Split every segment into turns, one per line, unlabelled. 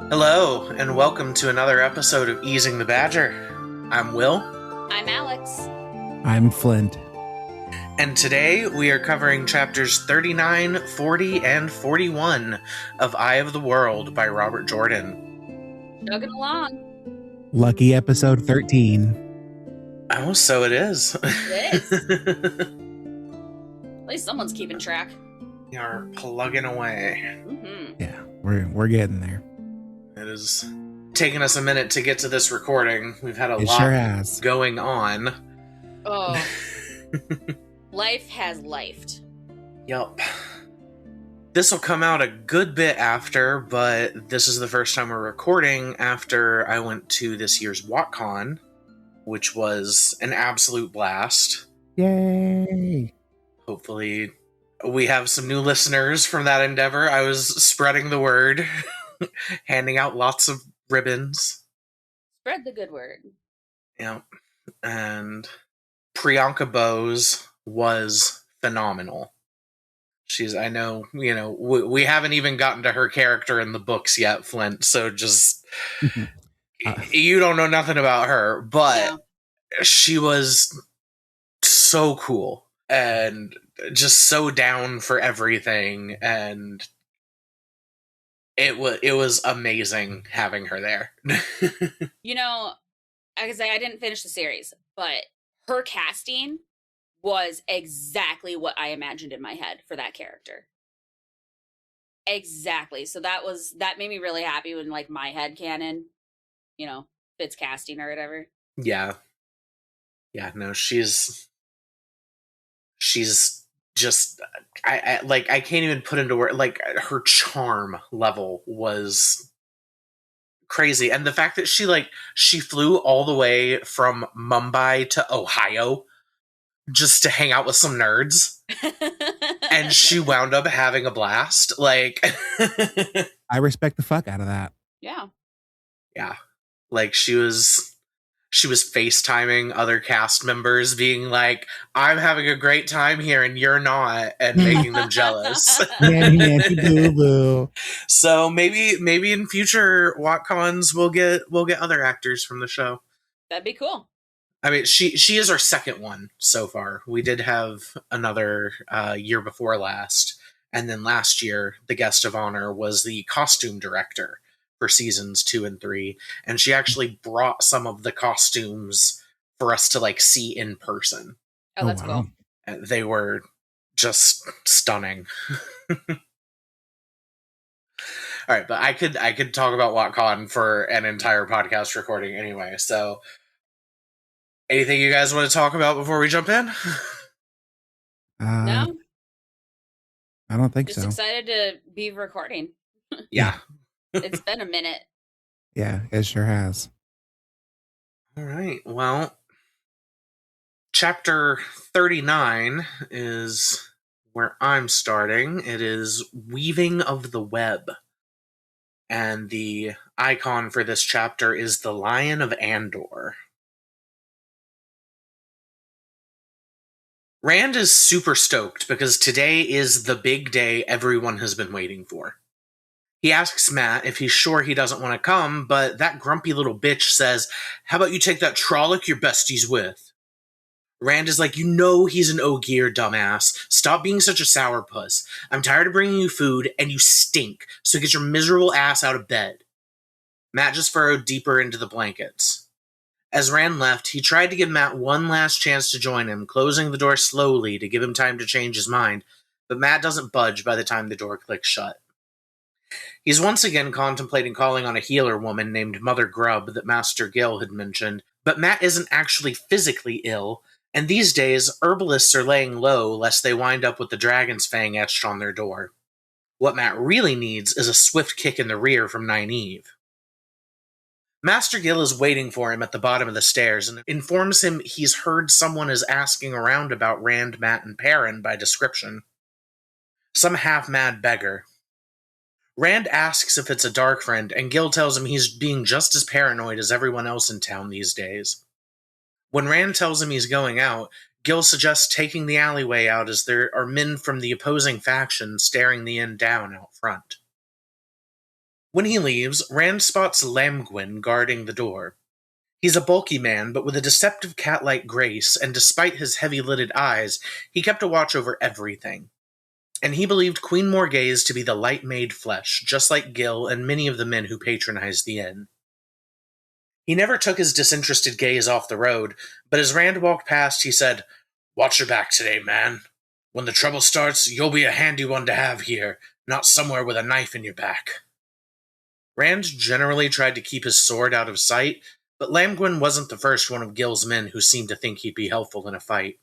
Hello, and welcome to another episode of Easing the Badger. I'm Will.
I'm Alex.
I'm Flint.
And today we are covering chapters 39, 40, and 41 of Eye of the World by Robert Jordan.
Chugging along.
Lucky episode 13.
Oh, so it is.
It is. At least someone's keeping track.
We are plugging away.
Mm-hmm.
Yeah, we're getting there.
It is taking us a minute to get to this recording. We've had a
It
lot
sure has.
going on.
Oh. Life has lifed.
Yup. This will come out a good bit after, but this is the first time we're recording after I went to this year's WatCon, which was an absolute blast.
Yay!
Hopefully we have some new listeners from that endeavor. I was spreading the word, handing out lots of ribbons.
Spread the good word.
Yep. And Priyanka Bose was phenomenal. I know, we haven't even gotten to her character in the books yet, Flint, so just, you don't know nothing about her, but she was so cool and just so down for everything, and it was amazing having her there.
I could say I didn't finish the series, but her casting was exactly what I imagined in my head for that character. Exactly. So that made me really happy when my head canon, fits casting or whatever.
Yeah. Yeah, no, she's just I can't even put into words, her charm level was crazy. And the fact that she flew all the way from Mumbai to Ohio just to hang out with some nerds. And she wound up having a blast.
I respect the fuck out of that.
Yeah.
Yeah. She was FaceTiming other cast members being like, I'm having a great time here and you're not, and making them jealous.
Nancy boo boo.
So maybe in future WatCons we'll get other actors from the show.
That'd be cool.
I mean, she is our second one so far. We did have another year before last, and then last year the guest of honor was the costume director for seasons 2 and 3, and she actually brought some of the costumes for us to see in person.
Oh, that's cool.
And they were just stunning. All right, but I could talk about WatCon for an entire podcast recording anyway. So, anything you guys want to talk about before we jump in?
No,
I don't think
just
so.
Excited to be recording.
Yeah.
It's been a minute.
Yeah, it sure has.
All right. Well, chapter 39 is where I'm starting. It is Weaving of the Web. And the icon for this chapter is the Lion of Andor. Rand is super stoked because today is the big day everyone has been waiting for. He asks Matt if he's sure he doesn't want to come, but that grumpy little bitch says, how about you take that Trolloc your bestie's with? Rand is like, he's an Ogier, dumbass. Stop being such a sourpuss. I'm tired of bringing you food, and you stink, so get your miserable ass out of bed. Matt just furrowed deeper into the blankets. As Rand left, he tried to give Matt one last chance to join him, closing the door slowly to give him time to change his mind, but Matt doesn't budge by the time the door clicks shut. He's once again contemplating calling on a healer woman named Mother Grub that Master Gil had mentioned, but Matt isn't actually physically ill, and these days, herbalists are laying low lest they wind up with the dragon's fang etched on their door. What Matt really needs is a swift kick in the rear from Nynaeve. Master Gil is waiting for him at the bottom of the stairs and informs him he's heard someone is asking around about Rand, Matt, and Perrin by description. Some half-mad beggar. Rand asks if it's a dark friend, and Gil tells him he's being just as paranoid as everyone else in town these days. When Rand tells him he's going out, Gil suggests taking the alleyway out as there are men from the opposing faction staring the inn down out front. When he leaves, Rand spots Lamgwin guarding the door. He's a bulky man, but with a deceptive cat-like grace, and despite his heavy-lidded eyes, he kept a watch over everything. And he believed Queen Morghese to be the light-made flesh, just like Gil and many of the men who patronized the inn. He never took his disinterested gaze off the road, but as Rand walked past, he said, "Watch your back today, man. When the trouble starts, you'll be a handy one to have here, not somewhere with a knife in your back." Rand generally tried to keep his sword out of sight, but Lamgwin wasn't the first one of Gil's men who seemed to think he'd be helpful in a fight.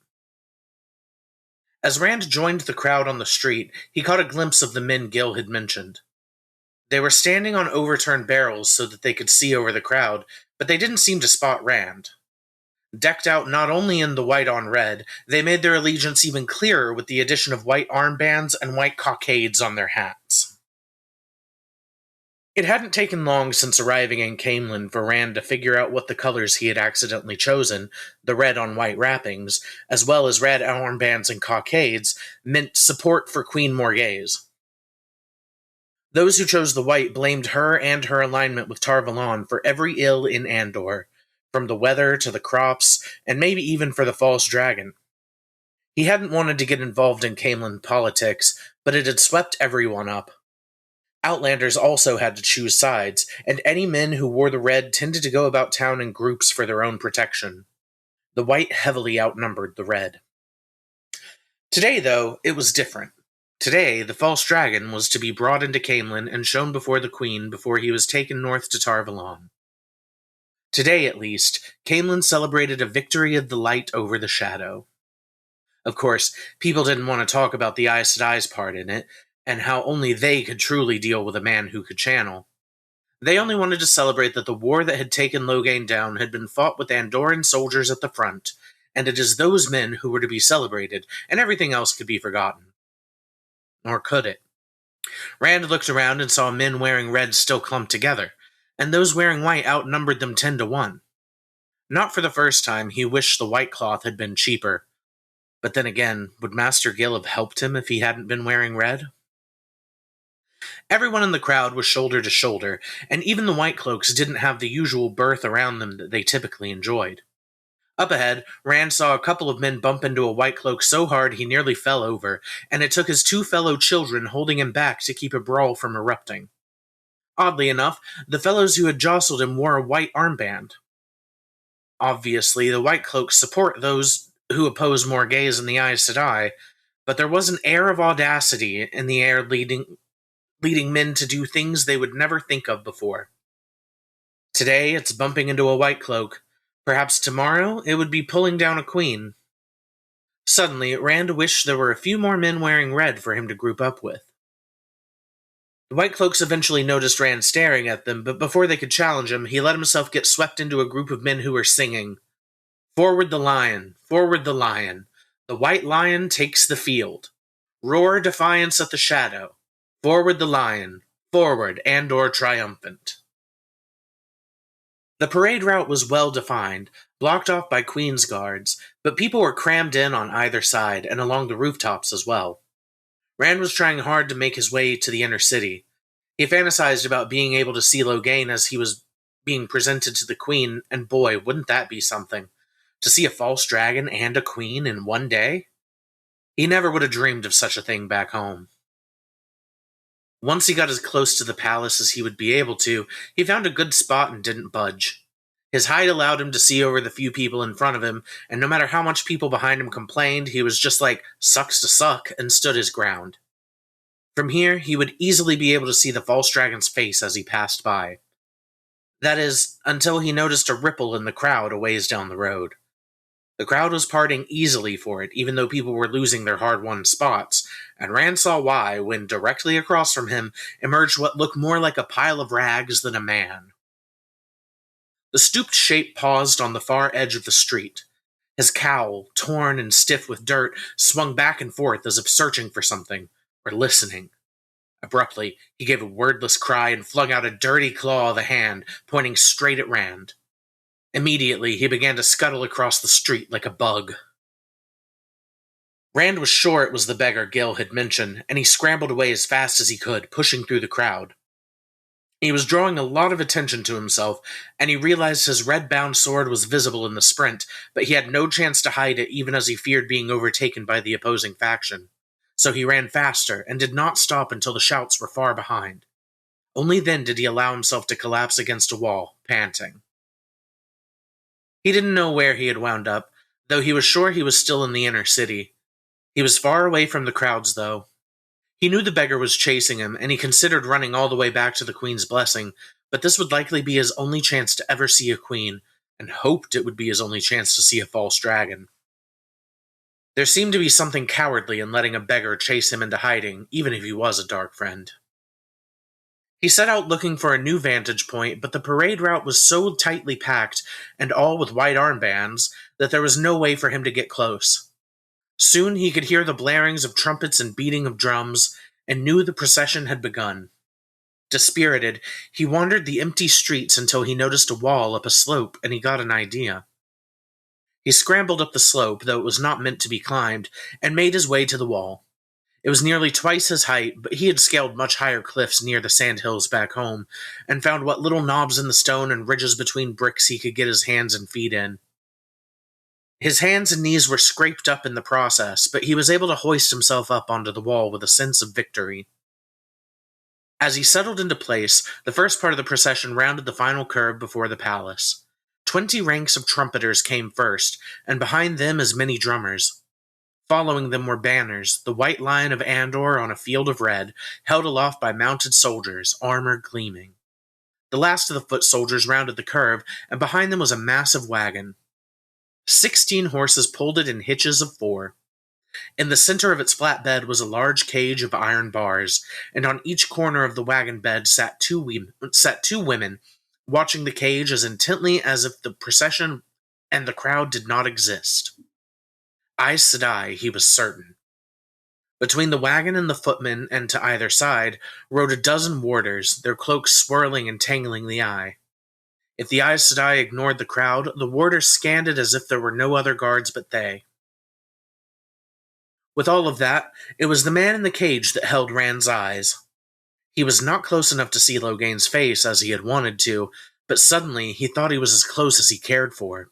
As Rand joined the crowd on the street, he caught a glimpse of the men Gil had mentioned. They were standing on overturned barrels so that they could see over the crowd, but they didn't seem to spot Rand. Decked out not only in the white on red, they made their allegiance even clearer with the addition of white armbands and white cockades on their hats. It hadn't taken long since arriving in Caemlyn for Rand to figure out what the colors he had accidentally chosen, the red on white wrappings, as well as red armbands and cockades, meant support for Queen Morghese. Those who chose the white blamed her and her alignment with Tar Valon for every ill in Andor, from the weather to the crops, and maybe even for the false dragon. He hadn't wanted to get involved in Caemlyn politics, but it had swept everyone up. Outlanders also had to choose sides, and any men who wore the red tended to go about town in groups for their own protection. The white heavily outnumbered the red. Today, though, it was different. Today, the false dragon was to be brought into Caemlyn and shown before the queen before he was taken north to Tar Valon. Today, at least, Caemlyn celebrated a victory of the light over the shadow. Of course, people didn't want to talk about the Aes Sedai's part in it, and how only they could truly deal with a man who could channel. They only wanted to celebrate that the war that had taken Loghain down had been fought with Andoran soldiers at the front, and it is those men who were to be celebrated, and everything else could be forgotten. Nor could it. Rand looked around and saw men wearing red still clumped together, and those wearing white outnumbered them 10-1. Not for the first time, he wished the white cloth had been cheaper. But then again, would Master Gil have helped him if he hadn't been wearing red? Everyone in the crowd was shoulder to shoulder, and even the white cloaks didn't have the usual berth around them that they typically enjoyed. Up ahead, Rand saw a couple of men bump into a white cloak so hard he nearly fell over, and it took his 2 fellow children holding him back to keep a brawl from erupting. Oddly enough, the fellows who had jostled him wore a white armband. Obviously, the white cloaks support those who oppose Morghese and the Aes Sedai, but there was an air of audacity in the air leading men to do things they would never think of before. Today, it's bumping into a white cloak. Perhaps tomorrow, it would be pulling down a queen. Suddenly, Rand wished there were a few more men wearing red for him to group up with. The white cloaks eventually noticed Rand staring at them, but before they could challenge him, he let himself get swept into a group of men who were singing, "Forward the lion, forward the lion. The white lion takes the field. Roar defiance at the shadow. Forward the lion, forward, Andor triumphant." The parade route was well defined, blocked off by Queen's guards, but people were crammed in on either side and along the rooftops as well. Rand was trying hard to make his way to the inner city. He fantasized about being able to see Loghain as he was being presented to the queen, and boy, wouldn't that be something. To see a false dragon and a queen in one day? He never would have dreamed of such a thing back home. Once he got as close to the palace as he would be able to, he found a good spot and didn't budge. His height allowed him to see over the few people in front of him, and no matter how much people behind him complained, he was just like, "Sucks to suck," and stood his ground. From here, he would easily be able to see the false dragon's face as he passed by. That is, until he noticed a ripple in the crowd a ways down the road. The crowd was parting easily for it, even though people were losing their hard-won spots, and Rand saw why when directly across from him emerged what looked more like a pile of rags than a man. The stooped shape paused on the far edge of the street. His cowl, torn and stiff with dirt, swung back and forth as if searching for something, or listening. Abruptly, he gave a wordless cry and flung out a dirty claw of a hand, pointing straight at Rand. Immediately, he began to scuttle across the street like a bug. Rand was sure it was the beggar Gil had mentioned, and he scrambled away as fast as he could, pushing through the crowd. He was drawing a lot of attention to himself, and he realized his red-bound sword was visible in the sprint, but he had no chance to hide it even as he feared being overtaken by the opposing faction. So he ran faster, and did not stop until the shouts were far behind. Only then did he allow himself to collapse against a wall, panting. He didn't know where he had wound up, though he was sure he was still in the inner city. He was far away from the crowds, though. He knew the beggar was chasing him, and he considered running all the way back to the Queen's blessing, but this would likely be his only chance to ever see a queen, and hoped it would be his only chance to see a false dragon. There seemed to be something cowardly in letting a beggar chase him into hiding, even if he was a dark friend. He set out looking for a new vantage point, but the parade route was so tightly packed, and all with white armbands, that there was no way for him to get close. Soon he could hear the blarings of trumpets and beating of drums, and knew the procession had begun. Dispirited, he wandered the empty streets until he noticed a wall up a slope, and he got an idea. He scrambled up the slope, though it was not meant to be climbed, and made his way to the wall. It was nearly twice his height, but he had scaled much higher cliffs near the sandhills back home, and found what little knobs in the stone and ridges between bricks he could get his hands and feet in. His hands and knees were scraped up in the process, but he was able to hoist himself up onto the wall with a sense of victory. As he settled into place, the first part of the procession rounded the final curve before the palace. 20 ranks of trumpeters came first, and behind them as many drummers. Following them were banners, the white lion of Andor on a field of red, held aloft by mounted soldiers, armor gleaming. The last of the foot soldiers rounded the curve, and behind them was a massive wagon. 16 horses pulled it in hitches of 4. In the center of its flat bed was a large cage of iron bars, and on each corner of the wagon bed sat two women, watching the cage as intently as if the procession and the crowd did not exist. Aes Sedai, he was certain. Between the wagon and the footmen, and to either side, rode a dozen warders, their cloaks swirling and tangling the eye. If the Aes Sedai ignored the crowd, the warders scanned it as if there were no other guards but they. With all of that, it was the man in the cage that held Rand's eyes. He was not close enough to see Loghain's face as he had wanted to, but suddenly he thought he was as close as he cared for.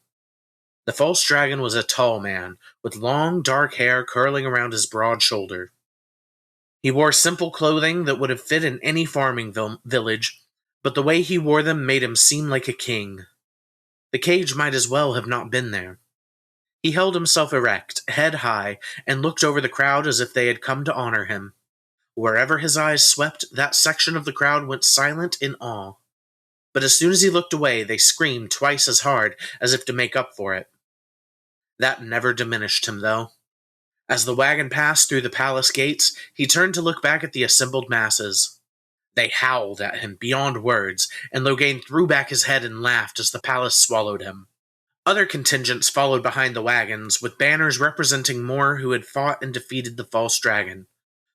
The false dragon was a tall man, with long, dark hair curling around his broad shoulder. He wore simple clothing that would have fit in any farming village, but the way he wore them made him seem like a king. The cage might as well have not been there. He held himself erect, head high, and looked over the crowd as if they had come to honor him. Wherever his eyes swept, that section of the crowd went silent in awe. But as soon as he looked away, they screamed twice as hard, as if to make up for it. That never diminished him, though. As the wagon passed through the palace gates, he turned to look back at the assembled masses. They howled at him beyond words, and Loghain threw back his head and laughed as the palace swallowed him. Other contingents followed behind the wagons, with banners representing more who had fought and defeated the false dragon.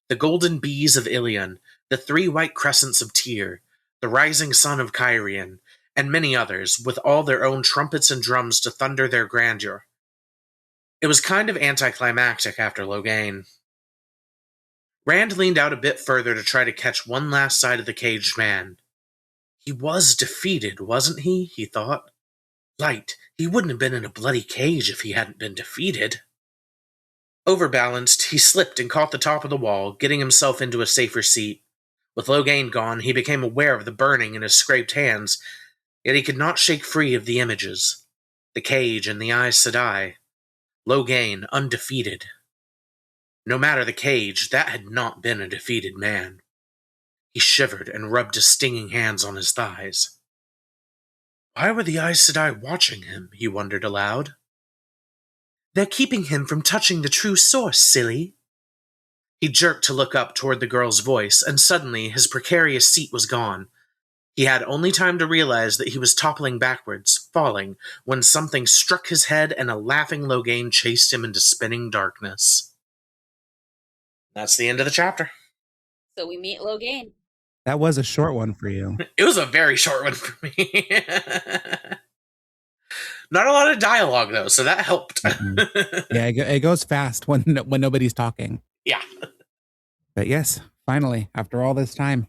The golden bees of Ilion, the 3 white crescents of Tyr, the rising sun of Cairhien, and many others, with all their own trumpets and drums to thunder their grandeur. It was kind of anticlimactic after Loghain. Rand leaned out a bit further to try to catch one last sight of the caged man. He was defeated, wasn't he? He thought. Light, he wouldn't have been in a bloody cage if he hadn't been defeated. Overbalanced, he slipped and caught the top of the wall, getting himself into a safer seat. With Loghain gone, he became aware of the burning in his scraped hands, yet he could not shake free of the images. The cage and the Aes Sedai. Loghain, undefeated. No matter the cage, that had not been a defeated man. He shivered and rubbed his stinging hands on his thighs. Why were the Aes Sedai watching him? He wondered aloud. They're keeping him from touching the true source, silly. He jerked to look up toward the girl's voice, and suddenly his precarious seat was gone. He had only time to realize that he was toppling backwards, falling, when something struck his head and a laughing Loghain chased him into spinning darkness. That's the end of the chapter.
So we meet Loghain.
That was a short one for you.
It was a very short one for me. Not a lot of dialogue, though, so that helped.
Yeah, it goes fast when nobody's talking.
Yeah.
But yes, finally, after all this time.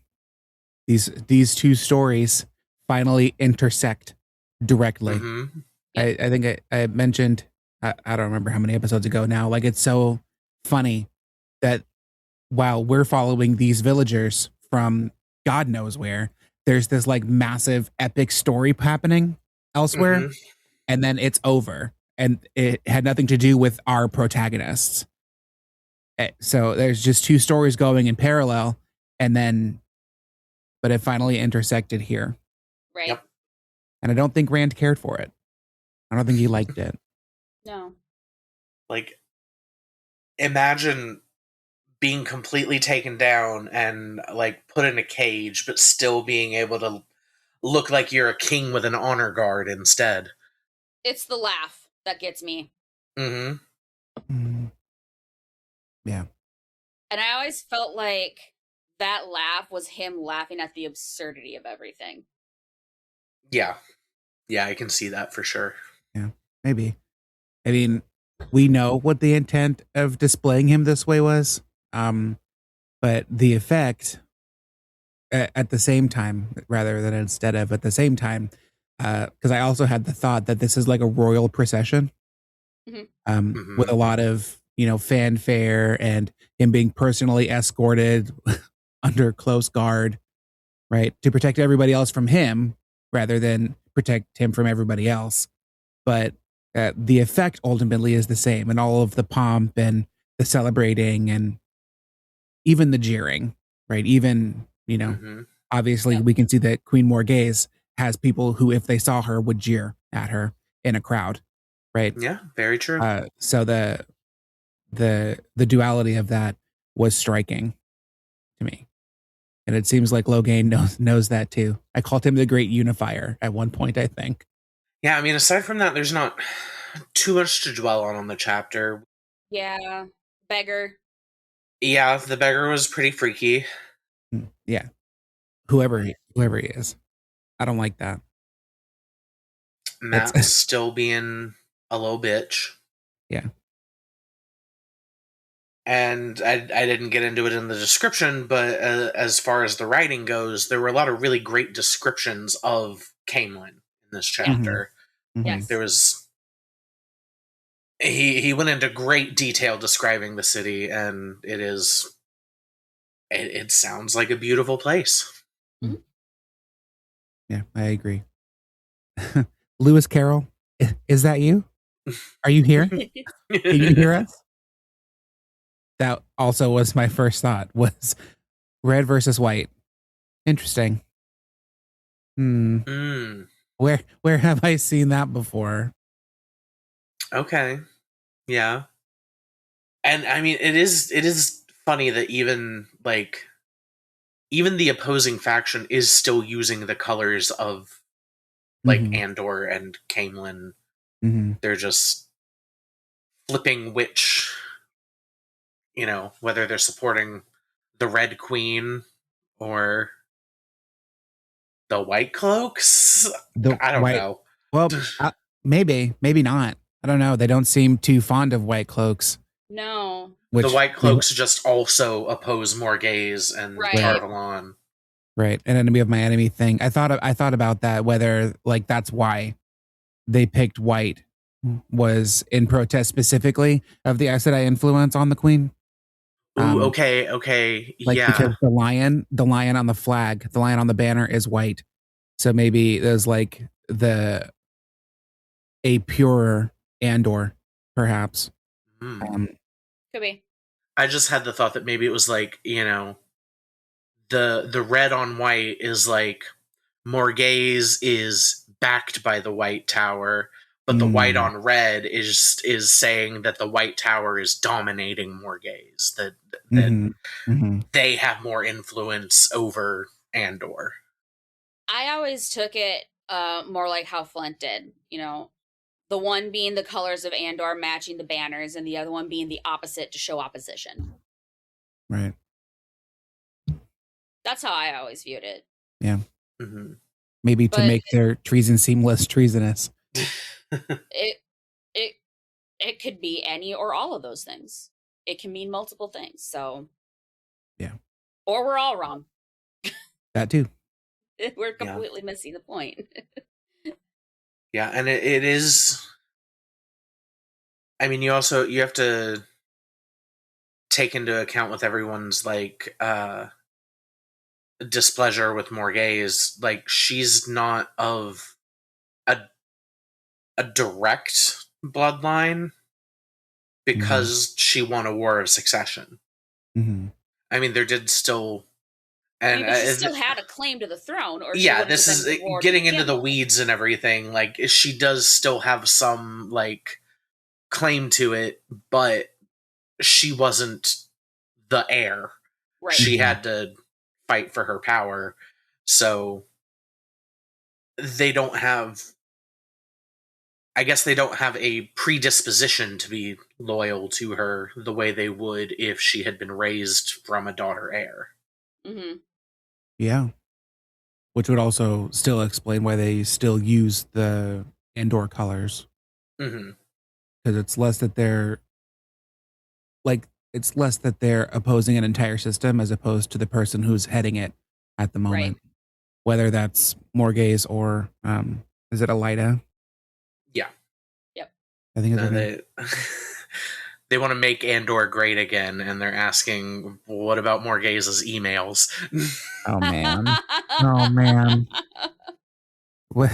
these two stories finally intersect directly.
Mm-hmm.
I think I mentioned, I don't remember how many episodes ago now, like it's so funny that while we're following these villagers from God knows where, there's this like massive epic story happening elsewhere,
Mm-hmm.
and then it's over. And it had nothing to do with our protagonists. So there's just two stories going in parallel, and then, but it finally intersected here.
Right.
Yep.
And I don't think Rand cared for it. I don't think he liked it.
No.
Like, imagine being completely taken down and like put in a cage, but still being able to look like you're a king with an honor guard instead.
It's the laugh that gets me.
Mm-hmm.
Yeah.
And I always felt like that laugh was him laughing at the absurdity of everything.
Yeah. Yeah, I can see that for sure.
Yeah, maybe. I mean, we know what the intent of displaying him this way was, but the effect at the same time, rather than instead of at the same time, because I also had the thought that this is like a royal procession,
Mm-hmm.
with a lot of fanfare and him being personally escorted under close guard, right, to protect everybody else from him rather than protect him from everybody else. But the effect ultimately is the same, and all of the pomp and the celebrating and even the jeering, right? Even,
Mm-hmm.
obviously we can see that Queen Morghese has people who, if they saw her, would jeer at her in a crowd, right?
Yeah, very true.
So the duality of that was striking to me. And it seems like Logain knows that too. I called him the great unifier at one point, I think.
Yeah, I mean, aside from that, there's not too much to dwell on the chapter.
Yeah. Beggar.
Yeah, the beggar was pretty freaky.
Yeah. Whoever he is. I don't like that.
Matt still being a little bitch.
Yeah.
And I didn't get into it in the description, but as far as the writing goes, there were a lot of really great descriptions of Camelin in this chapter.
Mm-hmm.
Yes.
There was he went into great detail describing the city, and it sounds like a beautiful place.
Mhm.
Yeah, I agree. Lewis Carroll, is that you? Are you here? Can you hear us? That also was my first thought, was red versus white. Interesting.
Mm,
Where have I seen that before?
okay. Yeah. And I mean, it is funny that even the opposing faction is still using the colors of like Andor and Camelin.
Mm-hmm.
They're just flipping which, whether they're supporting the Red Queen or the White Cloaks.
The
I don't
white.
know.
Well, maybe not. I don't know. They don't seem too fond of white cloaks.
No.
The White Cloaks just also oppose Morghese and
Right.
Tarvalon.
Right, an enemy of my enemy thing. I thought about that, whether like that's why they picked white, was in protest specifically of the Aes Sedai influence on the Queen.
Ooh, okay,
Like,
yeah.
because the lion on the flag, the lion on the banner is white. So maybe there's like a purer Andor, perhaps.
Could be.
I just had the thought that maybe it was like, the red on white is like Morghese is backed by the White Tower, but the white on red is saying that the White Tower is dominating Morghese, that they have more influence over Andor.
I always took it more like how Flint did. The one being the colors of Andor matching the banners, and the other one being the opposite to show opposition.
Right.
That's how I always viewed it.
Yeah.
Mm-hmm.
Maybe to make their treason seem less treasonous.
It could be any or all of those things. It can mean multiple things. So
yeah.
Or we're all wrong.
That too.
We're completely missing the point.
Yeah, and it is. I mean, you have to take into account with everyone's like displeasure with Morghese. Like, she's not of a direct bloodline because she won a war of succession.
Mm-hmm.
I mean, there did still, and
but she still had a claim to the throne, or
yeah, this is getting into the
with.
weeds and everything. Like, she does still have some like claim to it, but she wasn't the heir.
Right.
She had to fight for her power, so they don't have. I guess they don't have a predisposition to be loyal to her the way they would if she had been raised from a daughter heir.
Mm-hmm.
Yeah. Which would also still explain why they still use the Andor colors.
Mm-hmm.
Because it's less that they're opposing an entire system as opposed to the person who's heading it at the moment.
Right.
Whether that's Morghese or is it Elida?
Yeah.
Yep.
I think it's
they want to make Andor great again, and they're asking, what about Morghese's emails?
Oh man. Oh man. What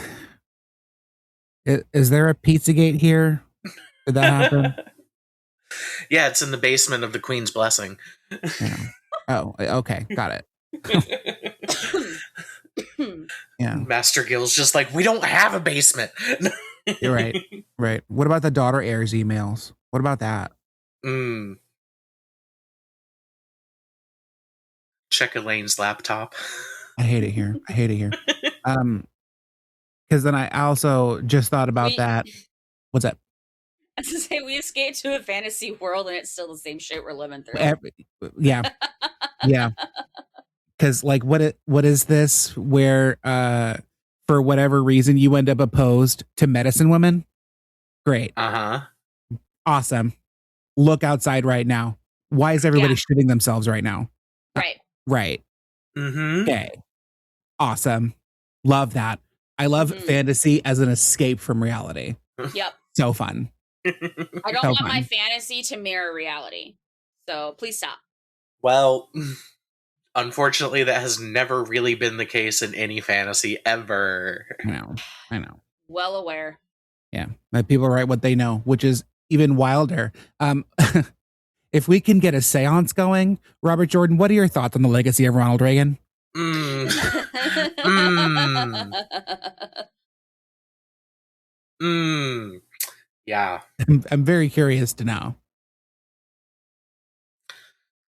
is there a Pizzagate here? Did that happen?
Yeah, it's in the basement of the Queen's Blessing.
Yeah. Oh, okay, got it. Yeah.
Master Gill's just like, we don't have a basement.
You're right. Right. What about the daughter heir's emails? What about that?
Check Elaine's laptop.
I hate it here. Because then I also just thought about that. What's that?
I was to say, we escaped to a fantasy world and it's still the same shit we're living through.
Yeah. Yeah. Because like, what is this where for whatever reason you end up opposed to medicine women? Great. Awesome. Look outside right now. Why is everybody shooting themselves right now?
Right.
Right.
Mm-hmm.
Okay. Awesome. Love that. I love fantasy as an escape from reality.
Yep.
So fun.
I don't want my fantasy to mirror reality. So please stop.
Well, unfortunately, that has never really been the case in any fantasy ever.
I know.
Well aware.
Yeah. People write what they know, which is even wilder. If we can get a seance going, Robert Jordan, what are your thoughts on the legacy of Ronald Reagan?
Yeah.
I'm very curious to know.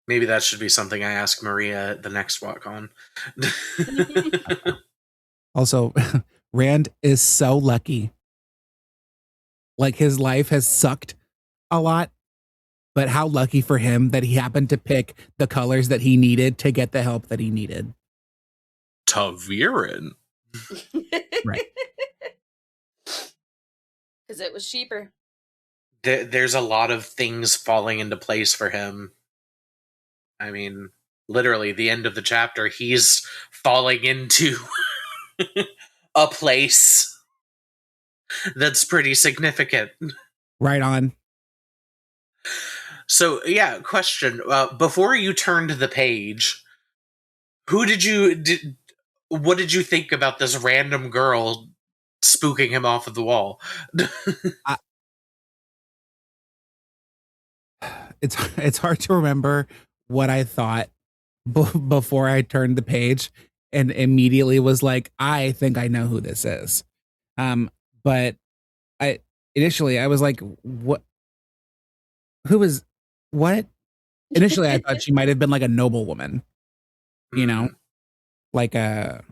Maybe that should be something I ask Maria at the next walk on.
Also, Rand is so lucky. Like, his life has sucked a lot, but how lucky for him that he happened to pick the colors that he needed to get the help that he needed.
Taviran.
Right.
Because it was cheaper.
There's a lot of things falling into place for him. I mean, literally, the end of the chapter, he's falling into a place that's pretty significant.
Right on.
So, yeah, question. Before you turned the page, what did you think about this random girl spooking him off of the wall?
It's hard to remember what I thought before I turned the page and immediately was like, I think I know who this is. But initially I was like, what? Who is what? Initially I thought she might have been like a noblewoman, you know, like a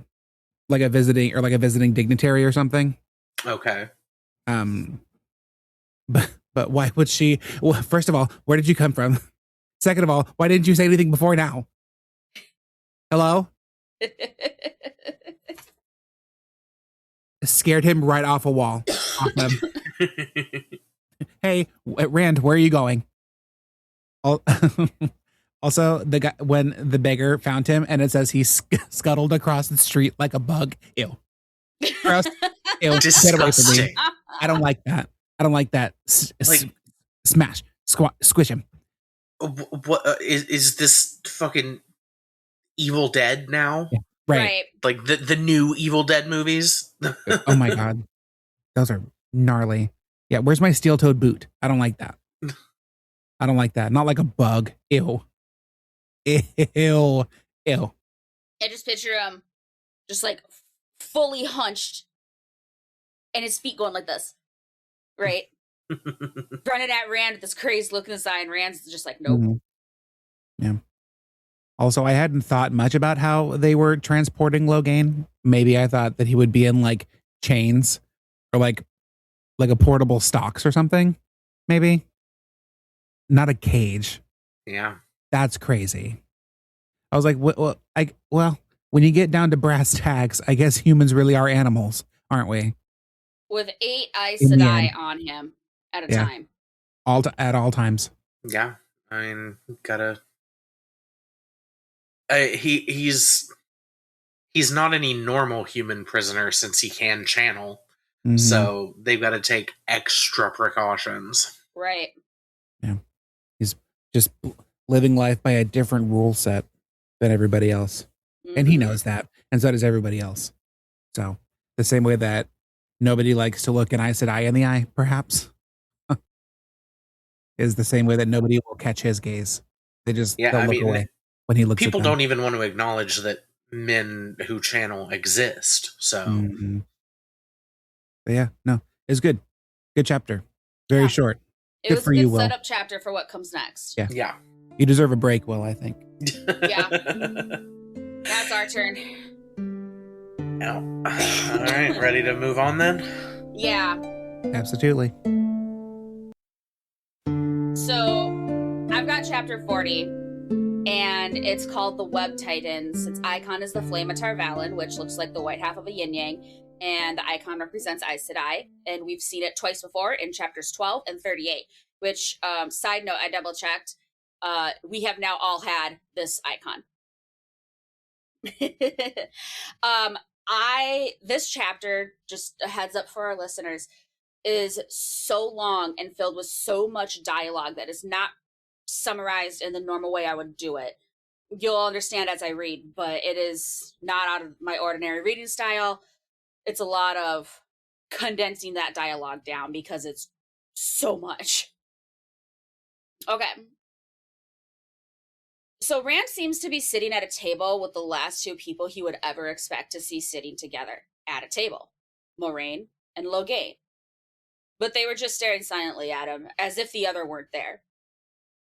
visiting dignitary or something.
Okay.
But why would she? Well, first of all, where did you come from? Second of all, why didn't you say anything before now? Hello? Scared him right off a wall. Awesome. Hey, Rand, where are you going? Also, the guy when the beggar found him and it says he scuttled across the street like a bug. Ew. Gross. Ew. Get away from me.
Disgusting.
I don't like that. I don't like that.
Like-
Smash. Squish him.
What is this fucking Evil Dead now?
Yeah. Right.
Like the new Evil Dead movies?
Oh my god. Those are gnarly. Yeah, where's my steel-toed boot? I don't like that. I don't like that. Not like a bug. Ew. Ew. Ew.
I just picture him just like fully hunched and his feet going like this. Right? Running at Rand with this crazed look in his eye, and Rand's just like, nope.
Mhm. Yeah. Also, I hadn't thought much about how they were transporting Logain. Maybe I thought that he would be in like chains or like a portable stocks or something. Maybe. Not a cage.
Yeah.
That's crazy. I was like, well, when you get down to brass tacks, I guess humans really are animals, aren't we?
With 8 Aes
In the
Sedai
end.
on him at a
Yeah.
time.
At all times.
Yeah. I mean, gotta. He's not any normal human prisoner since he can channel.
Mhm.
So they've got to take extra precautions.
Right.
Yeah. He's just living life by a different rule set than everybody else. And he
Mhm.
knows that. And so does everybody else. So the same way that nobody likes to look an Aes Sedai in the eye, perhaps, is the same way that nobody will catch his gaze. They'll look away when he looks at
People
them.
don't even want to acknowledge that men who channel exist. So
Mhm. But yeah, no, it's good. Good chapter. Very
Yeah.
short.
It
Good
was
for
a good
you, Will.
setup chapter for what comes next.
Yeah.
yeah.
You deserve a break, Will, I think.
Yeah. That's our turn.
Oh. All right, ready to move on then?
Yeah.
Absolutely.
So I've got chapter 40, and it's called The Web Titans. Its icon is the Flame of Tarvalin, which looks like the white half of a yin yang, and the icon represents Aes Sedai. And we've seen it twice before in chapters 12 and 38, which, side note, I double checked. We have now all had this icon. This chapter, just a heads up for our listeners, is so long and filled with so much dialogue that is not summarized in the normal way I would do it. You'll understand as I read, but it is not out of my ordinary reading style. It's a lot of condensing that dialogue down because it's so much. Okay. So Rand seems to be sitting at a table with the last 2 people he would ever expect to see sitting together at a table, Moraine and Logain. But they were just staring silently at him, as if the other weren't there.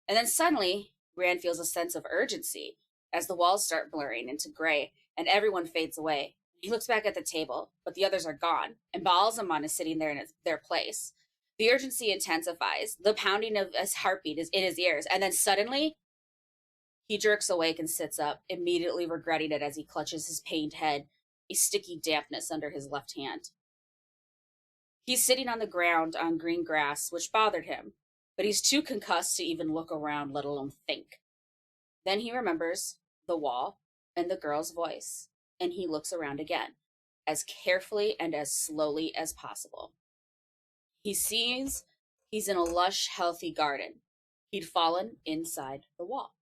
And then suddenly, Rand feels a sense of urgency as the walls start blurring into gray and everyone fades away. He looks back at the table, but the others are gone, and Baalzamon is sitting there in their place. The urgency intensifies. The pounding of his heartbeat is in his ears, and then suddenly, he jerks awake and sits up, immediately regretting it as he clutches his pained head, a sticky dampness under his left hand. He's sitting on the ground on green grass, which bothered him, but he's too concussed to even look around, let alone think. Then he remembers the wall and the girl's voice, and he looks around again, as carefully and as slowly as possible. He sees he's in a lush, healthy garden. He'd fallen inside the wall.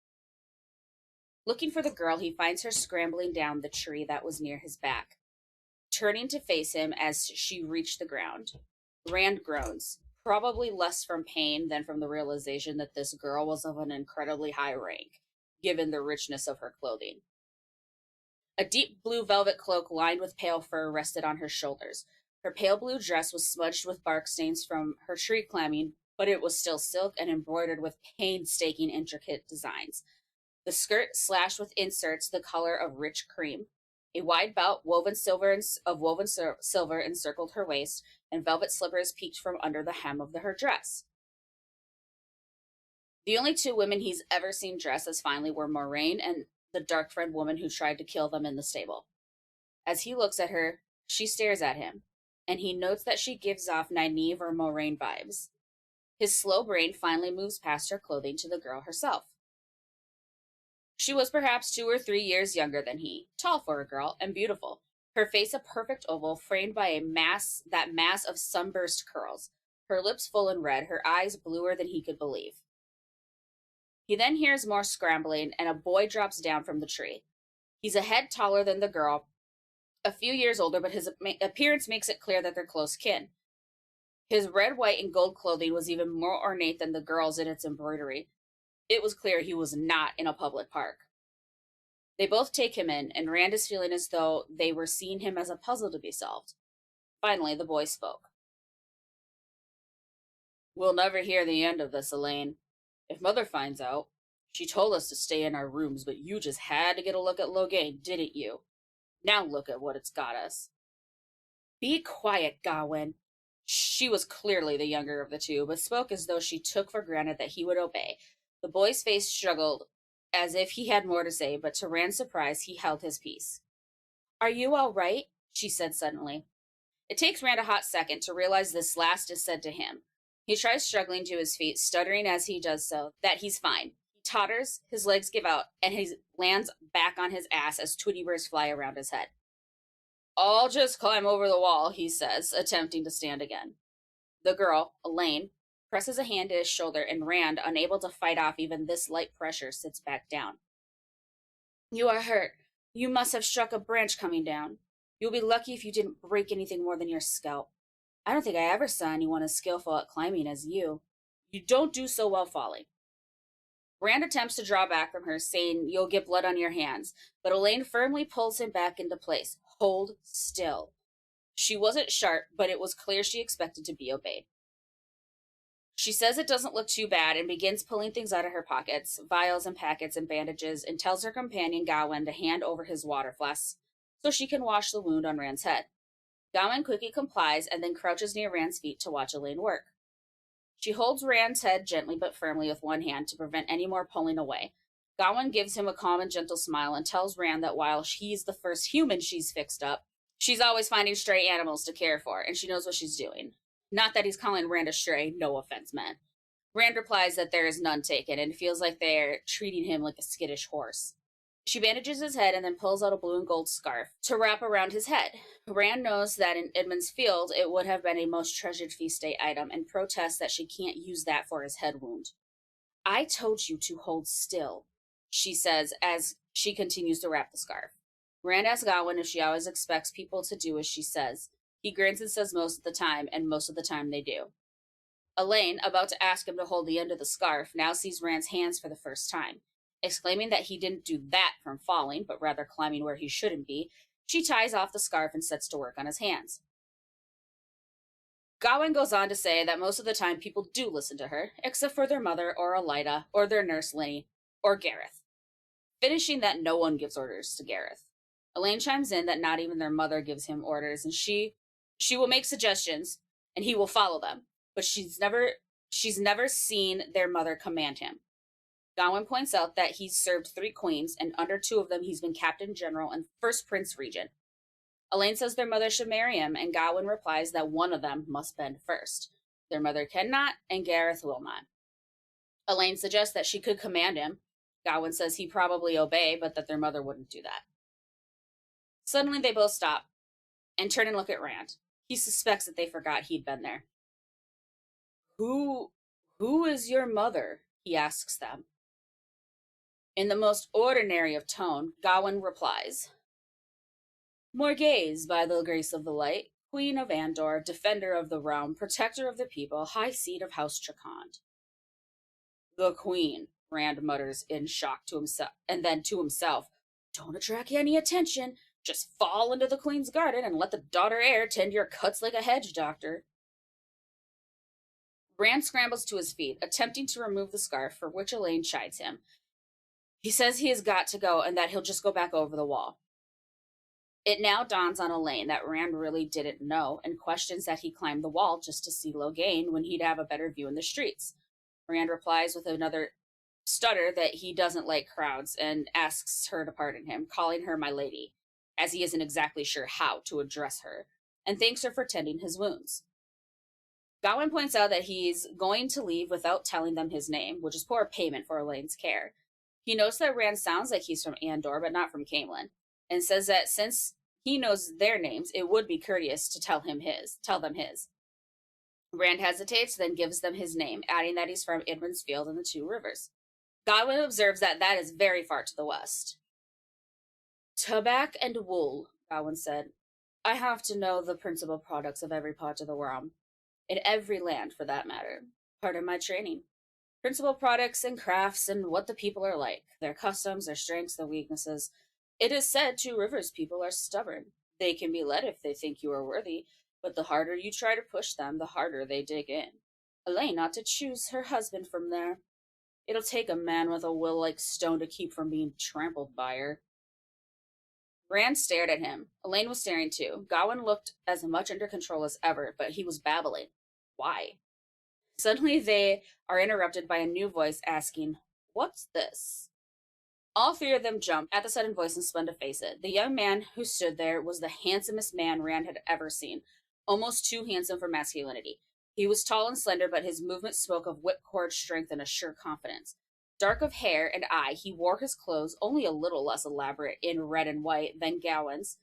Looking for the girl, he finds her scrambling down the tree that was near his back. Turning to face him as she reached the ground, Rand groans, probably less from pain than from the realization that this girl was of an incredibly high rank, given the richness of her clothing. A deep blue velvet cloak lined with pale fur rested on her shoulders. Her pale blue dress was smudged with bark stains from her tree climbing, but it was still silk and embroidered with painstaking, intricate designs. The skirt slashed with inserts the color of rich cream. A wide belt woven silver encircled her waist, and velvet slippers peeked from under the hem of her dress. The only 2 women he's ever seen dress as finely were Moraine and the dark-friend woman who tried to kill them in the stable. As he looks at her, she stares at him, and he notes that she gives off Nynaeve or Moraine vibes. His slow brain finally moves past her clothing to the girl herself. She was perhaps 2 or 3 years younger than he, tall for a girl, and beautiful. Her face a perfect oval, framed by that mass of sunburst curls. Her lips full and red, her eyes bluer than he could believe. He then hears more scrambling, and a boy drops down from the tree. He's a head taller than the girl, a few years older, but his appearance makes it clear that they're close kin. His red, white, and gold clothing was even more ornate than the girl's in its embroidery. It was clear he was not in a public park. They both take him in, and Rand is feeling as though they were seeing him as a puzzle to be solved. Finally, the boy spoke. "We'll never hear the end of this, Elaine. If Mother finds out, she told us to stay in our rooms, but you just had to get a look at Logain, didn't you? Now look at what it's got us." "Be quiet, Gawain." She was clearly the younger of the two, but spoke as though she took for granted that he would obey. The boy's face struggled as if he had more to say, but to Rand's surprise, he held his peace. "Are you all right?" she said suddenly. It takes Rand a hot second to realize this last is said to him. He tries struggling to his feet, stuttering as he does so, that he's fine. He totters, his legs give out, and he lands back on his ass as Tweety birds fly around his head. "I'll just climb over the wall," he says, attempting to stand again. The girl, Elaine, presses a hand to his shoulder, and Rand, unable to fight off even this light pressure, sits back down. "You are hurt. You must have struck a branch coming down. You'll be lucky if you didn't break anything more than your scalp. I don't think I ever saw anyone as skillful at climbing as you. You don't do so well falling." Rand attempts to draw back from her, saying, "You'll get blood on your hands," but Elaine firmly pulls him back into place. "Hold still." She wasn't sharp, but it was clear she expected to be obeyed. She says it doesn't look too bad and begins pulling things out of her pockets, vials and packets and bandages, and tells her companion Gawain to hand over his water flask so she can wash the wound on Rand's head. Gawain quickly complies and then crouches near Rand's feet to watch Elaine work. She holds Rand's head gently but firmly with one hand to prevent any more pulling away. Gawain gives him a calm and gentle smile and tells Rand that while he's the first human she's fixed up, she's always finding stray animals to care for, and she knows what she's doing. Not that he's calling Rand a stray, no offense meant. Rand replies that there is none taken and feels like they're treating him like a skittish horse. She bandages his head and then pulls out a blue and gold scarf to wrap around his head. Rand knows that in Edmund's field it would have been a most treasured feast day item and protests that she can't use that for his head wound. "I told you to hold still," she says as she continues to wrap the scarf. Rand asks Gawain if she always expects people to do as she says. He grins and says most of the time, and most of the time they do. Elaine, about to ask him to hold the end of the scarf, now sees Rand's hands for the first time. Exclaiming that he didn't do that from falling, but rather climbing where he shouldn't be, she ties off the scarf and sets to work on his hands. Gawain goes on to say that most of the time people do listen to her, except for their mother or Elida, or their nurse Linny, or Gareth. Finishing that no one gives orders to Gareth. Elaine chimes in that not even their mother gives him orders, and she will make suggestions, and he will follow them, but she's never seen their mother command him. Gawain points out that he's served 3 queens, and under 2 of them he's been Captain General and First Prince Regent. Elaine says their mother should marry him, and Gawain replies that one of them must bend first. Their mother cannot, and Gareth will not. Elaine suggests that she could command him. Gawain says he'd probably obey, but that their mother wouldn't do that. Suddenly they both stop and turn and look at Rand. He suspects that they forgot he'd been there. Who is your mother?" he asks them. In the most ordinary of tone, Gawain replies, "Morghese, by the grace of the light, Queen of Andor, defender of the realm, protector of the people, high seat of House Chakand." "The Queen," Rand mutters in shock to himself, and then to himself, "Don't attract any attention. Just fall into the Queen's garden and let the daughter heir tend your cuts like a hedge doctor." Rand scrambles to his feet, attempting to remove the scarf, for which Elaine chides him. He says he has got to go and that he'll just go back over the wall. It now dawns on Elaine that Rand really didn't know and questions that he climbed the wall just to see Logain when he'd have a better view in the streets. Rand replies with another stutter that he doesn't like crowds and asks her to pardon him, calling her my lady, as he isn't exactly sure how to address her, and thanks her for tending his wounds. Gawain points out that he's going to leave without telling them his name, which is poor payment for Elaine's care. He notes that Rand sounds like he's from Andor, but not from Camelin, and says that since he knows their names, it would be courteous to tell them his. Rand hesitates, then gives them his name, adding that he's from Idrin's Field in the Two Rivers. Godwin observes that is very far to the west. Tobacco and wool, Godwin said. I have to know the principal products of every part of the realm, in every land for that matter. Part of my training. Principal products and crafts and what the people are like, their customs, their strengths, their weaknesses. It is said Two Rivers people are stubborn. They can be led if they think you are worthy, but the harder you try to push them, the harder they dig in. Elaine ought to choose her husband from there. It'll take a man with a will like stone to keep from being trampled by her. Rand stared at him. Elaine was staring too. Gawain looked as much under control as ever, but he was babbling. Why? Suddenly they are interrupted by a new voice asking, What's this? All three of them jumped at the sudden voice and spun to face it. The young man who stood there was the handsomest man Rand had ever seen, almost too handsome for masculinity. He was tall and slender, but his movement spoke of whipcord strength and a sure confidence. Dark of hair and eye, he wore his clothes only a little less elaborate in red and white than Gawain's,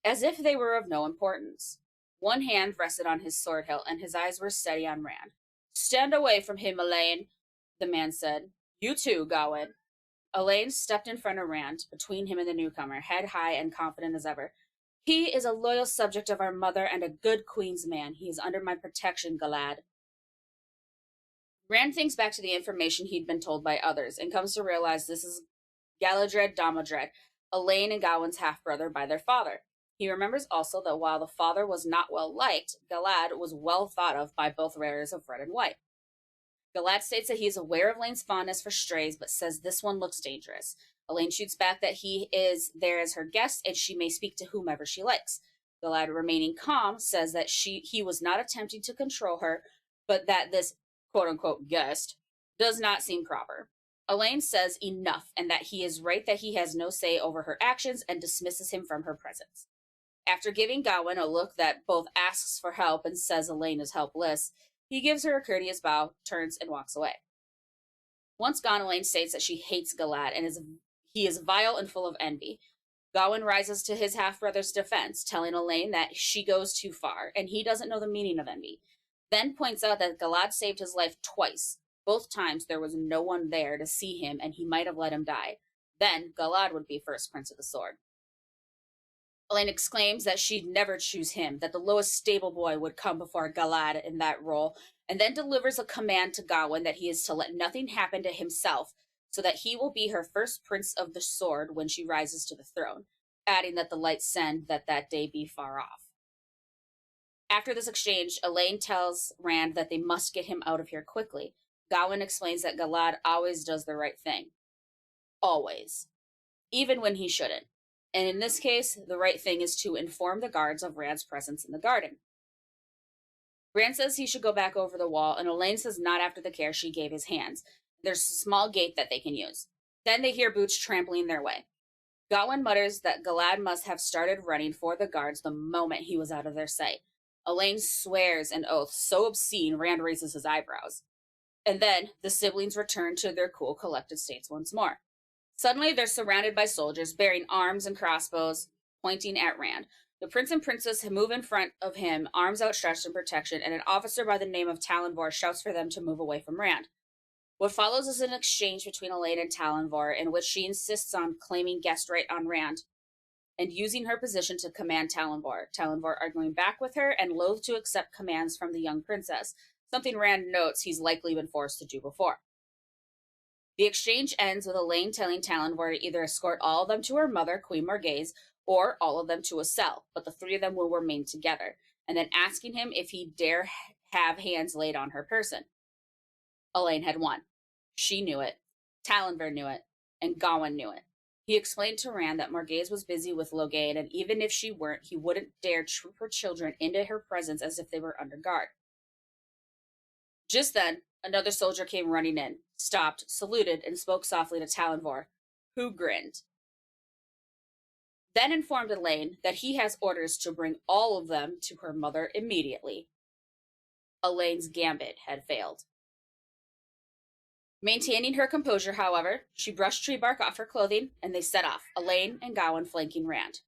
as if they were of no importance. One hand rested on his sword hilt, and his eyes were steady on Rand. Stand away from him, Elaine, the man said. You too, Gawain. Elaine stepped in front of Rand, between him and the newcomer, head high and confident as ever. He is a loyal subject of our mother and a good queen's man. He is under my protection, Galad. Rand thinks back to the information he'd been told by others and comes to realize this is Galadred Damodred, Elaine and Gawain's half-brother by their father. He remembers also that while the father was not well liked, Galad was well thought of by both wearers of red and white. Galad states that he is aware of Elaine's fondness for strays, but says this one looks dangerous. Elaine shoots back that he is there as her guest and she may speak to whomever she likes. Galad, remaining calm, says that he was not attempting to control her, but that this quote-unquote guest does not seem proper. Elaine says enough and that he is right that he has no say over her actions and dismisses him from her presence. After giving Gawain a look that both asks for help and says Elaine is helpless, he gives her a courteous bow, turns, and walks away. Once gone, Elaine states that she hates Galad and he is vile and full of envy. Gawain rises to his half-brother's defense, telling Elaine that she goes too far, and he doesn't know the meaning of envy. Then points out that Galad saved his life twice. Both times there was no one there to see him, and he might have let him die. Then Galad would be first Prince of the Sword. Elaine exclaims that she'd never choose him, that the lowest stable boy would come before Galad in that role, and then delivers a command to Gawain that he is to let nothing happen to himself, so that he will be her first Prince of the Sword when she rises to the throne, adding that the light send that day be far off. After this exchange, Elaine tells Rand that they must get him out of here quickly. Gawain explains that Galad always does the right thing. Always. Even when he shouldn't. And in this case, the right thing is to inform the guards of Rand's presence in the garden. Rand says he should go back over the wall, and Elaine says not after the care she gave his hands. There's a small gate that they can use. Then they hear boots trampling their way. Gawain mutters that Galad must have started running for the guards the moment he was out of their sight. Elaine swears an oath so obscene Rand raises his eyebrows. And then the siblings return to their cool, collected states once more. Suddenly, they're surrounded by soldiers bearing arms and crossbows, pointing at Rand. The prince and princess move in front of him, arms outstretched in protection, and an officer by the name of Talonvor shouts for them to move away from Rand. What follows is an exchange between Elaine and Talonvor, in which she insists on claiming guest right on Rand and using her position to command Talonvor. Talonvor arguing back with her and loath to accept commands from the young princess, something Rand notes he's likely been forced to do before. The exchange ends with Elaine telling Talonvor to either escort all of them to her mother, Queen Margaise, or all of them to a cell, but the three of them will remain together, and then asking him if he dare have hands laid on her person. Elaine had won. She knew it, Talonvor knew it, and Gawain knew it. He explained to Rand that Margaise was busy with Logain, and even if she weren't, he wouldn't dare troop her children into her presence as if they were under guard. Just then, another soldier came running in, stopped, saluted, and spoke softly to Talonvor, who grinned. Then informed Elaine that he has orders to bring all of them to her mother immediately. Elaine's gambit had failed. Maintaining her composure, however, she brushed tree bark off her clothing, and they set off, Elaine and Gawain flanking Rand.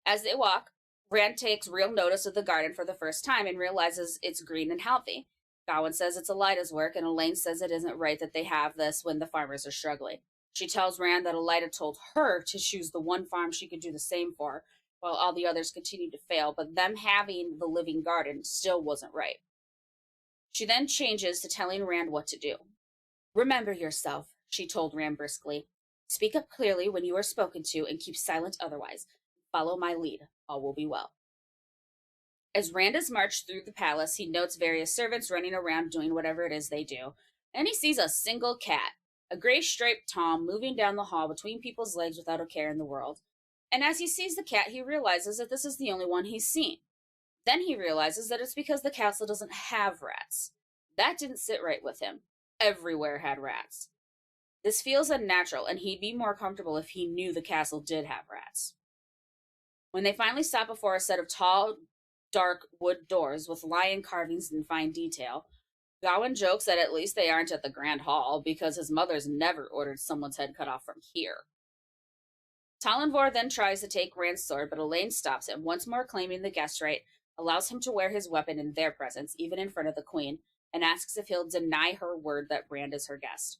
As they walk, Rand takes real notice of the garden for the first time and realizes it's green and healthy. Gawain says it's Elida's work, and Elaine says it isn't right that they have this when the farmers are struggling. She tells Rand that Elida told her to choose the one farm she could do the same for, while all the others continued to fail, but them having the living garden still wasn't right. She then changes to telling Rand what to do. Remember yourself, she told Rand briskly. Speak up clearly when you are spoken to and keep silent otherwise. Follow my lead. All will be well. As Rand is marched through the palace, he notes various servants running around doing whatever it is they do, and he sees a single cat, a gray striped tom, moving down the hall between people's legs without a care in the world. And as he sees the cat, he realizes that this is the only one he's seen. Then he realizes that it's because the castle doesn't have rats. That didn't sit right with him. Everywhere had rats. This feels unnatural, and he'd be more comfortable if he knew the castle did have rats. When they finally stop before a set of tall, dark wood doors with lion carvings in fine detail, Gawain jokes that at least they aren't at the Grand Hall, because his mother's never ordered someone's head cut off from here. Talonvor then tries to take Rand's sword, but Elaine stops him, once more claiming the guest right, allows him to wear his weapon in their presence, even in front of the queen, and asks if he'll deny her word that Rand is her guest.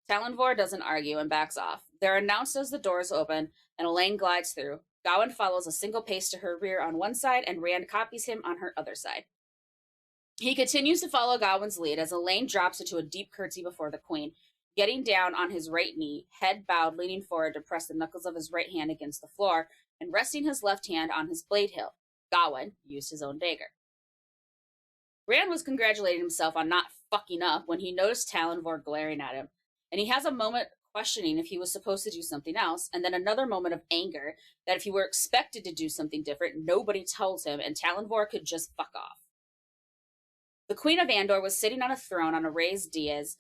Talonvor doesn't argue and backs off. They're announced as the doors open, and Elaine glides through. Gawain follows a single pace to her rear on one side, and Rand copies him on her other side. He continues to follow Gawain's lead as Elaine drops into a deep curtsy before the queen, getting down on his right knee, head bowed, leaning forward to press the knuckles of his right hand against the floor, and resting his left hand on his blade hilt. Gawain used his own dagger. Rand was congratulating himself on not fucking up when he noticed Talonvor glaring at him, and he has a moment questioning if he was supposed to do something else, and then another moment of anger that if he were expected to do something different, nobody told him, and Talonvor could just fuck off. The Queen of Andor was sitting on a throne on a raised dais,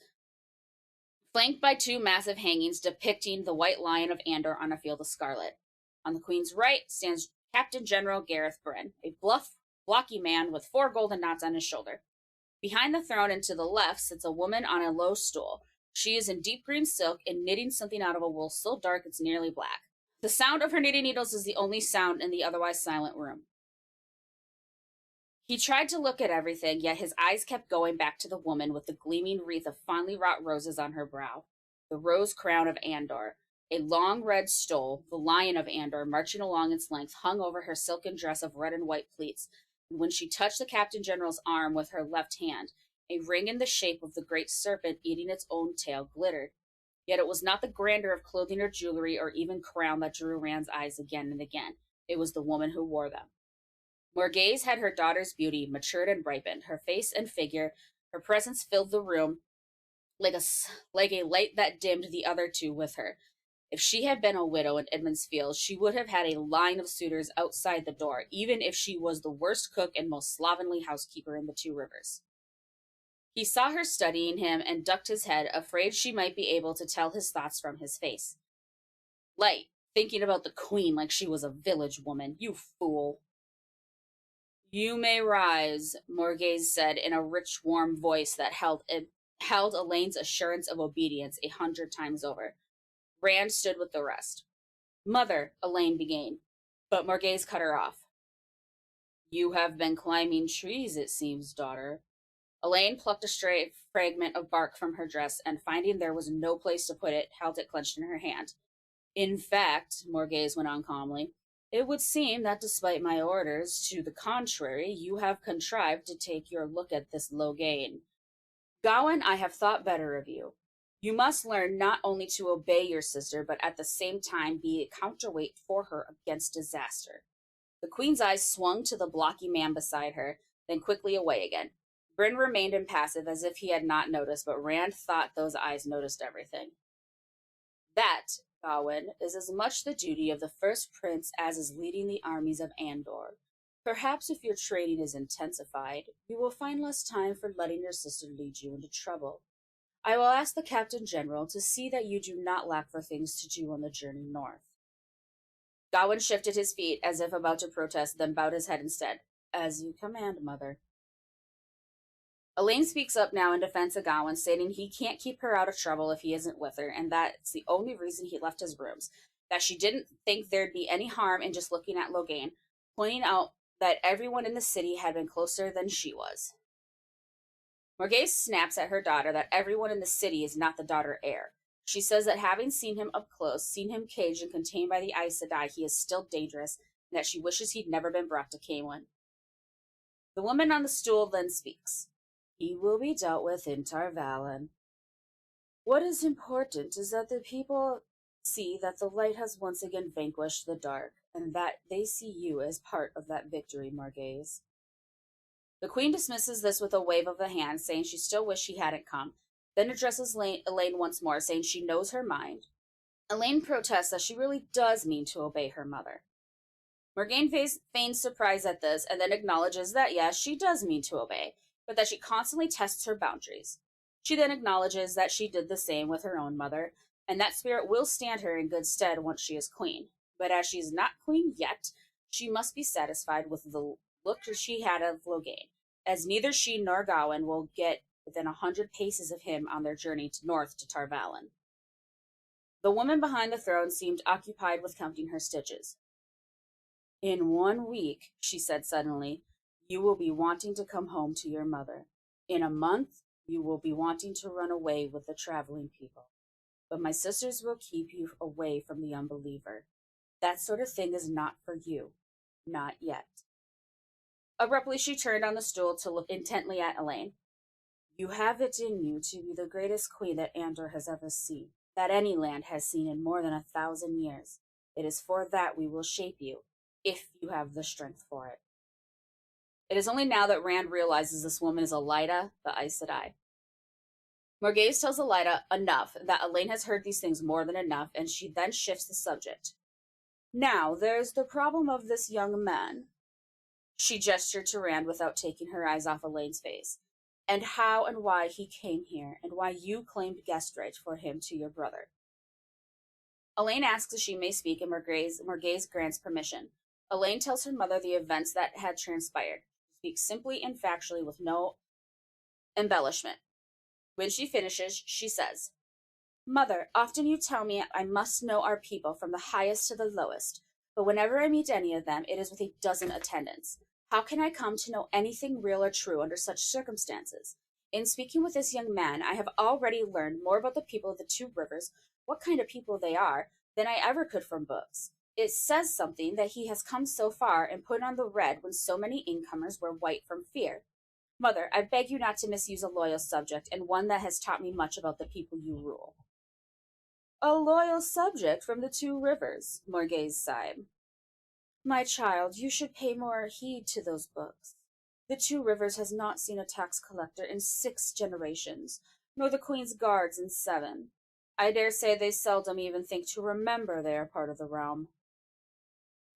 flanked by two massive hangings depicting the White Lion of Andor on a field of scarlet. On the Queen's right stands Captain General Gareth Bryn, a bluff, blocky man with 4 golden knots on his shoulder. Behind the throne and to the left sits a woman on a low stool. She is in deep green silk and knitting something out of a wool so dark it's nearly black. The sound of her knitting needles is the only sound in the otherwise silent room. He tried to look at everything, yet his eyes kept going back to the woman with the gleaming wreath of finely wrought roses on her brow, the rose crown of Andor. A long red stole, the Lion of Andor, marching along its length, hung over her silken dress of red and white pleats, and when she touched the Captain General's arm with her left hand, a ring in the shape of the great serpent eating its own tail glittered. Yet it was not the grandeur of clothing or jewelry or even crown that drew Rand's eyes again and again. It was the woman who wore them. Morghese had her daughter's beauty, matured and ripened. Her face and figure, her presence filled the room like a light that dimmed the other two with her. If she had been a widow in Edmund's Field, she would have had a line of suitors outside the door, even if she was the worst cook and most slovenly housekeeper in the Two Rivers. He saw her studying him and ducked his head, afraid she might be able to tell his thoughts from his face. Light, thinking about the queen like she was a village woman, you fool. You may rise, Morghese said in a rich, warm voice that held Elaine's assurance of obedience 100 times over. Rand stood with the rest. Mother, Elaine began, but Morghese cut her off. You have been climbing trees, it seems, daughter. Elaine plucked a stray fragment of bark from her dress, and finding there was no place to put it, held it clenched in her hand. In fact, Morghese went on calmly, it would seem that despite my orders to the contrary, you have contrived to take your look at this Logain. Gawain, I have thought better of you. You must learn not only to obey your sister, but at the same time be a counterweight for her against disaster. The queen's eyes swung to the blocky man beside her, then quickly away again. Bryn remained impassive as if he had not noticed, but Rand thought those eyes noticed everything. That, Gawain, is as much the duty of the first prince as is leading the armies of Andor. Perhaps if your training is intensified, you will find less time for letting your sister lead you into trouble. I will ask the Captain General to see that you do not lack for things to do on the journey north. Gawain shifted his feet as if about to protest, then bowed his head instead. As you command, mother. Elaine speaks up now in defense of Gawain, stating he can't keep her out of trouble if he isn't with her, and that's the only reason he left his rooms, that she didn't think there'd be any harm in just looking at Logain, pointing out that everyone in the city had been closer than she was. Morgase snaps at her daughter that everyone in the city is not the daughter heir. She says that having seen him up close, seen him caged and contained by the Aes Sedai, he is still dangerous, and that she wishes he'd never been brought to Caelwyn. The woman on the stool then speaks. He will be dealt with in Tar Valon. What is important is that the people see that the light has once again vanquished the dark, and that they see you as part of that victory, Morgase. The queen dismisses this with a wave of the hand, saying she still wished she hadn't come, then addresses Elaine once more, saying she knows her mind. Elaine protests that she really does mean to obey her mother. Morgaine feigns surprise at this, and then acknowledges that yes, she does mean to obey, but that she constantly tests her boundaries. She then acknowledges that she did the same with her own mother, and that spirit will stand her in good stead once she is queen. But as she is not queen yet, she must be satisfied with the look she had of Logain, as neither she nor Gawain will get within 100 paces of him on their journey north to Tar Valon. The woman behind the throne seemed occupied with counting her stitches. In 1 week, she said suddenly, you will be wanting to come home to your mother. In a month, you will be wanting to run away with the traveling people. But my sisters will keep you away from the unbeliever. That sort of thing is not for you. Not yet. Abruptly, she turned on the stool to look intently at Elaine. You have it in you to be the greatest queen that Andor has ever seen, that any land has seen in more than 1,000 years. It is for that we will shape you, if you have the strength for it. It is only now that Rand realizes this woman is Elaida, the Aes Sedai. Morgase tells Elaida enough that Elaine has heard these things more than enough, and she then shifts the subject. Now, there's the problem of this young man. She gestured to Rand without taking her eyes off Elaine's face. And how and why he came here, and why you claimed guest right for him to your brother. Elaine asks if she may speak, and Morgase grants permission. Elaine tells her mother the events that had transpired. She speaks simply and factually with no embellishment. When she finishes, she says, Mother, often you tell me I must know our people from the highest to the lowest, but whenever I meet any of them, it is with a dozen attendants. How can I come to know anything real or true under such circumstances? In speaking with this young man, I have already learned more about the people of the Two Rivers, what kind of people they are, than I ever could from books. It says something that he has come so far and put on the red when so many incomers were white from fear. Mother, I beg you not to misuse a loyal subject, and one that has taught me much about the people you rule. A loyal subject from the Two Rivers, Morgase sighed. My child, you should pay more heed to those books. The Two Rivers has not seen a tax collector in 6 generations, nor the Queen's guards in 7. I dare say they seldom even think to remember they are part of the realm.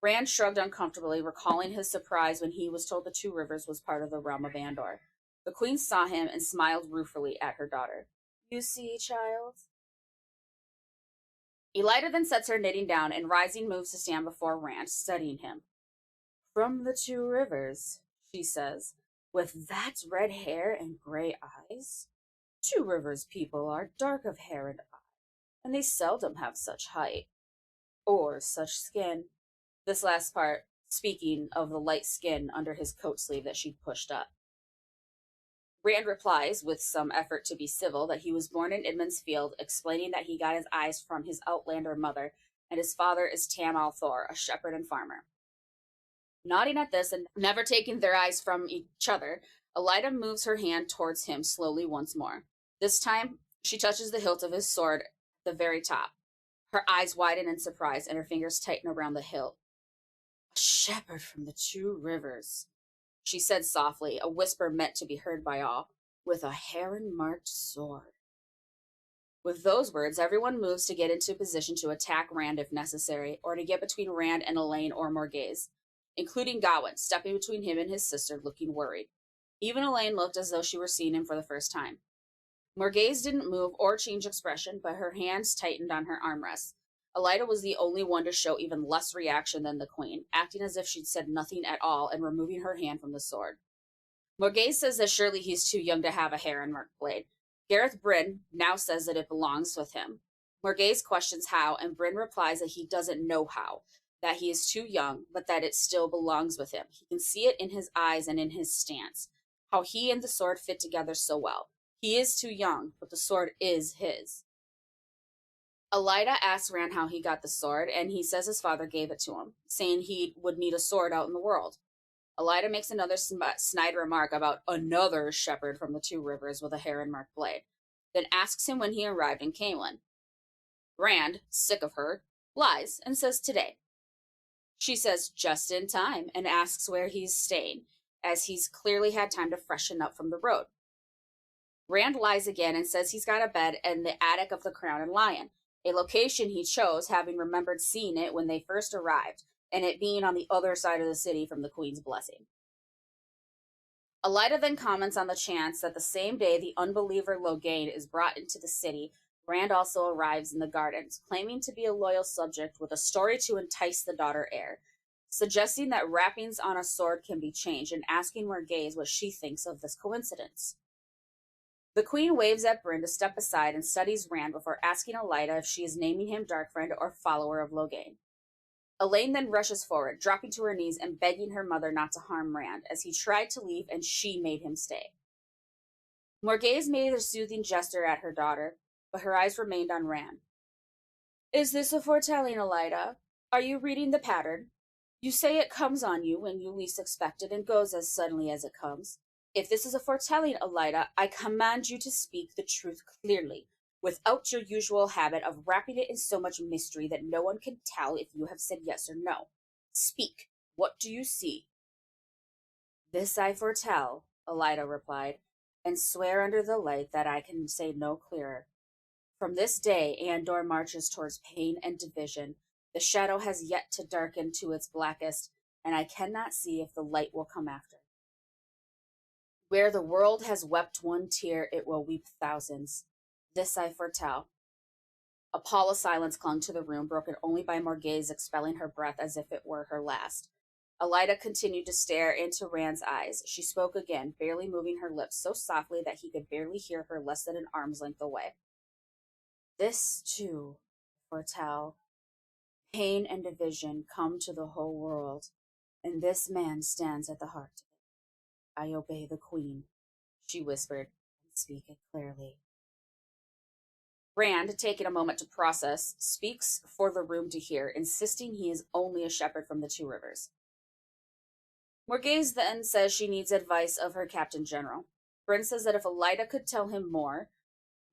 Rand shrugged uncomfortably, recalling his surprise when he was told the Two Rivers was part of the realm of Andor. The Queen saw him and smiled ruefully at her daughter. You see, child? Elaida then sets her knitting down and rising moves to stand before Rand, studying him. From the Two Rivers, she says, with that red hair and gray eyes? Two Rivers people are dark of hair and eye, and they seldom have such height, or such skin. This last part, speaking of the light skin under his coat sleeve that she'd pushed up. Rand replies, with some effort to be civil, that he was born in Idmond's Field, explaining that he got his eyes from his Outlander mother, and his father is Tam Althor, a shepherd and farmer. Nodding at this and never taking their eyes from each other, Elaida moves her hand towards him slowly once more. This time, she touches the hilt of his sword at the very top. Her eyes widen in surprise, and her fingers tighten around the hilt. A shepherd from the Two Rivers, she said softly, a whisper meant to be heard by all, with a heron-marked sword. With those words, everyone moves to get into position to attack Rand if necessary, or to get between Rand and Elaine or Morgase, including Gawain, stepping between him and his sister, looking worried. Even Elaine looked as though she were seeing him for the first time. Morgase didn't move or change expression, but her hands tightened on her armrests. Elaida was the only one to show even less reaction than the Queen, acting as if she'd said nothing at all and removing her hand from the sword. Morghese says that surely he's too young to have a Heron-mark blade. Gareth Bryn now says that it belongs with him. Morghese questions how, and Bryn replies that he doesn't know how, that he is too young, but that it still belongs with him. He can see it in his eyes and in his stance, how he and the sword fit together so well. He is too young, but the sword is his. Elida asks Rand how he got the sword, and he says his father gave it to him, saying he would need a sword out in the world. Elida makes another snide remark about another shepherd from the Two Rivers with a Heron-mark blade, then asks him when he arrived in Camelin. Rand, sick of her, lies and says today. She says just in time and asks where he's staying, as he's clearly had time to freshen up from the road. Rand lies again and says he's got a bed in the attic of the Crown and Lion, a location he chose having remembered seeing it when they first arrived, and it being on the other side of the city from the Queen's blessing. Elida then comments on the chance that the same day the unbeliever Logain is brought into the city, Rand also arrives in the gardens, claiming to be a loyal subject with a story to entice the daughter heir, suggesting that wrappings on a sword can be changed and asking Morghese what she thinks of this coincidence. The Queen waves at Bryn to step aside and studies Rand before asking Elida if she is naming him Darkfriend or follower of Logain. Elaine then rushes forward, dropping to her knees and begging her mother not to harm Rand, as he tried to leave and she made him stay. Morghese made a soothing gesture at her daughter, but her eyes remained on Rand. Is this a foretelling, Elida? Are you reading the pattern? You say it comes on you when you least expect it and goes as suddenly as it comes. If this is a foretelling, Elida, I command you to speak the truth clearly, without your usual habit of wrapping it in so much mystery that no one can tell if you have said yes or no. Speak. What do you see? This I foretell, Elida replied, and swear under the light that I can say no clearer. From this day, Andor marches towards pain and division. The shadow has yet to darken to its blackest, and I cannot see if the light will come after. Where the world has wept one tear, it will weep thousands. This I foretell. A pall of silence clung to the room, broken only by Morghese expelling her breath as if it were her last. Elida continued to stare into Rand's eyes. She spoke again, barely moving her lips so softly that he could barely hear her less than an arm's length away. This, too, foretell. Pain and division come to the whole world, and this man stands at the heart of it. I obey the Queen, she whispered, and speak it clearly. Rand, taking a moment to process, speaks for the room to hear, insisting he is only a shepherd from the Two Rivers. Morghese then says she needs advice of her Captain General. Bryn says that if Elida could tell him more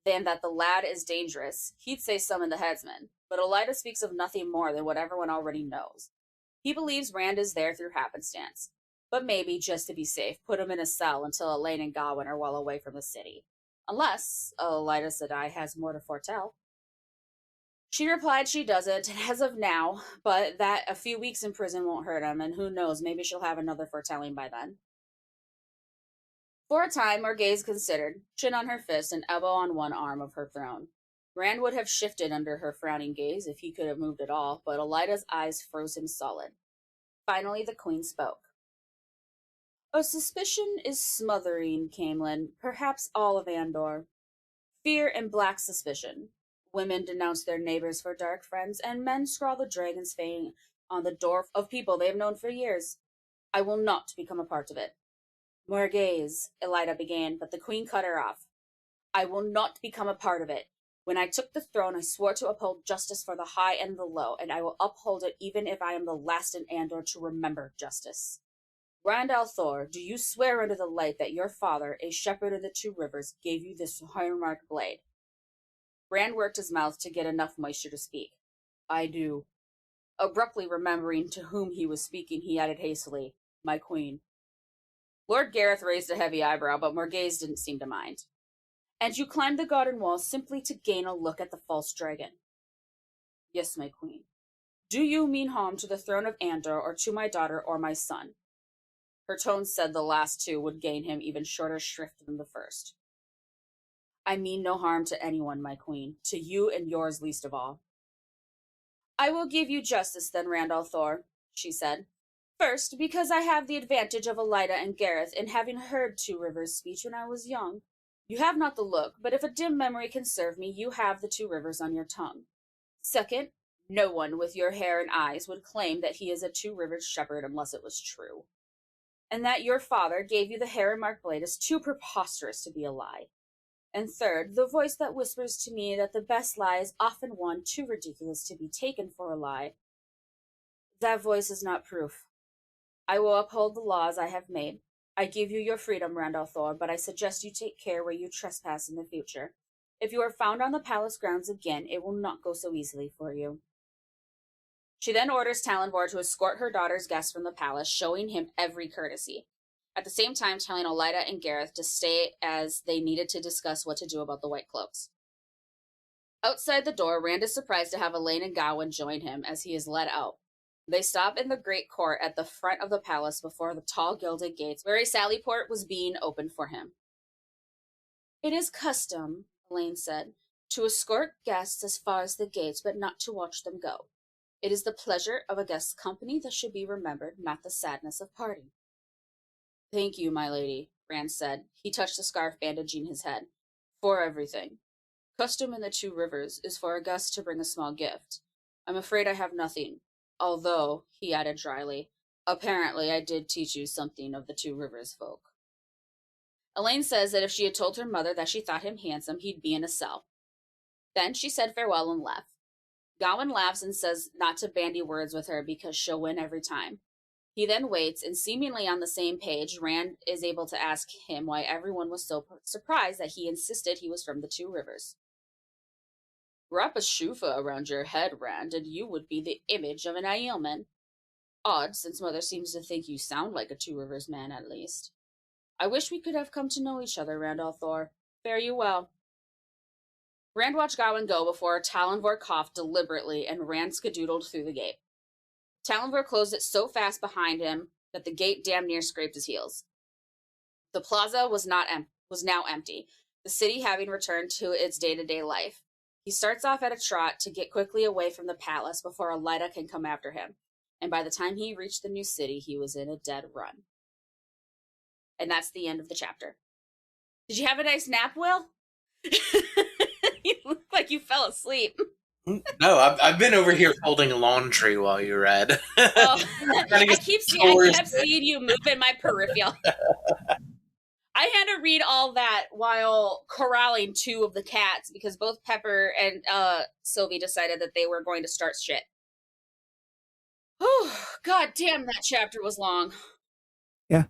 than that the lad is dangerous, he'd say summon the headsman, but Elida speaks of nothing more than what everyone already knows. He believes Rand is there through happenstance, but maybe, just to be safe, put him in a cell until Elaine and Gawain are well away from the city. Unless Elida Sedai has more to foretell. She replied she doesn't, as of now, but that a few weeks in prison won't hurt him, and who knows, maybe she'll have another foretelling by then. For a time, Morghese considered, chin on her fist and elbow on one arm of her throne. Rand would have shifted under her frowning gaze if he could have moved at all, but Elida's eyes froze him solid. Finally, the Queen spoke. A suspicion is smothering Camelin, perhaps all of Andor. Fear and black suspicion. Women denounce their neighbors for dark friends, and men scrawl the dragon's fang on the door of people they have known for years. I will not become a part of it. Morghese, Elida began, but the Queen cut her off. I will not become a part of it. When I took the throne, I swore to uphold justice for the high and the low, and I will uphold it even if I am the last in Andor to remember justice. Rand al'Thor, do you swear under the light that your father, a shepherd of the Two Rivers, gave you this Heron-mark blade? Rand worked his mouth to get enough moisture to speak. I do. Abruptly remembering to whom he was speaking, he added hastily, my queen. Lord Gareth raised a heavy eyebrow, but Morghese didn't seem to mind. And you climbed the garden wall simply to gain a look at the false dragon? Yes, my queen. Do you mean harm to the throne of Andor, or to my daughter or my son? Her tone said the last two would gain him even shorter shrift than the first. I mean no harm to anyone, my queen, to you and yours least of all. I will give you justice then, Rand al'Thor, she said. First, because I have the advantage of Elida and Gareth in having heard Two Rivers' speech when I was young. You have not the look, but if a dim memory can serve me, you have the Two Rivers on your tongue. Second, no one with your hair and eyes would claim that he is a Two Rivers shepherd unless it was true. And that your father gave you the hair and mark blade is too preposterous to be a lie. And third, the voice that whispers to me that the best lie is often one too ridiculous to be taken for a lie. That voice is not proof. I will uphold the laws I have made. I give you your freedom, Randall Thor, but I suggest you take care where you trespass in the future. If you are found on the palace grounds again, it will not go so easily for you. She then orders Talonvor to escort her daughter's guests from the palace, showing him every courtesy. At the same time, telling Elida and Gareth to stay as they needed to discuss what to do about the White Cloaks. Outside the door, Rand is surprised to have Elaine and Gawain join him as he is led out. They stop in the great court at the front of the palace before the tall gilded gates, where a sally port was being opened for him. It is custom, Elaine said, to escort guests as far as the gates, but not to watch them go. It is the pleasure of a guest's company that should be remembered, not the sadness of parting. Thank you, my lady, Rand said. He touched the scarf bandaging his head. For everything. Custom in the Two Rivers is for a guest to bring a small gift. I'm afraid I have nothing. Although, he added dryly, apparently I did teach you something of the Two Rivers folk. Elaine says that if she had told her mother that she thought him handsome, he'd be in a cell. Then she said farewell and left. Gawain laughs and says not to bandy words with her because she'll win every time. He then waits, and seemingly on the same page, Rand is able to ask him why everyone was so surprised that he insisted he was from the Two Rivers. Wrap a shufa around your head, Rand, and you would be the image of an Aielman. Odd, since Mother seems to think you sound like a Two Rivers man, at least. I wish we could have come to know each other, Randall Thor. Fare you well. Rand watched Gawain go before Talonvor coughed deliberately and Rand skedoodled through the gate. Talonvor closed it so fast behind him that the gate damn near scraped his heels. The plaza was now empty, the city having returned to its day-to-day life. He starts off at a trot to get quickly away from the palace before Elida can come after him, and by the time he reached the new city, he was in a dead run. And that's the end of the chapter. Did you have a nice nap, Will? You look like you fell asleep.
No, I've been over here folding laundry while you read.
Oh, I kept seeing you move in my peripheral. I had to read all that while corralling two of the cats because both Pepper and Sylvie decided that they were going to start shit. Oh, god damn, that chapter was long.
Yeah.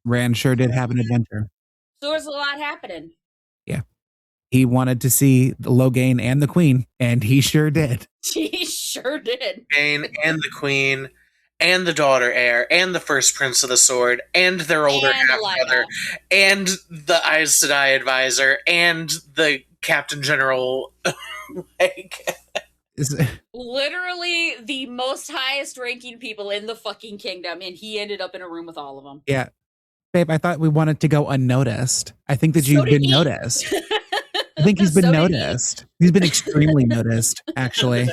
Rand sure did have an adventure.
So there's a lot happening.
Yeah. He wanted to see the Logain and the Queen, and he sure did.
He sure did.
Logain and the Queen, and the daughter heir, and the first Prince of the Sword, and their older half-brother, and the Aes Sedai advisor, and the Captain General.
Literally the most highest ranking people in the fucking kingdom, and he ended up in a room with all of them.
Yeah. Babe, I thought we wanted to go unnoticed. I think that you've been noticed. I think he's been noticed. He's been extremely noticed, actually.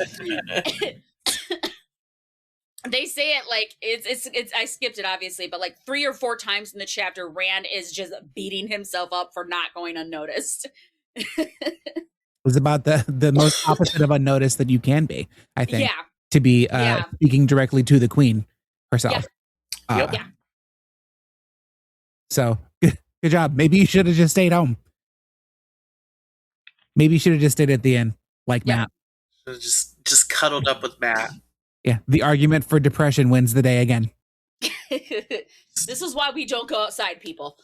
They say it like it's I skipped it obviously, but like 3 or 4 times in the chapter, Rand is just beating himself up for not going unnoticed.
It was about the most opposite of unnoticed that you can be, I think.
Yeah.
To be speaking directly to the Queen herself.
Yeah. Yeah.
So good job. Maybe you should have just stayed home. Maybe you should have just stayed at the inn, like Matt.
Just cuddled up with Matt.
Yeah, the argument for depression wins the day again.
This is why we don't go outside, people.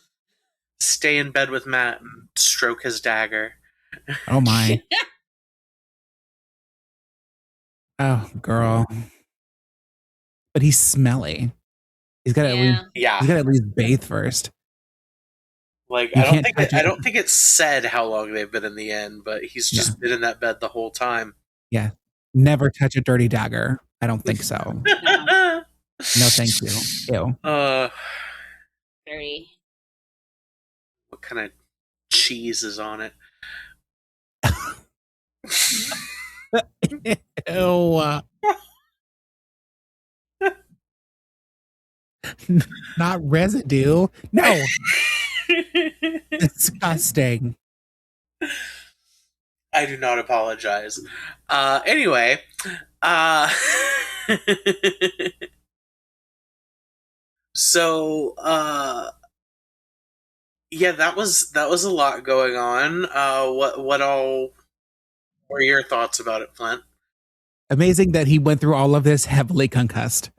Stay in bed with Matt and stroke his dagger.
Oh my. Oh, girl. But he's smelly. He's got to at least bathe first.
Like I don't think it's said how long they've been in the inn, but he's just been in that bed the whole time.
Yeah. Never touch a dirty dagger. I don't think so. No, thank you. Ew.
Dirty.
What kind of cheese is on it?
Ew. Not residue. No. Disgusting.
I do not apologize. Anyway, so yeah, that was a lot going on. What all were your thoughts about it, Flint?
Amazing that he went through all of this heavily concussed.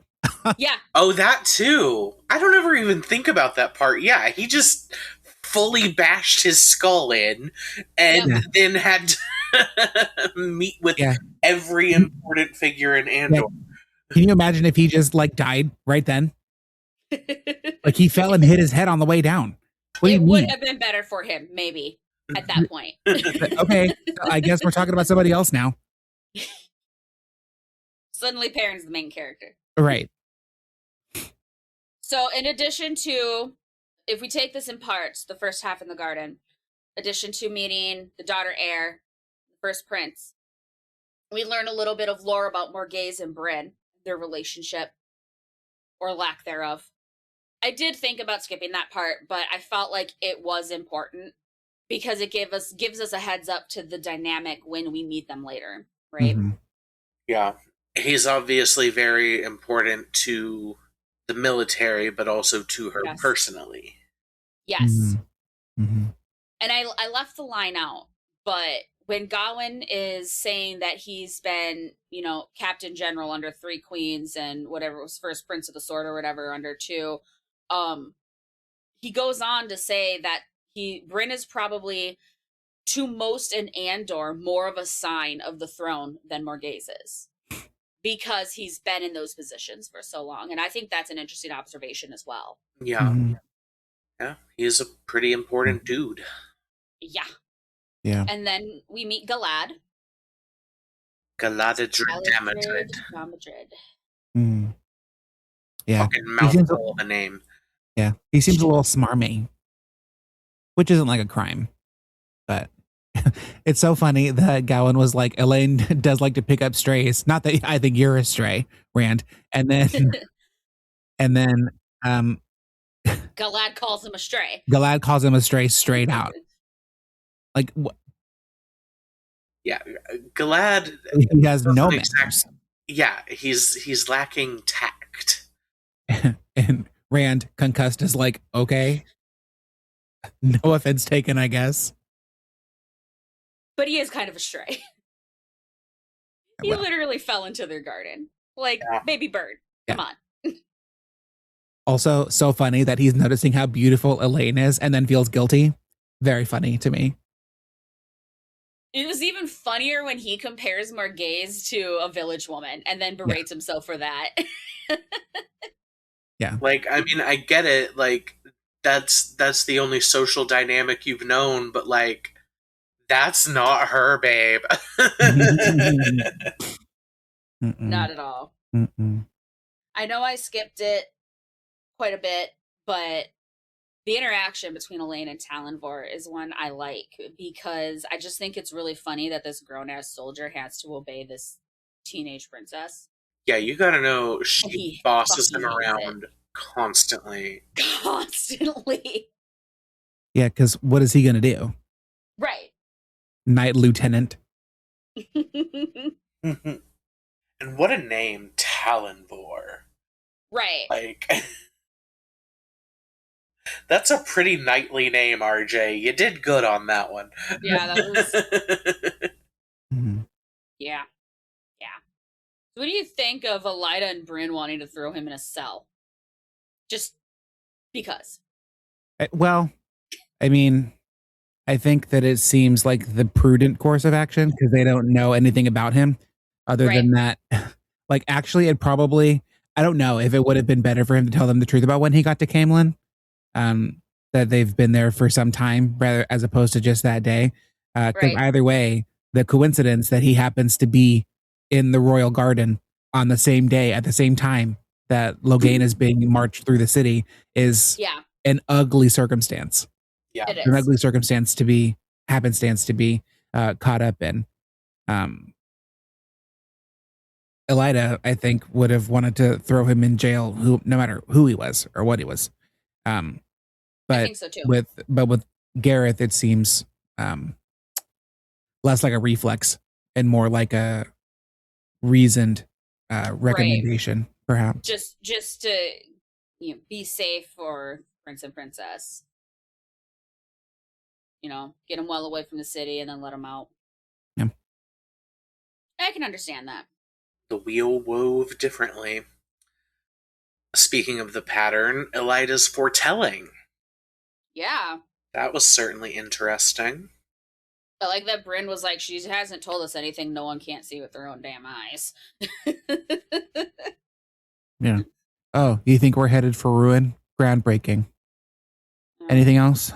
Yeah.
Oh, that too. I don't ever even think about that part. Yeah, he just fully bashed his skull in and then had to meet with every important figure in Andor.
Can you imagine if he just like died right then? Like he fell and hit his head on the way down.
It would have been better for him, maybe, at that point.
Okay, I guess we're talking about somebody else now.
Suddenly Perrin's the main character.
Right.
So in addition to, if we take this in parts, the first half in the garden, addition to meeting the daughter heir, the first prince, we learn a little bit of lore about Morghese and Bryn, their relationship, or lack thereof. I did think about skipping that part, but I felt like it was important because it gives us a heads up to the dynamic when we meet them later, right?
Mm-hmm.
Yeah. He's obviously very important to the military, but also to her personally.
Yes.
Mm-hmm. Mm-hmm.
And I left the line out, but when Gawain is saying that he's been, Captain General under 3 queens and whatever was first Prince of the Sword or whatever under 2, he goes on to say that Bryn is probably to most in Andor more of a sign of the throne than Morghese is, because he's been in those positions for so long. And I think that's an interesting observation as well.
Yeah.
Mm-hmm.
Yeah, he is a pretty important dude.
Yeah.
Yeah.
And then we meet Galad.
Galadriel Damadrid.
Mm. Yeah.
Fucking mouthful of a name.
Yeah. He seems a little smarmy, which isn't like a crime, but it's so funny that Gowan was like, Elaine does like to pick up strays. Not that I think you're a stray, Rand. And then,
Galad calls him a stray.
Galad calls him a stray straight out. Like, what?
Yeah, Galad.
He has no manners.
Yeah, he's lacking tact.
And Rand, concussed, is like, okay, no offense taken, I guess.
But he is kind of a stray. He literally fell into their garden. Like, baby bird. Come on.
Also, so funny that he's noticing how beautiful Elaine is and then feels guilty. Very funny to me.
It was even funnier when he compares Morghese to a village woman and then berates himself for that.
Yeah.
Like, I mean, I get it. Like, that's the only social dynamic you've known, but like, that's not her, babe.
Not at all.
Mm-mm.
I know I skipped it quite a bit, but the interaction between Elaine and Talonvor is one I like, because I just think it's really funny that this grown-ass soldier has to obey this teenage princess.
Yeah, you gotta know she bosses him around constantly.
Constantly.
Yeah, because what is he going to do?
Right.
Knight Lieutenant.
And what a name, Talonvor.
Right.
Like, that's a pretty knightly name, RJ. You did good on that one.
Yeah, that was...
Mm-hmm.
Yeah. Yeah. So what do you think of Elida and Bryn wanting to throw him in a cell? Just because.
Well, I mean, I think that it seems like the prudent course of action because they don't know anything about him other than that. Like, actually, it probably, I don't know if it would have been better for him to tell them the truth about when he got to Camelin, that they've been there for some time, rather as opposed to just that day. Because either way, the coincidence that he happens to be in the royal garden on the same day at the same time that Logain is being marched through the city is an ugly circumstance.
Yeah,
it is
an ugly circumstance to be happenstance to be caught up in. Elida, I think, would have wanted to throw him in jail, no matter who he was or what he was.
I
But
think so too.
with Gareth, it seems less like a reflex and more like a reasoned recommendation, perhaps.
Just to be safe for Prince and Princess. Get them well away from the city and then let them out.
Yeah.
I can understand that.
The wheel wove differently. Speaking of the pattern, Elida's foretelling.
Yeah.
That was certainly interesting.
I like that Bryn was like, she hasn't told us anything no one can't see with their own damn eyes.
Yeah. Oh, you think we're headed for ruin? Groundbreaking. Anything else?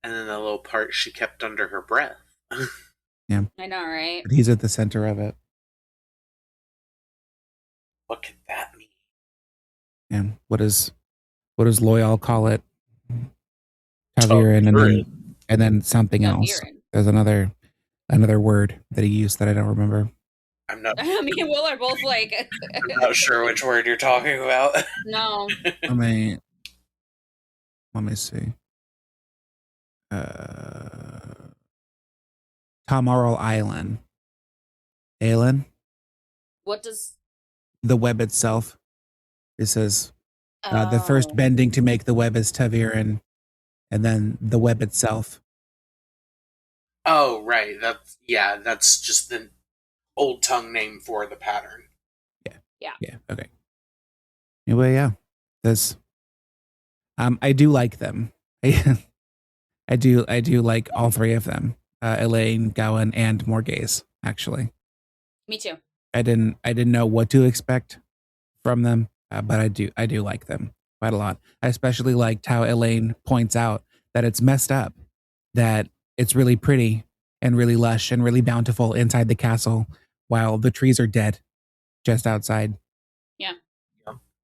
And then the little part she kept under her breath.
Yeah.
I know, right?
But he's at the center of it.
What could that mean?
And what does Loyal call it? Taviran, and then something else. There's another word that he used that I don't remember.
I'm not.
I mean, Will are both like.
I'm not sure which word you're talking about.
No.
Let me see. Tomoral Island. Aelin?
What does
the web itself? It says the first bending to make the web is Taviran, and then the web itself.
Oh, right. That's just the old tongue name for the pattern.
Yeah. Okay. Anyway, yeah. This I do like them. I do like all three of them. Elaine, Gowan, and Morghese, actually.
Me too.
I didn't know what to expect from them, but I do like them quite a lot. I especially liked how Elaine points out that it's messed up, that it's really pretty and really lush and really bountiful inside the castle, while the trees are dead just outside.
Yeah.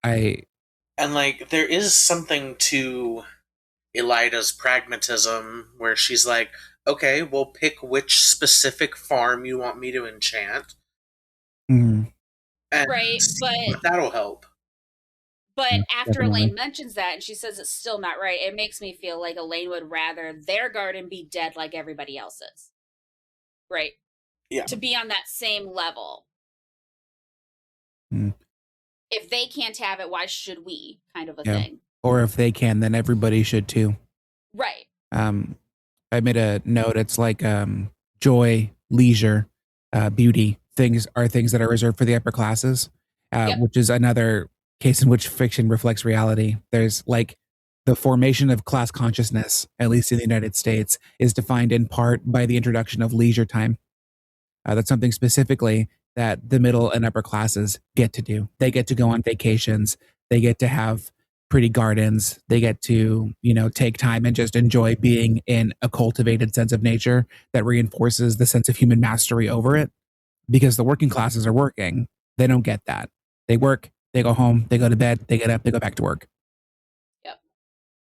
And like there is something to Elida's pragmatism where she's like, okay, we'll pick which specific farm you want me to enchant.
Mm.
And
right, but
that'll help.
But after
definitely.
Elaine mentions that and she says it's still not right, it makes me feel like Elaine would rather their garden be dead like everybody else's. Right?
Yeah.
To be on that same level.
Mm.
If they can't have it, why should we? Kind of a thing.
Or if they can, then everybody should too.
Right.
I made a note. It's like joy, leisure, beauty things that are reserved for the upper classes, which is another case in which fiction reflects reality. There's like the formation of class consciousness, at least in the United States, is defined in part by the introduction of leisure time. That's something specifically that the middle and upper classes get to do. They get to go on vacations. They get to have pretty gardens. They get to, take time and just enjoy being in a cultivated sense of nature that reinforces the sense of human mastery over it. Because the working classes are working. They don't get that. They work, they go home, they go to bed, they get up, they go back to work.
Yep.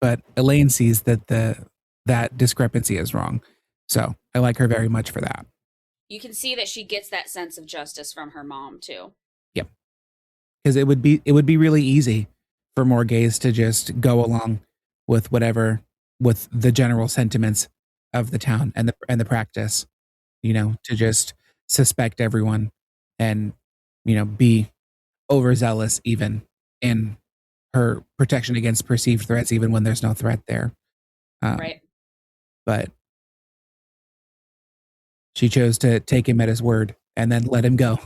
But Elaine sees that that discrepancy is wrong. So I like her very much for that.
You can see that she gets that sense of justice from her mom too.
Yep. Because it would be really easy for Morghese to just go along with with the general sentiments of the town and the practice, to just suspect everyone and, be overzealous even in her protection against perceived threats, even when there's no threat there.
Right.
But she chose to take him at his word and then let him go.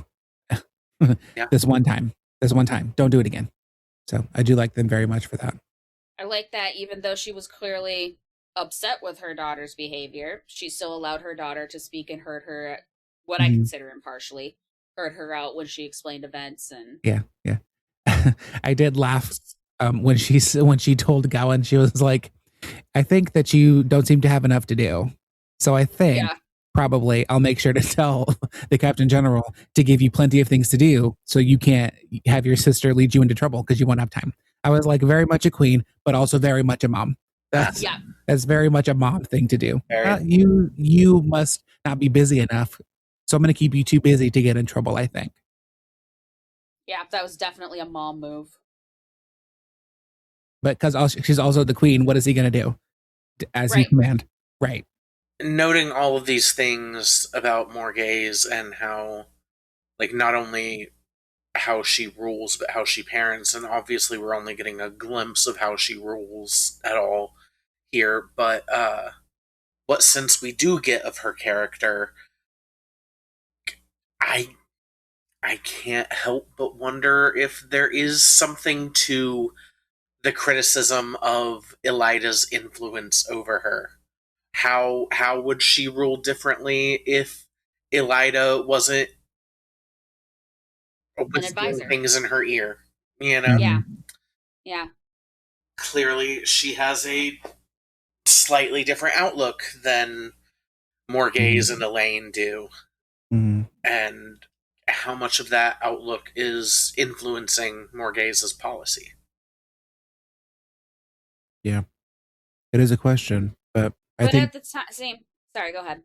This one time. Don't do it again. So I do like them very much for that.
I like that even though she was clearly upset with her daughter's behavior, she still allowed her daughter to speak and heard her, what I consider impartially, heard her out when she explained events. And
yeah. I did laugh when she told Gowan, she was like, I think that you don't seem to have enough to do. So I think probably I'll make sure to tell the Captain General to give you plenty of things to do so you can't have your sister lead you into trouble because you won't have time. I was like very much a queen, but also very much a mom. That's very much a mom thing to do. You must not be busy enough So I'm going to keep you too busy to get in trouble, I think.
Yeah, that was definitely a mom move.
But because she's also the queen, what is he going to do? As you
Right.
command. Right.
Noting all of these things about Morghese and how, like, not only how she rules, but how she parents, and obviously we're only getting a glimpse of how she rules at all here, but what sense we do get of her character, I I can't help but wonder if there is something to the criticism of Elida's influence over her. How would she rule differently if Elida wasn't
An
whispering
advisor.
things in her ear? You know,
Yeah. Yeah.
clearly she has a slightly different outlook than Morghese and Elaine do, and how much of that outlook is influencing Morghese's policy.
Yeah. It is a question, but I
But
think
at the same, sorry, go ahead.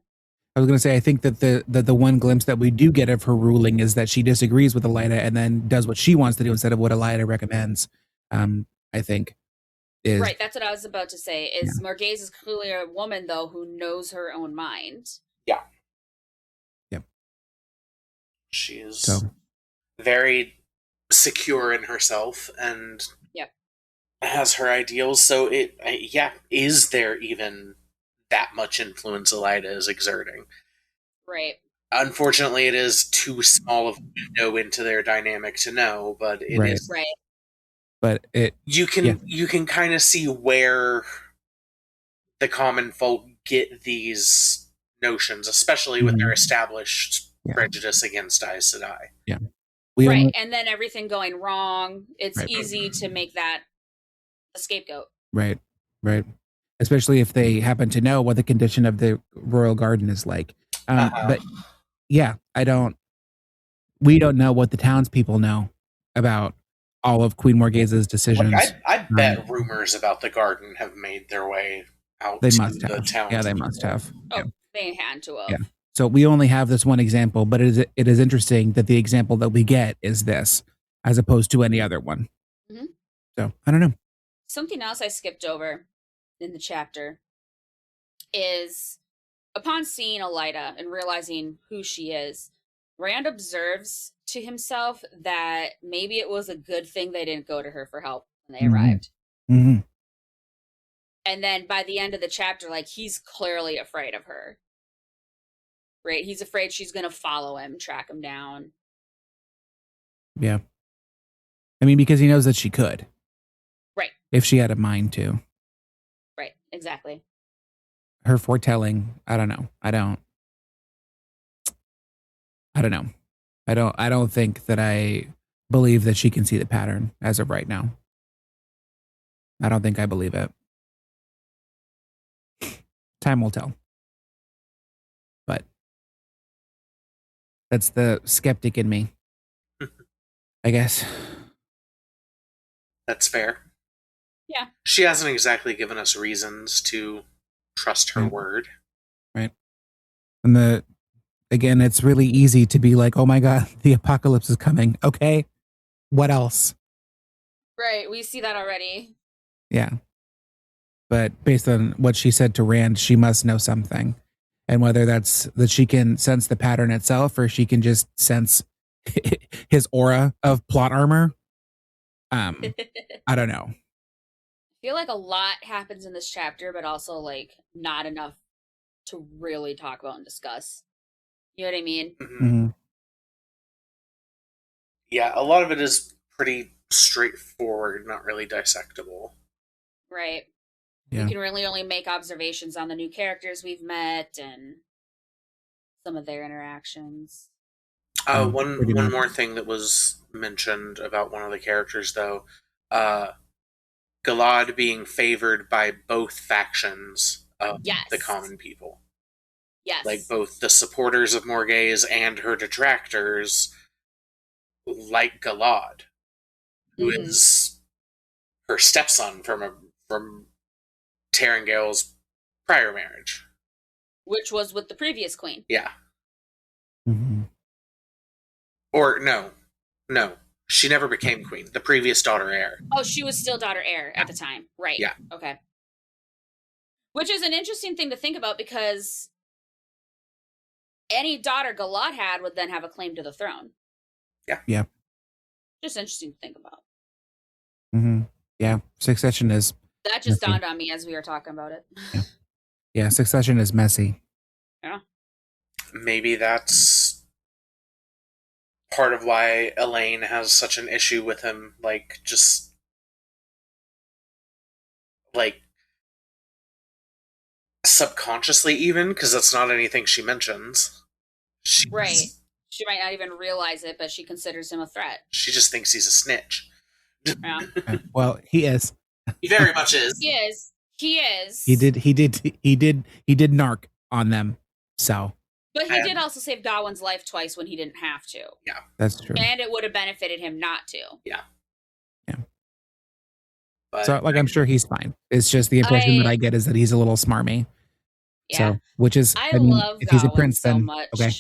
I was going to say I think that the one glimpse that we do get of her ruling is that she disagrees with Elida and then does what she wants to do instead of what Elida recommends. I think is
Right, that's what I was about to say. Is Morghese is clearly a woman though who knows her own mind.
Yeah.
Yep.
She is very secure in herself and has her ideals. So is there even that much influence Elida is exerting?
Right.
Unfortunately, it is too small of a window into their dynamic to know, but it is.
Right.
But
You can kind of see where the common folk get these notions, especially with their established prejudice against Aes Sedai.
Yeah.
Right, and then everything going wrong, it's easy to make that a scapegoat.
Right. Especially if they happen to know what the condition of the royal garden is like. But yeah, we don't know what the townspeople know about all of Queen Morghese's decisions.
Like, I bet rumors about the garden have made their way out to the town.
Yeah, they must have.
Oh, they had to have.
Yeah. So we only have this one example, but it is interesting that the example that we get is this, as opposed to any other one.
Mm-hmm.
So I don't know.
Something else I skipped over in the chapter is upon seeing Elida and realizing who she is, Rand observes to himself that maybe it was a good thing they didn't go to her for help when they arrived.
Mm-hmm.
And then by the end of the chapter, like, he's clearly afraid of her. Right? He's afraid she's going to follow him, track him down.
Yeah. I mean, because he knows that she could.
Right.
If she had a mind to.
Right. Exactly.
Her foretelling, I don't know. I don't know. I don't think that I believe that she can see the pattern as of right now. I don't think I believe it. Time will tell. But that's the skeptic in me, I guess.
That's fair.
Yeah.
She hasn't exactly given us reasons to trust her word.
Right. And again, it's really easy to be like, oh my God, the apocalypse is coming. Okay. What else?
Right. We see that already.
Yeah. But based on what she said to Rand, she must know something. And whether that's that she can sense the pattern itself or she can just sense his aura of plot armor. I don't know.
I feel like a lot happens in this chapter, but also like not enough to really talk about and discuss. You know what I mean?
Mm-hmm.
Yeah, a lot of it is pretty straightforward, not really dissectable.
Right.
Yeah.
We can really only make observations on the new characters we've met and some of their interactions.
One more thing that was mentioned about one of the characters, though. Galad being favored by both factions of the common people.
Yes.
Like both the supporters of Morghese and her detractors like Galad, who is her stepson from Tarangale's prior marriage.
Which was with the previous queen.
Yeah.
Mm-hmm.
Or no. She never became queen. The previous daughter heir.
Oh, she was still daughter heir at the time. Right.
Yeah.
Okay. Which is an interesting thing to think about because any daughter Galad had would then have a claim to the throne.
Yeah.
Yeah.
Just interesting to think about.
Mm-hmm. Yeah. Succession is
That just
messy.
dawned on me as we were talking about it.
Yeah. Succession is messy.
Yeah.
Maybe that's part of why Elaine has such an issue with him. Like, just like subconsciously, even because that's not anything she mentions.
Right. She might not even realize it, but she considers him a threat.
She just thinks he's a snitch.
Yeah.
Well, he is.
He very much is.
He is. He is.
He did narc on them. So.
But he did also save Gawain's life twice when he didn't have to.
Yeah.
That's true.
And it would have benefited him not to.
Yeah.
Yeah.
But
so, like, I'm sure he's fine. It's just the impression that I get is that he's a little smarmy.
Yeah.
So, which is,
I mean, love
if he's a
Gawain
prince,
so
then
much.
okay.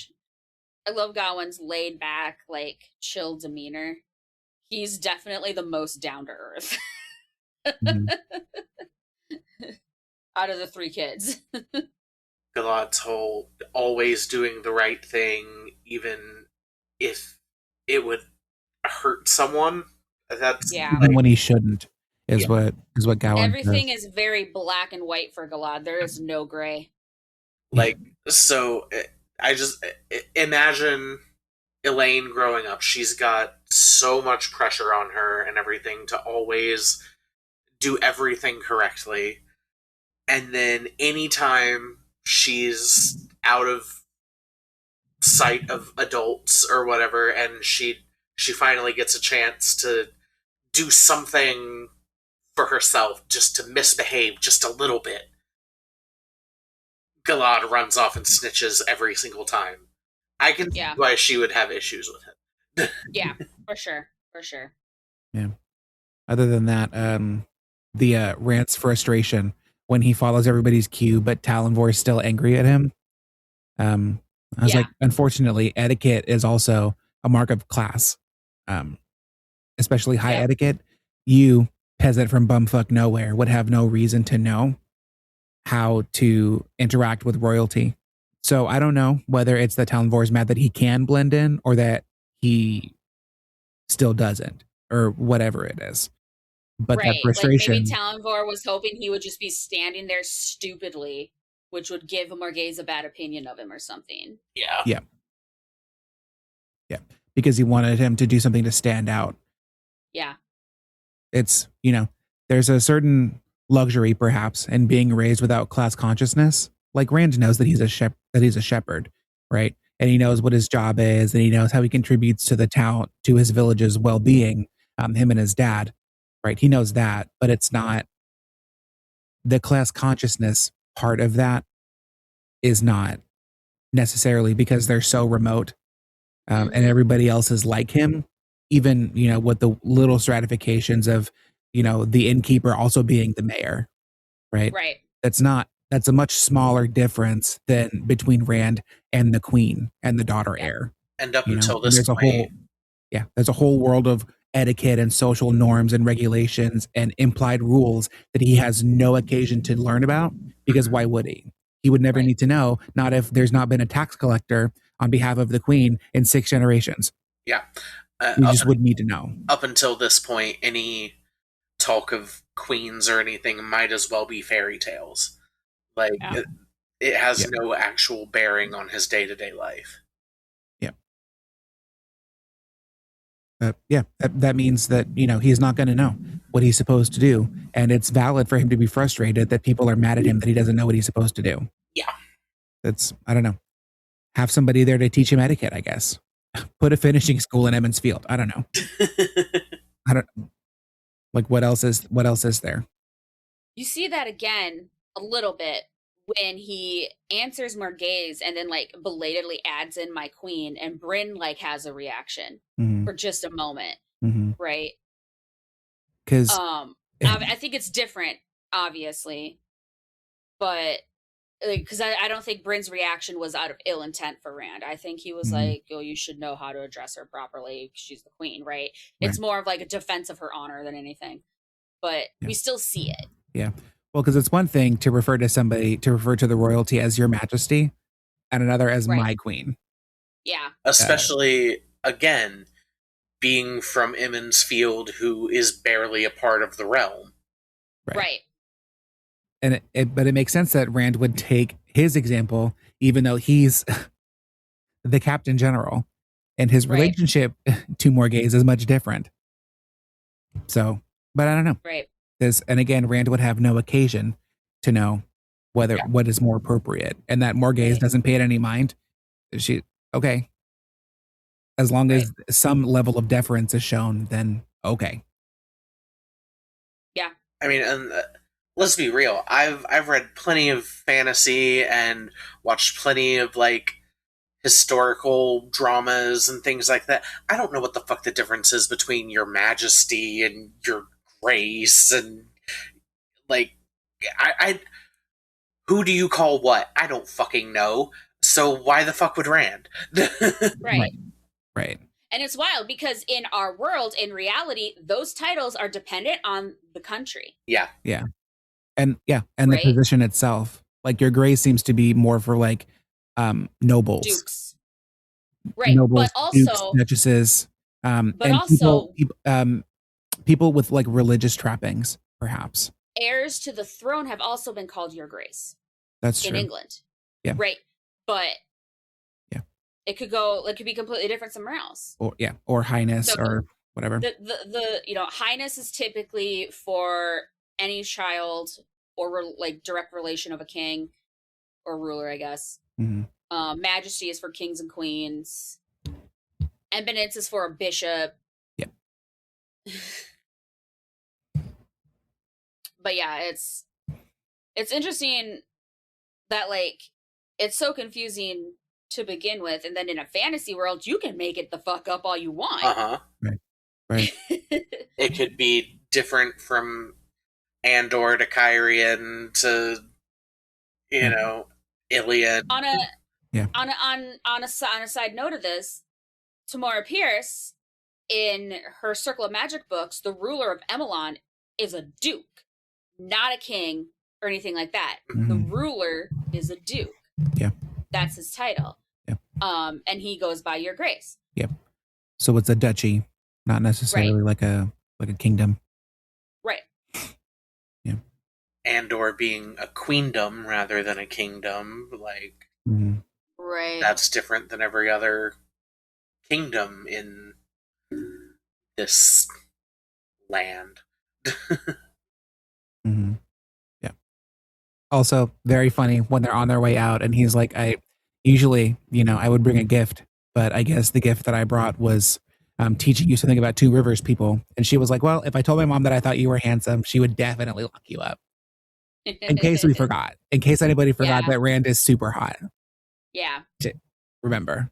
I love Gawain's laid back, like, chill demeanor. He's definitely the most down to earth.
Mhm.
Out of the three kids.
Galad's whole always doing the right thing, even if it would hurt someone. That's
Even when he shouldn't, is what Gawain
Everything
says.
is very black and white for Galad. There is no gray.
like, so I just imagine Elaine growing up. She's got so much pressure on her and everything to always do everything correctly. And then anytime she's out of sight of adults or whatever, and she finally gets a chance to do something for herself, just to misbehave just a little bit, Galad runs off and snitches every single time. I can see why she would have issues with him.
Yeah, for sure. For sure.
Yeah. Other than that, the Rand's frustration when he follows everybody's cue, but Talonvor is still angry at him. I was like, unfortunately, etiquette is also a mark of class, especially high etiquette. You, peasant from bumfuck nowhere, would have no reason to know how to interact with royalty. So I don't know whether it's that Talonvor's mad that he can blend in or that he still doesn't or whatever it is. But that frustration.
Like maybe Talonvor was hoping he would just be standing there stupidly, which would give Morghese a bad opinion of him or something.
Yeah.
Yeah. Yeah. Because he wanted him to do something to stand out.
Yeah.
It's, there's a certain luxury perhaps in being raised without class consciousness. Like Rand knows that he's a shepherd, right? And he knows what his job is, and he knows how he contributes to the town, to his village's well-being, him and his dad, right? He knows that, but it's not the class consciousness part of that is not necessarily because they're so remote, and everybody else is like him, even, with the little stratifications of, the innkeeper also being the mayor, right?
Right.
That's a much smaller difference than between Rand and the queen and the daughter heir.
And up until this
there's
point,
there's a whole world of etiquette and social norms and regulations and implied rules that he has no occasion to learn about, because why would he? He would never need to know, not if there's not been a tax collector on behalf of the queen in 6 generations.
Yeah.
He just wouldn't need to know.
Up until this point, any talk of queens or anything might as well be fairy tales. Like, it has no actual bearing on his day-to-day life.
Yeah. That means that, he's not going to know what he's supposed to do. And it's valid for him to be frustrated that people are mad at him that he doesn't know what he's supposed to do.
Yeah.
I don't know. Have somebody there to teach him etiquette, I guess. Put a finishing school in Emmons Field. I don't know. Like, what else is there?
You see that again a little bit when he answers Morghese and then like belatedly adds in my queen, and Bryn like has a reaction for just a moment, right?
Because
I think it's different, obviously, but because I don't think Bryn's reaction was out of ill intent for Rand. I think he was like, "Oh, you should know how to address her properly. She's the queen, right?" It's more of like a defense of her honor than anything. But we still see it.
Yeah. Well, because it's one thing to refer to the royalty as your majesty and another as my queen.
Yeah.
Especially, again, being from Emmons Field, who is barely a part of the realm.
Right.
And but it makes sense that Rand would take his example, even though he's the captain general, and his relationship to Morgaze is much different. So, but I don't know.
Right.
And again, Rand would have no occasion to know what is more appropriate, and that Morgaze doesn't pay it any mind. Okay. As long as some level of deference is shown, then okay.
Yeah.
I mean, and let's be real. I've read plenty of fantasy and watched plenty of like historical dramas and things like that. I don't know what the fuck the difference is between your majesty and your grace and like I who do you call what? I don't fucking know. So why the fuck would Rand?
Right.
And
it's wild because in our world, in reality, those titles are dependent on the country.
Yeah.
And the position itself. Like your grace seems to be more for like nobles.
Dukes. Right.
Nobles,
but also
dukes, duchesses,
but
and
also
people with like religious trappings, perhaps.
Heirs to the throne have also been called your grace.
That's true.
In England.
Yeah.
Right. But
yeah,
it could be completely different somewhere else.
Or highness or whatever.
The highness is typically for any child or like direct relation of a king or ruler, I guess.
Mm-hmm.
Majesty is for kings and queens. Eminence is for a bishop.
Yep.
But yeah, it's interesting that like it's so confusing to begin with, and then in a fantasy world, you can make it the fuck up all you want.
Right.
It could be different from Andor to Kyrian to Iliad.
On a side note of this, Tamora Pierce, in her Circle of Magic books, the ruler of Emelon is a duke, not a king or anything like that.
Mm-hmm.
The ruler is a duke.
Yeah.
That's his title.
Yeah.
And he goes by your grace.
Yep. So it's a duchy, not necessarily like a kingdom.
Right.
Yeah.
Andor being a queendom rather than a kingdom, like
right.
That's different than every other kingdom in this land.
Mm-hmm. Yeah. Also, very funny when they're on their way out, and he's like, "I usually, I would bring a gift, but I guess the gift that I brought was teaching you something about Two Rivers people." And she was like, "Well, if I told my mom that I thought you were handsome, she would definitely lock you up." In case anybody forgot that Rand is super hot.
Yeah.
Remember.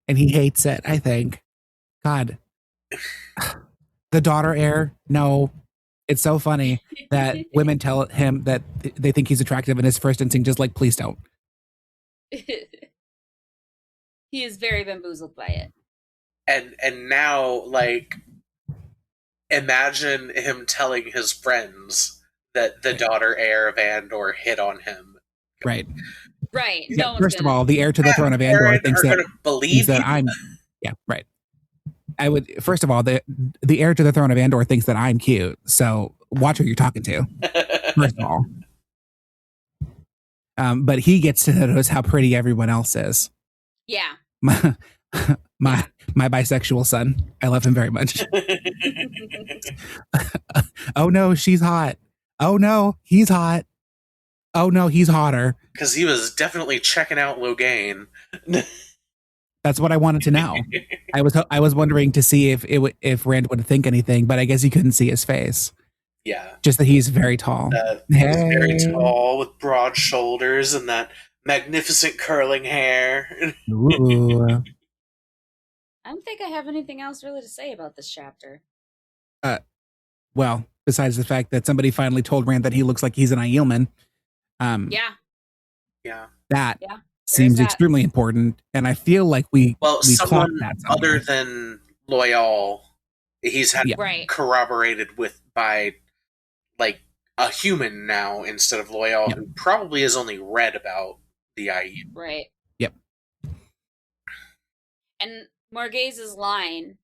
And he hates it, I think. God. The daughter heir, no. It's so funny that women tell him that they think he's attractive, and his first instinct is like, please don't.
He is very bamboozled by it.
And now, like, imagine him telling his friends that the daughter heir of Andor hit on him.
Right.
No
First of all, the heir to the throne of Andor thinks that I'm. Yeah, right. I would. First of all, the heir to the throne of Andor thinks that I'm cute. So watch who you're talking to. First of all, but he gets to notice how pretty everyone else is.
Yeah.
My bisexual son. I love him very much. Oh no, she's hot. Oh no, he's hot. Oh no, he's hotter.
Because he was definitely checking out Logain.
That's what I wanted to know. I was wondering to see if Rand would think anything, but I guess he couldn't see his face.
Yeah,
just that he's very tall.
He's very tall with broad shoulders and that magnificent curling hair.
Ooh.
I don't think I have anything else really to say about this chapter.
Well, besides the fact that somebody finally told Rand that he looks like he's an Aielman.
Yeah.
That
Yeah.
seems
that.
extremely important, and I feel like we clocked
someone
that somewhere.
other than Loyal, he's had
Right.
corroborated with by like a human now instead of Loyal, who probably has only read about the IU.
Right.
Yep.
And Morghez's line,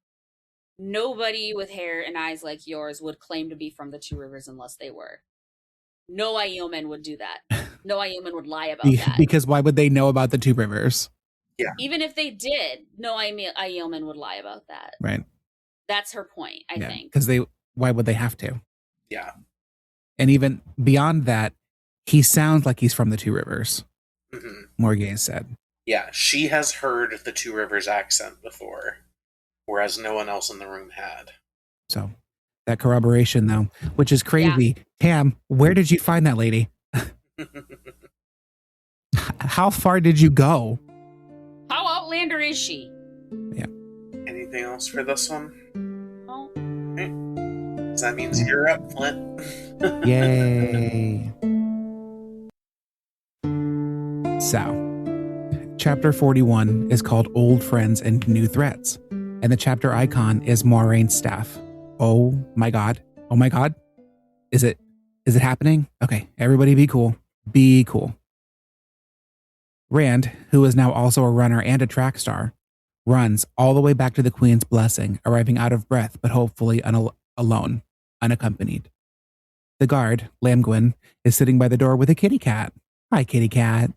nobody with hair and eyes like yours would claim to be from the Two Rivers unless they were. No Aielman would do that. No Aielman would lie about that.
Because why would they know about the Two Rivers?
Yeah.
Even if they did, no Aielman would lie about that.
Right.
That's her point, I think.
Because why would they have to?
Yeah.
And even beyond that, he sounds like he's from the Two Rivers.
Mm-hmm.
Morgase said.
Yeah, she has heard the Two Rivers accent before, whereas no one else in the room had.
So that corroboration, though, which is crazy. Yeah. Tam, where did you find that lady? How far did you go?
How outlander is she?
Yeah.
Anything else for this one?
Oh.
Okay. So that means you're up, Flint.
Yay. So, chapter 41 is called Old Friends and New Threats, and the chapter icon is Moraine's staff. Oh my god. Oh my god. Is it happening? Okay, everybody be cool. Be cool. Rand, who is now also a runner and a track star, runs all the way back to the Queen's blessing, arriving out of breath but hopefully alone, unaccompanied. The guard, Lamgwin, is sitting by the door with a kitty cat. Hi, kitty cat.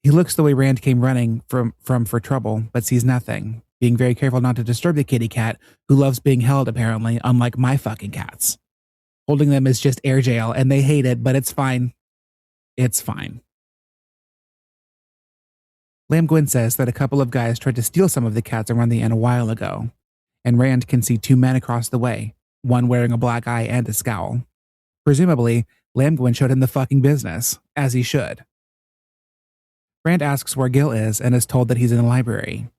He looks the way Rand came running from for trouble, but sees nothing, being very careful not to disturb the kitty cat, who loves being held, apparently, unlike my fucking cats. Holding them is just air jail, and they hate it, but it's fine. It's fine. Lamgwin says that a couple of guys tried to steal some of the cats around the inn a while ago, and Rand can see two men across the way, one wearing a black eye and a scowl. Presumably, Lamgwin showed him the fucking business, as he should. Rand asks where Gil is and is told that he's in the library.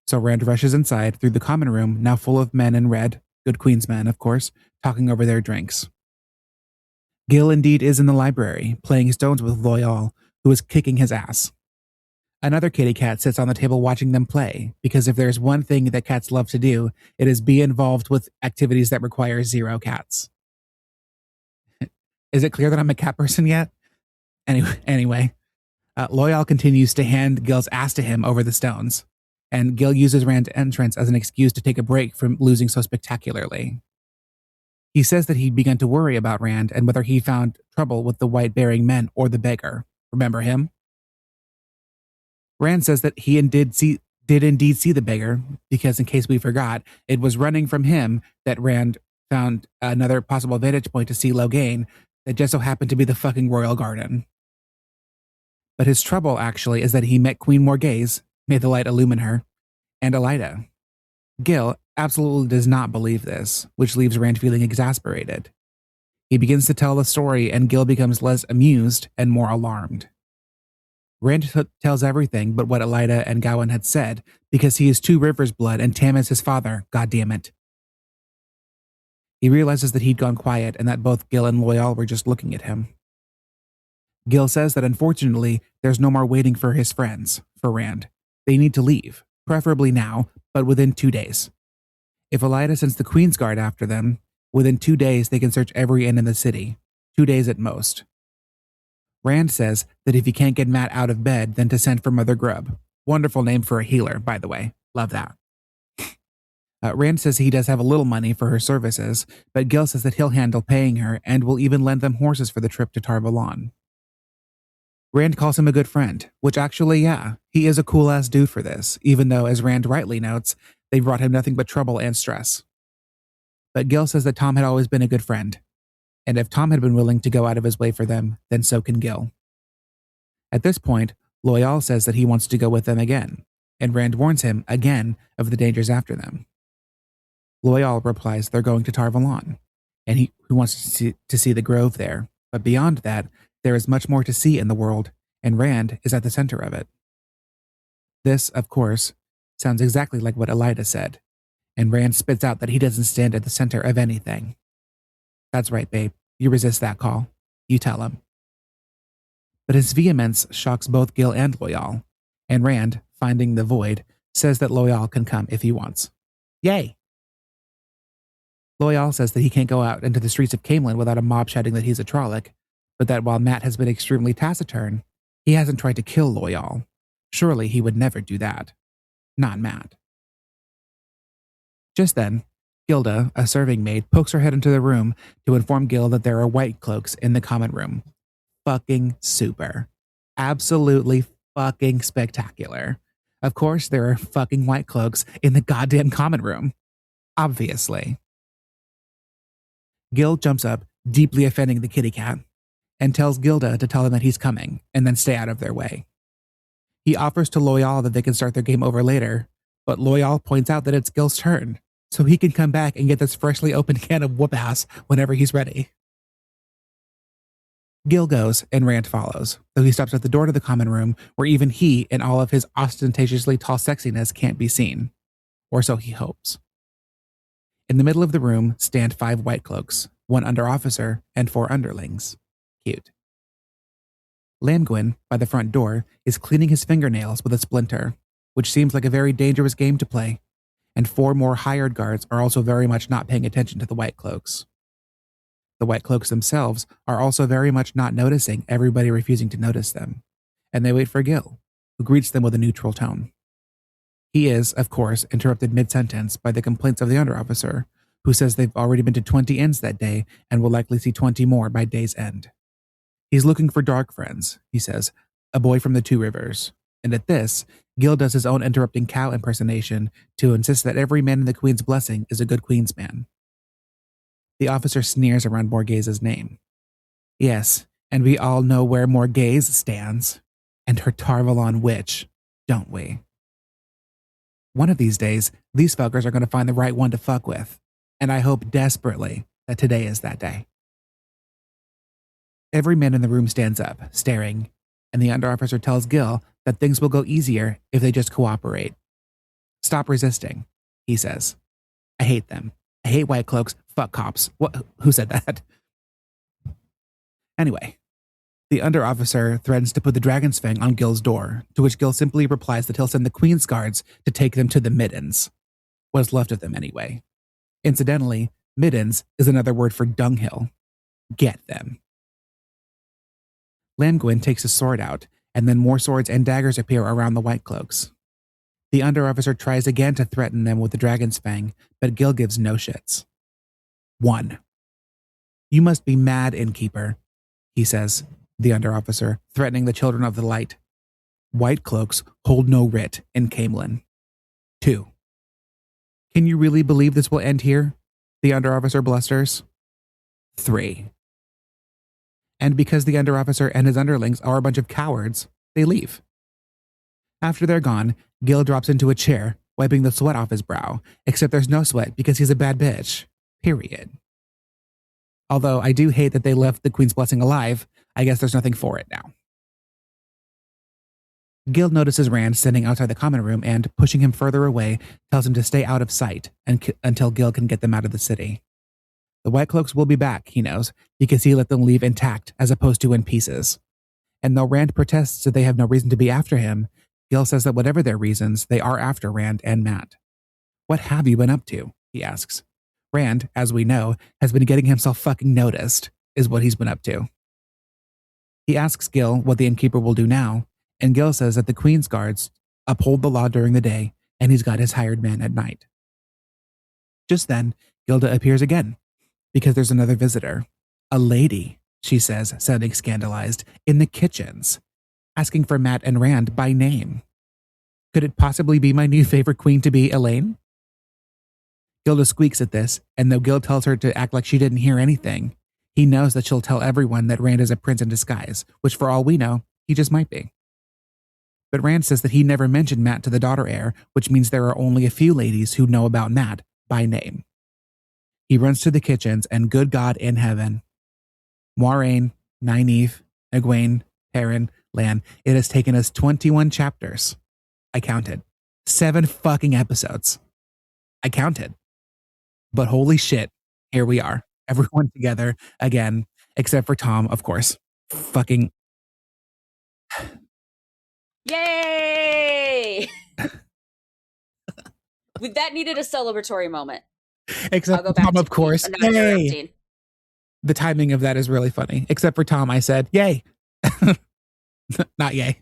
So Rand rushes inside through the common room, now full of men in red, good Queen's men, of course, talking over their drinks. Gil indeed is in the library, playing stones with Loyal, who is kicking his ass. Another kitty cat sits on the table watching them play, because if there's one thing that cats love to do, it is be involved with activities that require zero cats. Is it clear that I'm a cat person yet? Anyway, Loyal continues to hand Gil's ass to him over the stones, and Gil uses Rand's entrance as an excuse to take a break from losing so spectacularly. He says that he'd begun to worry about Rand and whether he found trouble with the white-bearing men or the beggar. Remember him? Rand says that he did indeed see the beggar, because in case we forgot, it was running from him that Rand found another possible vantage point to see Logain that just so happened to be the fucking royal garden. But his trouble, actually, is that he met Queen Morgheze, may the light illumine her, and Elida. Gil absolutely does not believe this, which leaves Rand feeling exasperated. He begins to tell the story, and Gil becomes less amused and more alarmed. Rand tells everything but what Elida and Gawain had said, because he is Two Rivers blood and Tam is his father, goddammit. He realizes that he'd gone quiet and that both Gil and Loyal were just looking at him. Gil says that unfortunately, there's no more waiting for his friends, for Rand. They need to leave, preferably now, but within 2 days. If Elida sends the Queen's Guard after them, within 2 days they can search every inn in the city, 2 days at most. Rand says that if he can't get Matt out of bed, then to send for Mother Grub. Wonderful name for a healer, by the way. Love that. Rand says he does have a little money for her services, but Gil says that he'll handle paying her and will even lend them horses for the trip to Tar Valon. Rand calls him a good friend, which actually, yeah, he is a cool-ass dude for this, even though, as Rand rightly notes, they brought him nothing but trouble and stress. But Gil says that Tom had always been a good friend, and if Tom had been willing to go out of his way for them, then so can Gil. At this point, Loyal says that he wants to go with them again, and Rand warns him again of the dangers after them. Loyal replies they're going to Tar Valon, and he wants to see the grove there, but beyond that, there is much more to see in the world, and Rand is at the center of it. This, of course, sounds exactly like what Elida said, and Rand spits out that he doesn't stand at the center of anything. That's right, babe. You resist that call. You tell him. But his vehemence shocks both Gil and Loyal, and Rand, finding the void, says that Loyal can come if he wants. Yay! Loyal says that he can't go out into the streets of Camelin without a mob shouting that he's a Trolloc, but that while Mat has been extremely taciturn, he hasn't tried to kill Loyal. Surely he would never do that. Not Mat. Just then, Gilda, a serving maid, pokes her head into the room to inform Gil that there are white cloaks in the common room. Fucking super. Absolutely fucking spectacular. Of course, there are fucking white cloaks in the goddamn common room. Obviously. Gil jumps up, deeply offending the kitty cat, and tells Gilda to tell him that he's coming, and then stay out of their way. He offers to Loyal that they can start their game over later, but Loyal points out that it's Gil's turn, so he can come back and get this freshly opened can of whoop-ass whenever he's ready. Gil goes, and Rand follows, though he stops at the door to the common room where even he, in all of his ostentatiously tall sexiness, can't be seen. Or so he hopes. In the middle of the room stand 5 white cloaks, 1 under-officer, and 4 underlings. Cute. Lamgwin, by the front door, is cleaning his fingernails with a splinter, which seems like a very dangerous game to play, and 4 more hired guards are also very much not paying attention to the white cloaks. The white cloaks themselves are also very much not noticing everybody refusing to notice them, and they wait for Gil, who greets them with a neutral tone. He is, of course, interrupted mid-sentence by the complaints of the under-officer, who says they've already been to 20 inns that day and will likely see 20 more by day's end. He's looking for dark friends, he says, a boy from the 2 Rivers, and at this, Gil does his own interrupting cow impersonation to insist that every man in the Queen's blessing is a good Queen's man. The officer sneers around Morghez's name. Yes, and we all know where Morghez stands, and her Tarvalon witch, don't we? One of these days, these fuckers are going to find the right one to fuck with, and I hope desperately that today is that day. Every man in the room stands up, staring, and the under-officer tells Gil that things will go easier if they just cooperate. Stop resisting, he says. I hate them. I hate white cloaks. Fuck cops. What? Who said that? Anyway, the under-officer threatens to put the dragon's fang on Gil's door, to which Gil simply replies that he'll send the Queen's guards to take them to the middens. What's left of them anyway. Incidentally, middens is another word for dunghill. Get them. Lamgwin takes his sword out, and then more swords and daggers appear around the white cloaks. The under-officer tries again to threaten them with the dragon's fang, but Gil gives no shits. 1. You must be mad, innkeeper, he says, the under-officer, threatening the children of the light. White cloaks hold no writ in Camelin. 2. Can you really believe this will end here? The under-officer blusters. 3. And because the under-officer and his underlings are a bunch of cowards, they leave. After they're gone, Gil drops into a chair, wiping the sweat off his brow, except there's no sweat because he's a bad bitch. Period. Although I do hate that they left the Queen's blessing alive, I guess there's nothing for it now. Gil notices Rand standing outside the common room and, pushing him further away, tells him to stay out of sight until Gil can get them out of the city. The White Cloaks will be back, he knows, because he let them leave intact as opposed to in pieces. And though Rand protests that they have no reason to be after him, Gil says that whatever their reasons, they are after Rand and Mat. What have you been up to? He asks. Rand, as we know, has been getting himself fucking noticed, is what he's been up to. He asks Gil what the innkeeper will do now, and Gil says that the Queen's guards uphold the law during the day, and he's got his hired man at night. Just then, Gilda appears again, because there's another visitor. A lady, she says, sounding scandalized, in the kitchens, asking for Mat and Rand by name. Could it possibly be my new favorite queen to be, Elaine? Gilda squeaks at this, and though Gil tells her to act like she didn't hear anything, he knows that she'll tell everyone that Rand is a prince in disguise, which for all we know, he just might be. But Rand says that he never mentioned Mat to the daughter heir, which means there are only a few ladies who know about Mat by name. He runs to the kitchens, and good God in heaven. Moiraine, Nynaeve, Egwene, Perrin, Lan, it has taken us 21 chapters. I counted. 7 fucking episodes. I counted. But holy shit, here we are. everyone together again, except for Tom, of course. Fucking
Yay! That needed a celebratory moment.
except
I'll go
for
back
Tom,
to
of course.
not
Yay!
interrupting.
The timing of that is really funny. Except for Tom, I said, yay. Not yay.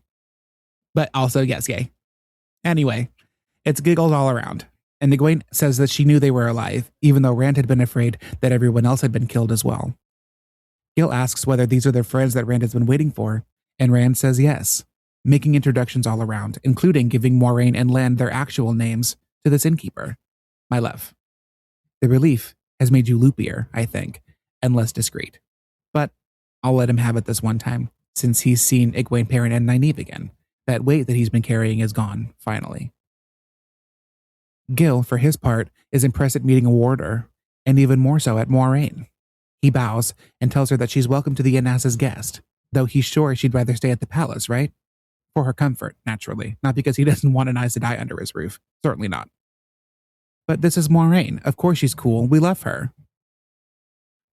But also, yes, yay. Anyway, it's giggles all around. And Egwene says that she knew they were alive, even though Rand had been afraid that everyone else had been killed as well. Gil asks whether these are the friends that Rand has been waiting for, and Rand says yes, making introductions all around, including giving Moiraine and Lan their actual names to this innkeeper. My love. The relief has made you loopier, I think, and less discreet. But I'll let him have it this one time, since he's seen Egwene, Perrin, and Nynaeve again. That weight that he's been carrying is gone, finally. Gil, for his part, is impressed at meeting a warder, and even more so at Moiraine. He bows and tells her that she's welcome to the inn as his guest, though he's sure she'd rather stay at the palace, right? For her comfort, naturally, not because he doesn't want an Aes Sedai under his roof. Certainly not. But this is Moiraine. Of course she's cool. We love her.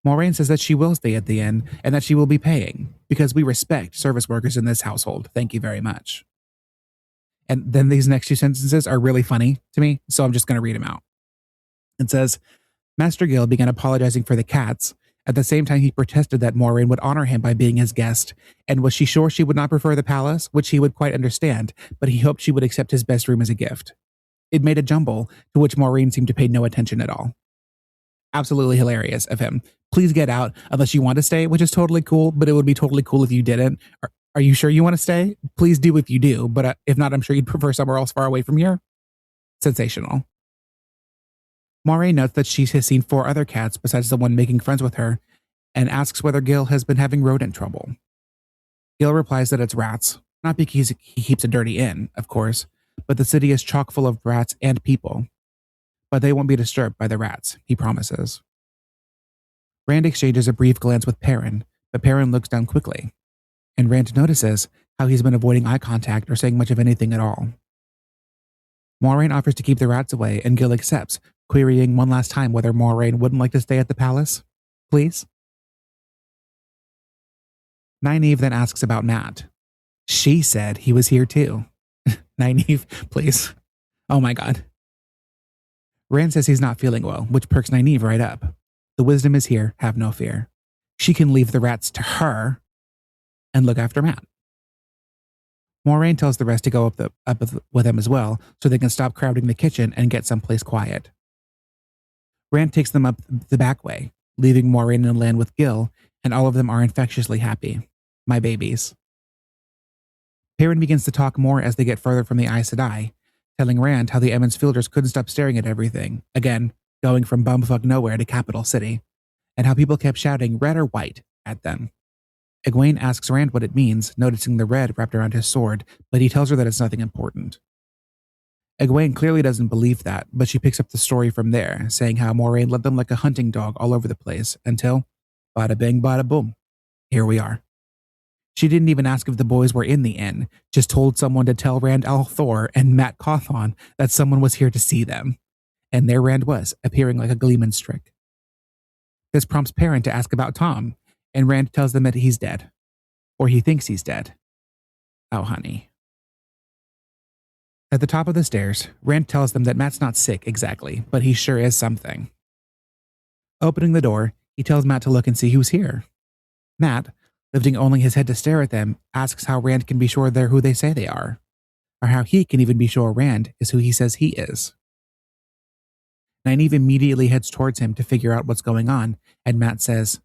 Moiraine says that she will stay at the inn and that she will be paying, because we respect service workers in this household. Thank you very much. And then these next two sentences are really funny to me, so I'm just going to read them out. It says, Master Gil began apologizing for the cats. At the same time, he protested that Moiraine would honor him by being his guest, and was she sure she would not prefer the palace, which he would quite understand, but he hoped she would accept his best room as a gift. It made a jumble, to which Moiraine seemed to pay no attention at all. Absolutely hilarious of him. Please get out unless you want to stay, which is totally cool, but it would be totally cool if you didn't. Are you sure you want to stay? Please do if you do, but if not, I'm sure you'd prefer somewhere else far away from here. Sensational. Moiraine notes that she has seen 4 other cats besides the one making friends with her, and asks whether Gil has been having rodent trouble. Gil replies that it's rats, not because he keeps a dirty inn, of course, but the city is chock full of rats and people. But they won't be disturbed by the rats, he promises. Rand exchanges a brief glance with Perrin, but Perrin looks down quickly, and Rand notices how he's been avoiding eye contact or saying much of anything at all. Moiraine offers to keep the rats away, and Gil accepts, querying one last time whether Moiraine wouldn't like to stay at the palace. Please? Nynaeve then asks about Matt. She said he was here too. Nynaeve, please. Oh my god. Rand says he's not feeling well, which perks Nynaeve right up. The wisdom is here, have no fear. She can leave the rats to her and look after Matt. Moiraine tells the rest to go up with him as well, so they can stop crowding the kitchen and get someplace quiet. Rand takes them up the back way, leaving Moiraine and Lan with Gil, and all of them are infectiously happy. My babies. Perrin begins to talk more as they get further from the Aes Sedai, telling Rand how the Emmons Fielders couldn't stop staring at everything, again, going from bumfuck nowhere to capital city, and how people kept shouting red or white at them. Egwene asks Rand what it means, noticing the red wrapped around his sword, but he tells her that it's nothing important. Egwene clearly doesn't believe that, but she picks up the story from there, saying how Moiraine led them like a hunting dog all over the place, until, bada bing, bada boom, here we are. She didn't even ask if the boys were in the inn, just told someone to tell Rand al'Thor and Matt Cawthon that someone was here to see them. And there Rand was, appearing like a gleeman strick. This prompts Perrin to ask about Tom, and Rand tells them that he's dead. Or he thinks he's dead. Oh, honey. At the top of the stairs, Rand tells them that Matt's not sick exactly, but he sure is something. Opening the door, he tells Matt to look and see who's here. Matt, lifting only his head to stare at them, asks how Rand can be sure they're who they say they are, or how he can even be sure Rand is who he says he is. Nynaeve immediately heads towards him to figure out what's going on, and Matt says,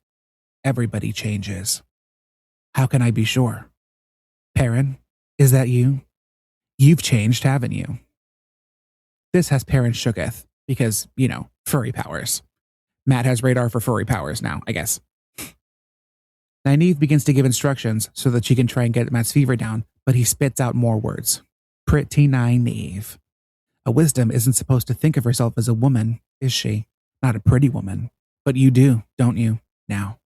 "Everybody changes. How can I be sure? Perrin, is that you? You've changed, haven't you?" This has Perrin shooketh, because, furry powers. Matt has radar for furry powers now, I guess. Nynaeve begins to give instructions so that she can try and get Matt's fever down, but he spits out more words. Pretty Nynaeve. A wisdom isn't supposed to think of herself as a woman, is she? Not a pretty woman. But you do, don't you, now?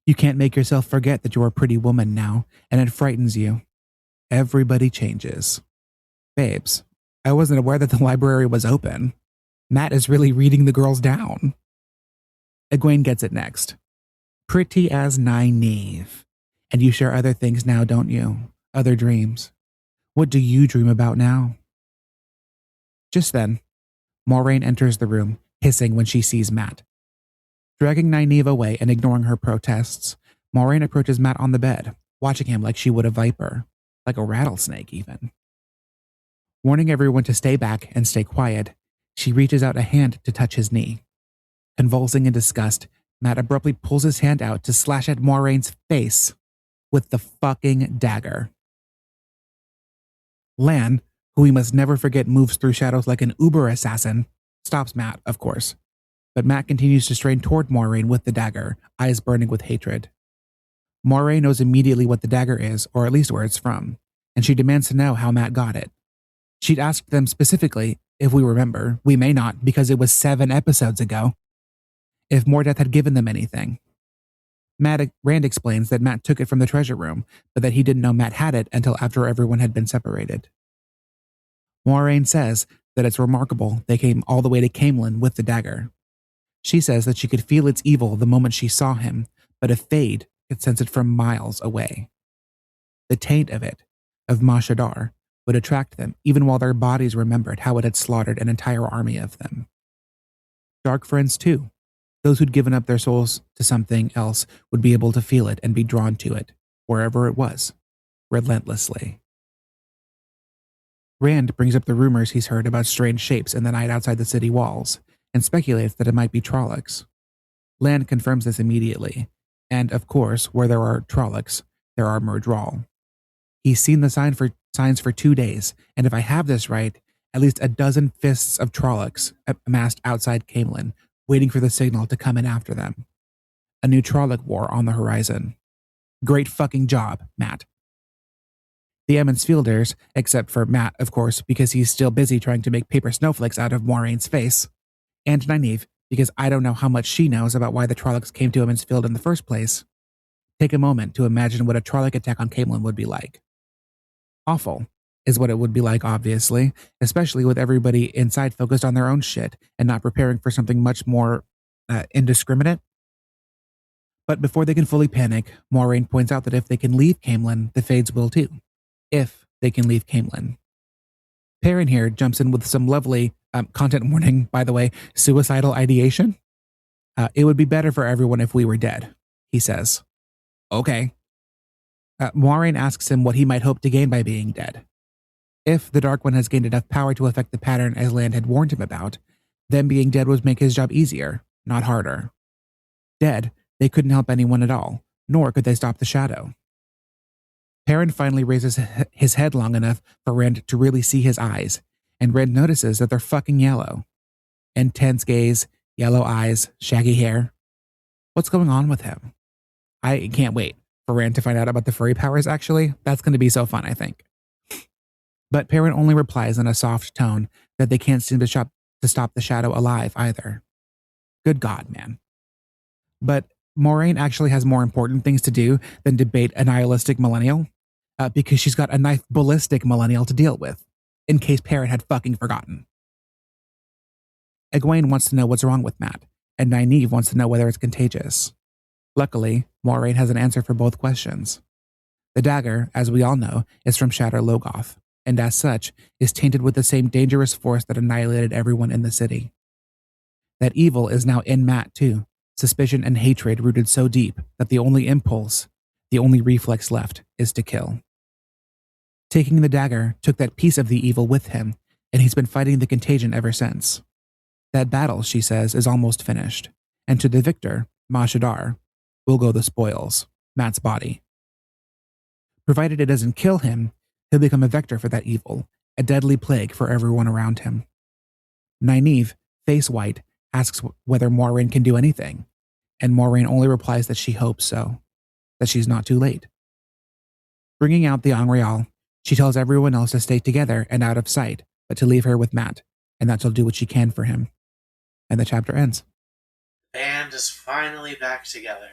You can't make yourself forget that you're a pretty woman now, and it frightens you. Everybody changes. Babes, I wasn't aware that the library was open. Matt is really reading the girls down. Egwene gets it next. Pretty as Nynaeve. And you share other things now, don't you? Other dreams. What do you dream about now? Just then, Moraine enters the room, hissing when she sees Matt. Dragging Nynaeve away and ignoring her protests, Moraine approaches Matt on the bed, watching him like she would a viper, like a rattlesnake even. Warning everyone to stay back and stay quiet, she reaches out a hand to touch his knee. Convulsing in disgust, Matt abruptly pulls his hand out to slash at Moraine's face with the fucking dagger. Lan, who we must never forget moves through shadows like an uber assassin, stops Matt, of course. But Matt continues to strain toward Moraine with the dagger, eyes burning with hatred. Moraine knows immediately what the dagger is, or at least where it's from, and she demands to know how Matt got it. She'd asked them specifically, if we remember, we may not because it was 7 episodes ago, if Mordeth had given them anything. Rand explains that Matt took it from the treasure room, but that he didn't know Matt had it until after everyone had been separated. Moraine says that it's remarkable they came all the way to Camelin with the dagger. She says that she could feel its evil the moment she saw him, but a Fade could sense it from miles away. The taint of it, of Mashadar, would attract them even while their bodies remembered how it had slaughtered an entire army of them. Dark friends too. Those who'd given up their souls to something else would be able to feel it and be drawn to it, wherever it was, relentlessly. Rand brings up the rumors he's heard about strange shapes in the night outside the city walls, and speculates that it might be Trollocs. Lan confirms this immediately, and of course, where there are Trollocs, there are Murdral. He's seen the signs for 2 days, and if I have this right, at least a dozen fists of Trollocs amassed outside Camelin, waiting for the signal to come in after them. A new Trolloc war on the horizon. Great fucking job, Matt. The Emmons Fielders, except for Matt, of course, because he's still busy trying to make paper snowflakes out of Moraine's face, and Nynaeve, because I don't know how much she knows about why the Trollocs came to Emmons Field in the first place, take a moment to imagine what a Trolloc attack on Camelin would be like. Awful is what it would be like, obviously, especially with everybody inside focused on their own shit and not preparing for something much more indiscriminate. But before they can fully panic, Moraine points out that if they can leave Camelin, the Fades will too. If they can leave Camelin. Perrin here jumps in with some lovely content warning, by the way, suicidal ideation. It would be better for everyone if we were dead, he says. Okay. Moraine asks him what he might hope to gain by being dead. If the Dark One has gained enough power to affect the pattern as Land had warned him about, then being dead would make his job easier, not harder. Dead, they couldn't help anyone at all, nor could they stop the shadow. Perrin finally raises his head long enough for Rand to really see his eyes, and Rand notices that they're fucking yellow. Intense gaze, yellow eyes, shaggy hair. What's going on with him? I can't wait for Rand to find out about the furry powers, actually. That's going to be so fun, I think. But Perrin only replies in a soft tone that they can't seem to stop the shadow alive either. Good God, man. But Moraine actually has more important things to do than debate a nihilistic millennial, because she's got a knife ballistic millennial to deal with, in case Perrin had fucking forgotten. Egwene wants to know what's wrong with Matt, and Nynaeve wants to know whether it's contagious. Luckily, Moraine has an answer for both questions. The dagger, as we all know, is from Shatter Logoth, and as such, is tainted with the same dangerous force that annihilated everyone in the city. That evil is now in Matt too, suspicion and hatred rooted so deep that the only impulse, the only reflex left, is to kill. Taking the dagger took that piece of the evil with him, and he's been fighting the contagion ever since. That battle, she says, is almost finished, and to the victor, Mashadar, will go the spoils, Matt's body. Provided it doesn't kill him, he'll become a vector for that evil, a deadly plague for everyone around him. Nynaeve, face white, asks whether Moraine can do anything, and Moraine only replies that she hopes so, that she's not too late. Bringing out the Angreal, she tells everyone else to stay together and out of sight, but to leave her with Matt, and that she'll do what she can for him. And the chapter ends.
The band is finally back together.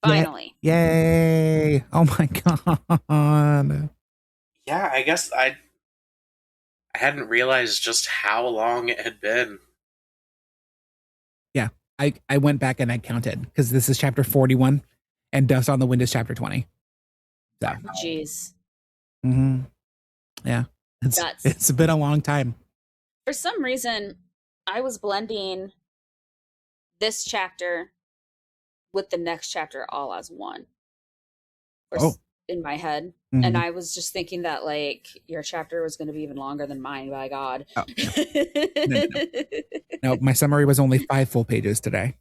Finally.
Yay! Oh my god.
Yeah, I guess I hadn't realized just how long it had been.
Yeah, I went back and I counted because this is chapter 41 and Dust on the Wind is chapter 20. So,
Jeez.
Yeah,
Nuts.
it's been a long time.
For some reason, I was blending this chapter with the next chapter all as one. In my head. And I was just thinking that like your chapter was going to be even longer than mine, by God.
Oh, no, my summary was only 5 full pages today.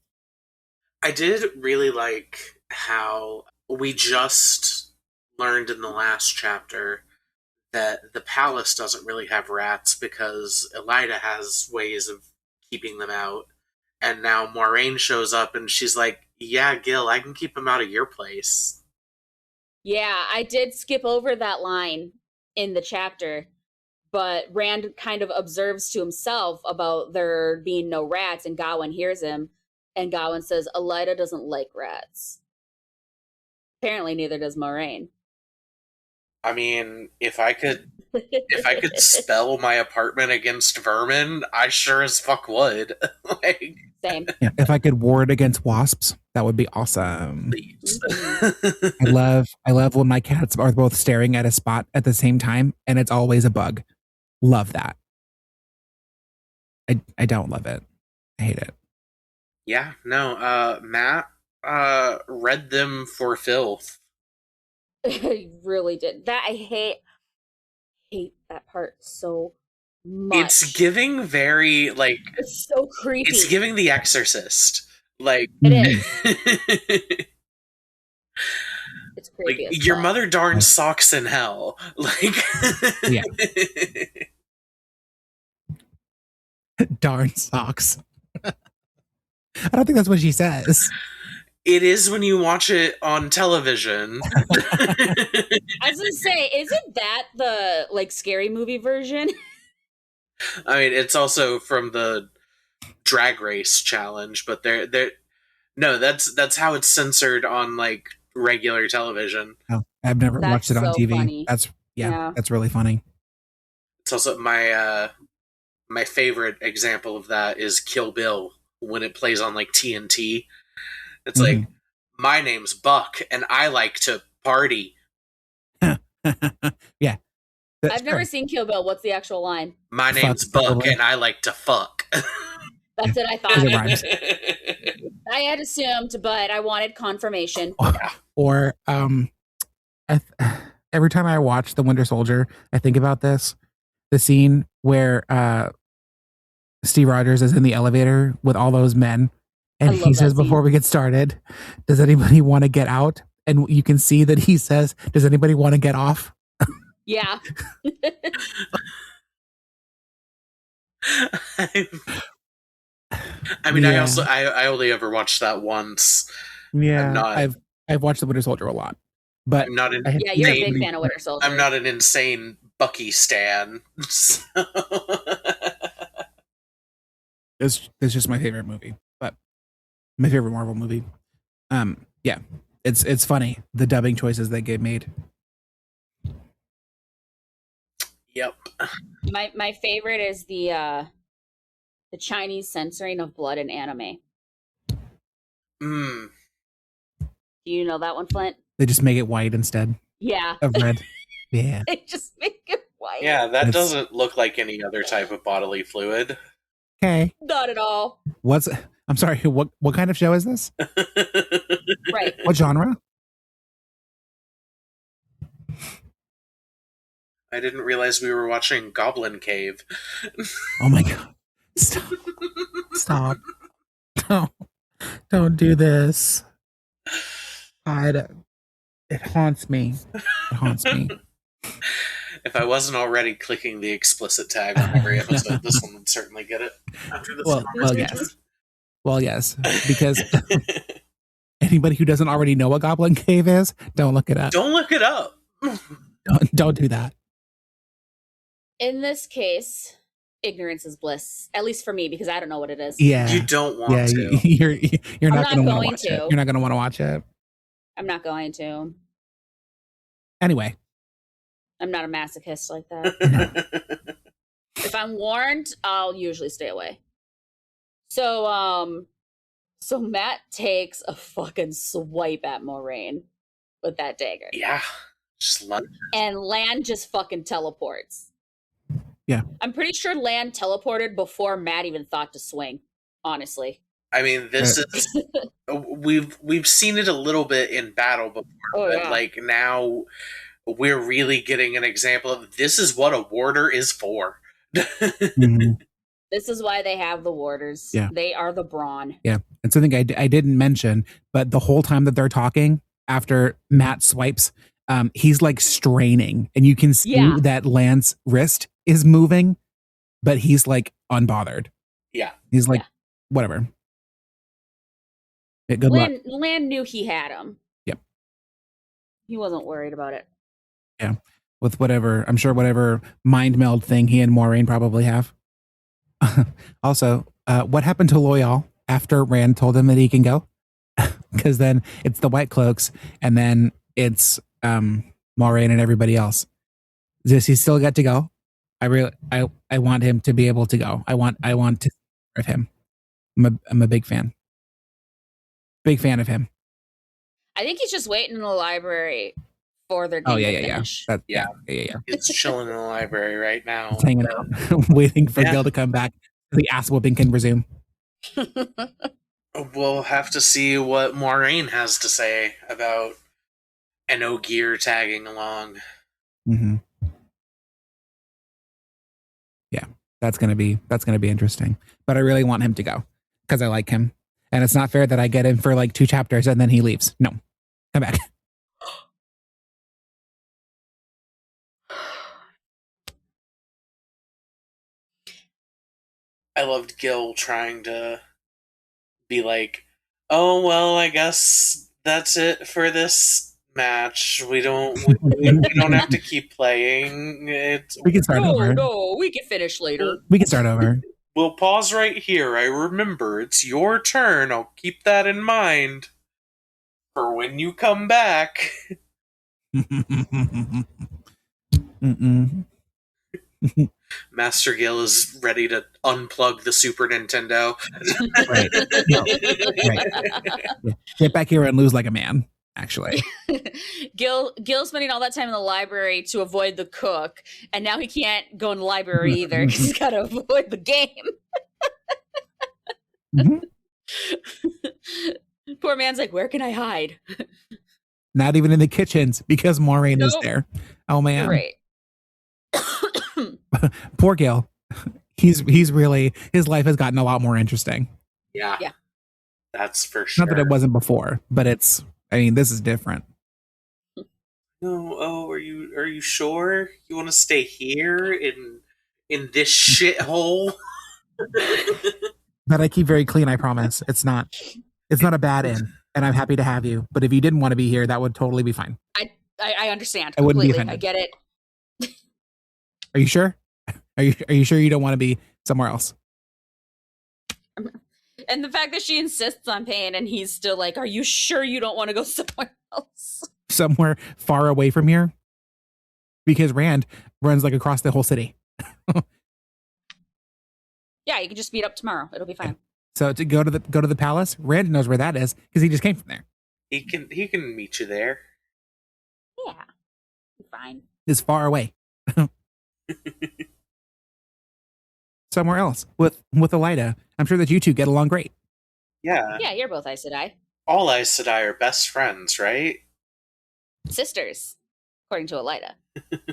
I did really like how we just learned in the last chapter that the palace doesn't really have rats because Elida has ways of keeping them out. And now Moiraine shows up and she's like, yeah, Gil, I can keep them out of your place.
Yeah, I did skip over that line in the chapter, but Rand kind of observes to himself about there being no rats, and Gawain hears him, and Gawain says, Elida doesn't like rats. Apparently neither does Moiraine.
I mean, if I could spell my apartment against vermin, I sure as fuck would. Like,
same.
Yeah, if I could ward against wasps, that would be awesome.
Please.
I love when my cats are both staring at a spot at the same time and it's always a bug. Love that. I don't love it. I hate it.
Yeah, no, Matt read them for filth.
I really did. That I hate that part so much.
It's giving very like
it's so creepy.
It's giving The Exorcist. Like
it is. It's creepy.
Like, your mother darn socks in hell. Like
yeah. Darn socks. I don't think that's what she says.
It is when you watch it on television.
I was gonna say, isn't that the like scary movie version?
I mean, it's also from the Drag Race challenge, but they're no, that's how it's censored on like regular television.
Oh, I've never watched it on TV.
Funny.
That's that's really funny.
It's also my my favorite example of that is Kill Bill when it plays on like TNT. It's like, my name's Buck and I like to party.
Yeah.
I've never seen Kill Bill. What's the actual line?
My name's Buck and I like to fuck.
That's it, I thought. I had assumed, but I wanted confirmation.
Or every time I watch The Winter Soldier, I think about this. The scene where Steve Rogers is in the elevator with all those men. And he says, before we get started, does anybody want to get out? And you can see that he says, does anybody want to get off?
Yeah.
I mean, yeah. I only ever watched that once.
Yeah, I've watched The Winter Soldier a lot, but
I'm not
you're a big fan of Winter Soldier.
I'm not an insane Bucky stan. So.
It's just my favorite movie, but my favorite Marvel movie. Yeah, it's funny the dubbing choices that get made.
Yep.
My favorite is the Chinese censoring of blood in anime. Do you know that one, Flint?
They just make it white instead.
Yeah.
Of red. Yeah.
They just make it white.
Yeah, that doesn't look like any other type of bodily fluid.
Okay.
Not at all.
I'm sorry, what kind of show is this?
Right.
What genre?
I didn't realize we were watching Goblin Cave.
Oh my god. Stop. Don't do this. It haunts me. It haunts me.
If I wasn't already clicking the explicit tag on every episode, this one would certainly get it after this conversation.
Well, yes. Because anybody who doesn't already know what Goblin Cave is, don't look it up.
Don't look it up.
Don't do that.
In this case, ignorance is bliss. At least for me, because I don't know what it is.
Yeah.
You don't want to.
You're not going to want to watch it. You're not going to want to watch it.
I'm not going to.
Anyway.
I'm not a masochist like that. If I'm warned, I'll usually stay away. So, So Matt takes a fucking swipe at Moraine with that dagger.
Yeah. Just lunge.
And Lan just fucking teleports.
Yeah.
I'm pretty sure Lan teleported before Matt even thought to swing, honestly.
I mean, this is we've seen it a little bit in battle before, but like now we're really getting an example of this is what a warder is for.
Mm-hmm.
This is why they have the warders.
Yeah.
They are the brawn.
Yeah. And something I didn't mention, but the whole time that they're talking, after Matt swipes, he's like straining, and you can see that Lan's wrist is moving, but he's like unbothered.
Yeah.
He's like, whatever. Yeah, good luck.
Lan knew he had him.
Yep.
He wasn't worried about it.
Yeah. With whatever, I'm sure whatever mind meld thing he and Moraine probably have. Also, what happened to Loyal after Rand told him that he can go? Because then it's the White Cloaks, and then it's Moraine and everybody else. Does he still get to go? I want him to be able to go. I want to serve him. I'm a big fan. Big fan of him.
I think he's just waiting in the library for their game to finish.
Yeah. It's chilling in the library right now.
It's hanging out, waiting for Gil to come back. The ass whooping can resume.
We'll have to see what Moraine has to say about an Ogier tagging along.
Mm-hmm. Yeah, that's gonna be interesting. But I really want him to go because I like him, and it's not fair that I get him for like 2 chapters and then he leaves. No, come back.
I loved Gil trying to be like, oh, well, I guess that's it for this match. We don't have to keep playing.
We can start over.
No, we can finish later.
We can start over.
We'll pause right here. I remember it's your turn. I'll keep that in mind for when you come back.
Mm-mm.
Master Gil is ready to unplug the Super Nintendo.
Right. Right. Yeah. Get back here and lose like a man, actually.
Gil spending all that time in the library to avoid the cook, and now he can't go in the library either because he's got to avoid the game.
Mm-hmm.
Poor man's like, where can I hide?
Not even in the kitchens because Moraine is there. Oh man.
Right.
Poor Gil. He's really, his life has gotten a lot more interesting.
Yeah. That's for sure.
Not that it wasn't before, but this is different.
No, are you sure you want to stay here in this shithole?
That I keep very clean, I promise. It's not a bad inn, and I'm happy to have you. But if you didn't want to be here, that would totally be fine.
I understand.
I wouldn't be
completely.
offended.
I get it.
Are you sure? Are you sure you don't want to be somewhere else?
And the fact that she insists on paying, and he's still like, "Are you sure you don't want to go somewhere else?
Somewhere far away from here?" Because Rand runs like across the whole city.
Yeah, you can just meet up tomorrow. It'll be fine.
Yeah. So to go to the palace, Rand knows where that is because he just came from there.
He can meet you there.
Yeah, fine.
It's far away. Somewhere else with Elida. I'm sure that you two get along great.
Yeah.
Yeah, you're both Aes Sedai.
All Aes Sedai are best friends, right?
Sisters, according to Elida.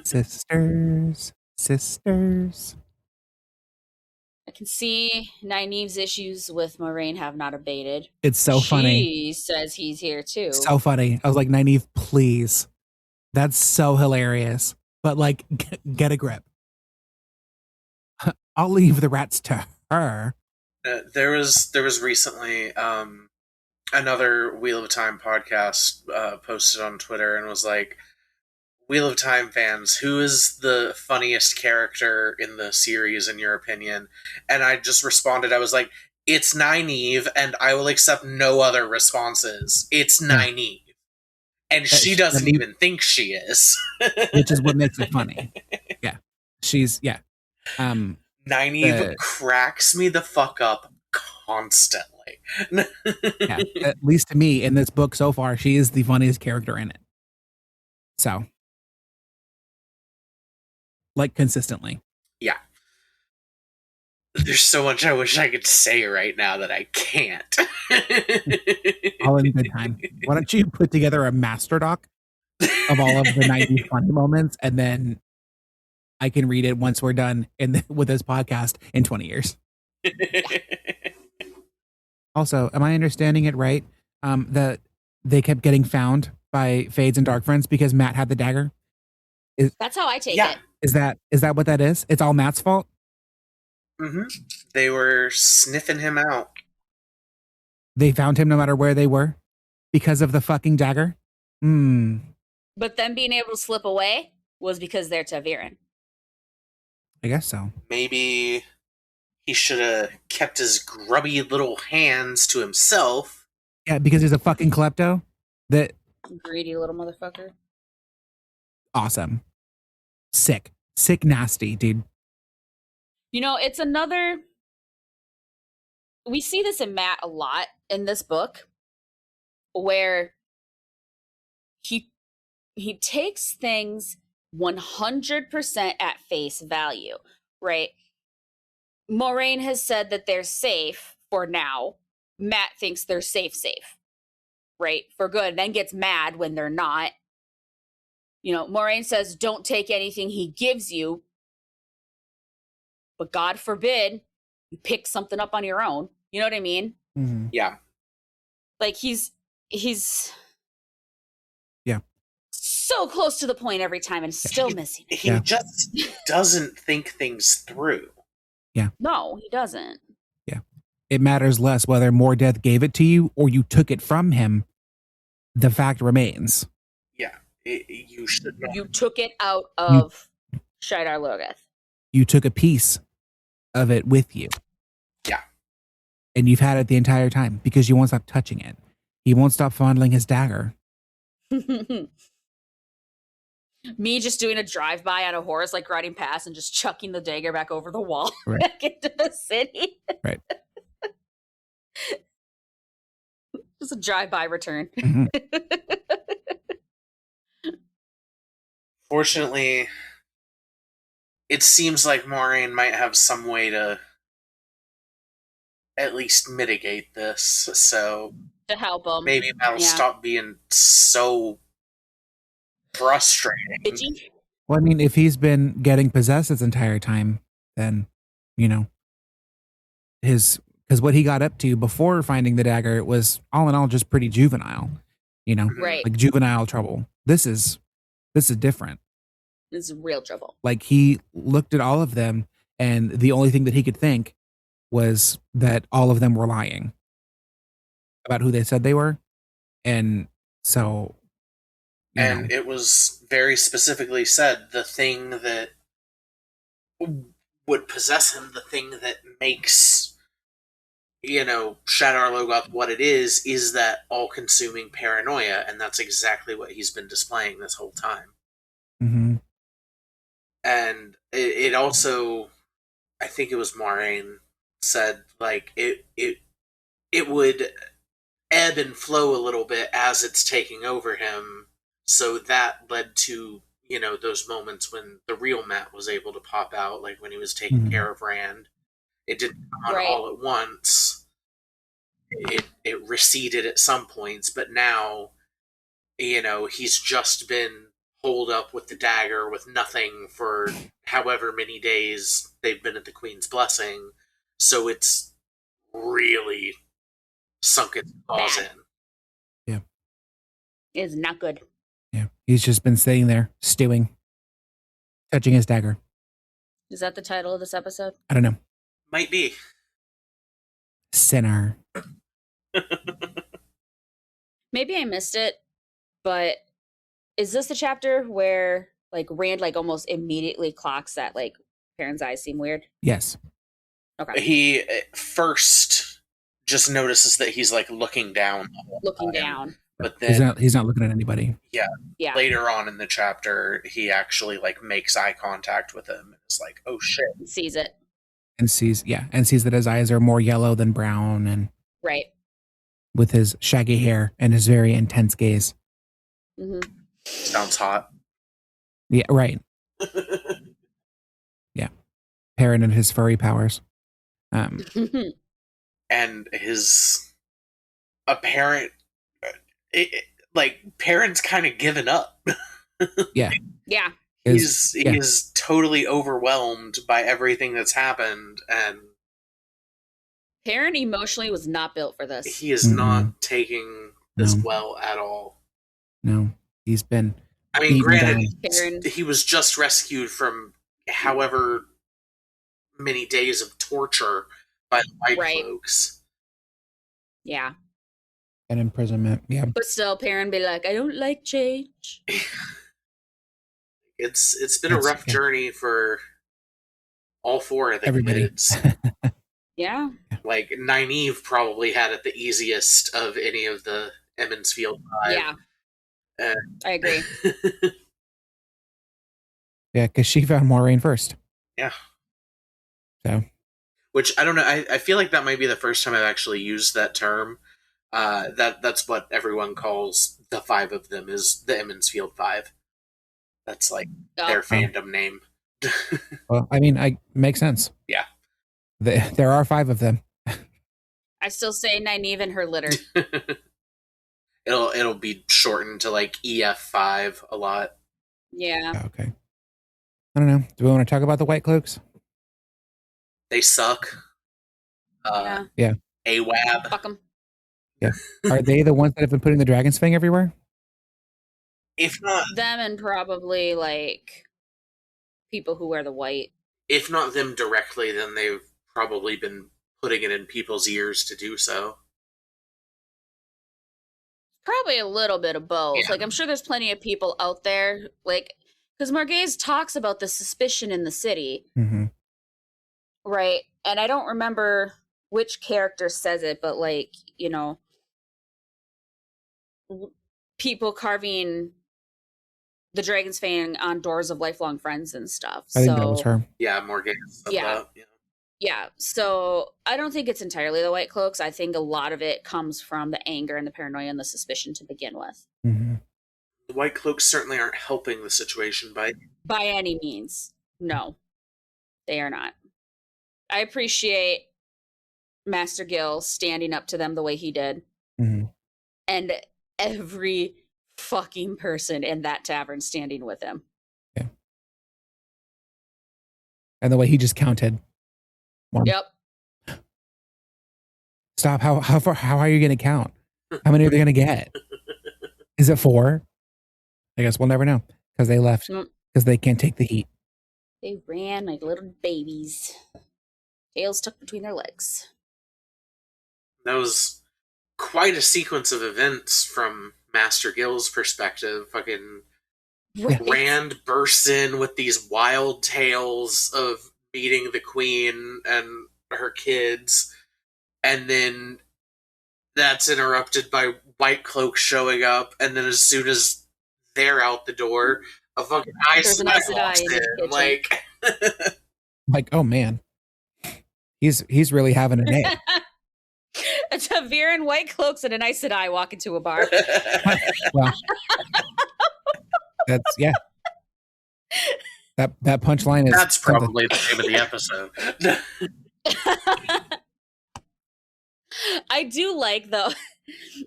Sisters.
I can see Nynaeve's issues with Moraine have not abated.
It's so funny.
She says he's here too.
So funny. I was like, Nynaeve, please. That's so hilarious. But like, get a grip. I'll leave the rats to her.
There was recently another Wheel of Time podcast posted on Twitter and was like, Wheel of Time fans, who is the funniest character in the series in your opinion? And I just responded, I was like, it's Nynaeve, and I will accept no other responses. It's Nynaeve. And she doesn't even think she is.
Which is what makes it funny. Yeah. Nynaeve
cracks me the fuck up constantly.
Yeah, at least to me in this book so far, she is the funniest character in it. So, like, consistently.
Yeah. There's so much I wish I could say right now that I can't.
All in good time. Why don't you put together a master doc of all of the 90s funny moments, and then I can read it once we're done with this podcast in 20 years. Also, am I understanding it right? That they kept getting found by Fades and Dark Friends because Matt had the dagger?
That's how I take it.
Is that what that is? It's all Matt's fault?
Mm-hmm. They were sniffing him out.
They found him no matter where they were because of the fucking dagger?
But them being able to slip away was because they're Taviran.
I guess so.
Maybe he should have kept his grubby little hands to himself.
Yeah, because he's a fucking klepto? That
greedy little motherfucker.
Awesome. Sick, nasty, dude.
You know, it's another... We see this in Matt a lot in this book, where he takes things 100% at face value, right? Moraine has said that they're safe for now. Matt thinks they're safe, right? For good, then gets mad when they're not. You know, Moraine says, don't take anything he gives you. But God forbid you pick something up on your own. You know what I mean?
Mm-hmm.
Yeah.
Like he's
yeah,
so close to the point every time and still missing it.
He just doesn't think things through.
Yeah.
No, he doesn't.
Yeah. It matters less whether Mordeth gave it to you or you took it from him. The fact remains.
Yeah. You should not.
You took it out of Shidar Logoth.
You took a piece of it with you.
Yeah.
And you've had it the entire time because you won't stop touching it. He won't stop fondling his dagger.
Me just doing a drive-by on a horse, like riding past and just chucking the dagger back over the wall
right.
back into the city.
Right.
Just a drive-by return.
Mm-hmm.
Fortunately, it seems like Moraine might have some way to at least mitigate this, so
to help him.
Maybe that'll stop being so frustrating.
Bitchy?
Well, I mean, if he's been getting possessed this entire time, then, you know, because what he got up to before finding the dagger was all in all just pretty juvenile, you know,
right?
Like juvenile trouble. This is different.
This is real trouble.
Like he looked at all of them, and the only thing that he could think was that all of them were lying about who they said they were, and so.
And it was very specifically said the thing that would possess him, the thing that makes, you know, Shadar Logoth what it is that all-consuming paranoia, and that's exactly what he's been displaying this whole time.
Mm-hmm.
And it also, I think it was Moraine said, like, it would ebb and flow a little bit as it's taking over him. So that led to, you know, those moments when the real Matt was able to pop out, like when he was taking care of Rand. It didn't come on all at once. It receded at some points, but now, you know, he's just been holed up with the dagger with nothing for however many days they've been at the Queen's Blessing. So it's really sunk its claws in.
Yeah.
It's not good.
Yeah. He's just been sitting there, stewing, touching his dagger.
Is that the title of this episode?
I don't know.
Might be.
Sinner.
Maybe I missed it, but is this the chapter where like Rand like almost immediately clocks that like Perrin's eyes seem weird?
Yes.
Okay.
He first just notices that he's like looking down.
Down.
But then
he's not looking at anybody.
Yeah.
Later on in the chapter, he actually like makes eye contact with him and is like, "Oh shit!"
Sees it
and sees that his eyes are more yellow than brown, and
Right.
with his shaggy hair and his very intense gaze.
Mm-hmm.
Sounds hot.
Yeah, right. Yeah. Perrin and his furry powers.
And his apparent, Perrin's kind of given up.
Yeah.
Yeah.
He's totally overwhelmed by everything that's happened, and
Perrin emotionally was not built for this.
he is not taking this well at all.
No, he's been.
I mean, granted,
Perrin.
he was just rescued from however many days of torture by the White Cloaks.
Yeah.
And imprisonment. Yeah.
But still, Perrin be like, I don't like change.
It's been a rough journey for all four of the kids.
Yeah.
Like, Nynaeve probably had it the easiest of any of the Emmons Field 5.
Yeah. I agree.
Yeah, because she found Moraine first.
Yeah.
So.
Which, I don't know, I feel like that might be the first time I've actually used that term. That's what everyone calls the five of them, is the Emmons Field 5. That's like their fandom name.
Well, I mean, makes sense.
Yeah.
There are 5 of them.
I still say Nynaeve and her litter.
It'll be shortened to like EF5 a lot.
Yeah.
Okay. I don't know. Do we want to talk about the White Cloaks?
They suck.
Yeah.
AWAB.
Fuck them.
Yeah. Are they the ones that have been putting the dragon's fang everywhere?
If not
them, and probably like people who wear the white.
If not them directly, then they've probably been putting it in people's ears to do so.
Probably a little bit of both.
Yeah.
Like, I'm sure there's plenty of people out there, like, because Margaiz talks about the suspicion in the city.
Mm-hmm.
Right. And I don't remember which character says it, but like, you know, people carving the dragon's fang on doors of lifelong friends and stuff.
I think that was her.
Yeah, Morgan.
Yeah. Yeah. So I don't think it's entirely the White Cloaks. I think a lot of it comes from the anger and the paranoia and the suspicion to begin with.
Mm-hmm.
The White Cloaks certainly aren't helping the situation by
any means. No, they are not. I appreciate Master Gil standing up to them the way he did.
Mm-hmm.
And every fucking person in that tavern standing with him.
Yeah. And the way he just counted. 1.
Yep.
Stop. How are you going to count? How many are they going to get? Is it 4? I guess we'll never know because they left because they can't take the heat.
They ran like little babies, tails tucked between their legs.
That was quite a sequence of events from Master Gil's perspective. Fucking Rand bursts in with these wild tales of meeting the queen and her kids, and then that's interrupted by White Cloak showing up, and then as soon as they're out the door, a fucking Aes Sedai walks in.
Like, oh man, he's really having a day.
It's a Veer and White Cloaks and an Aes Sedai walk into a bar.
Well, that's That punchline is.
That's probably the name of the episode.
I do like, though,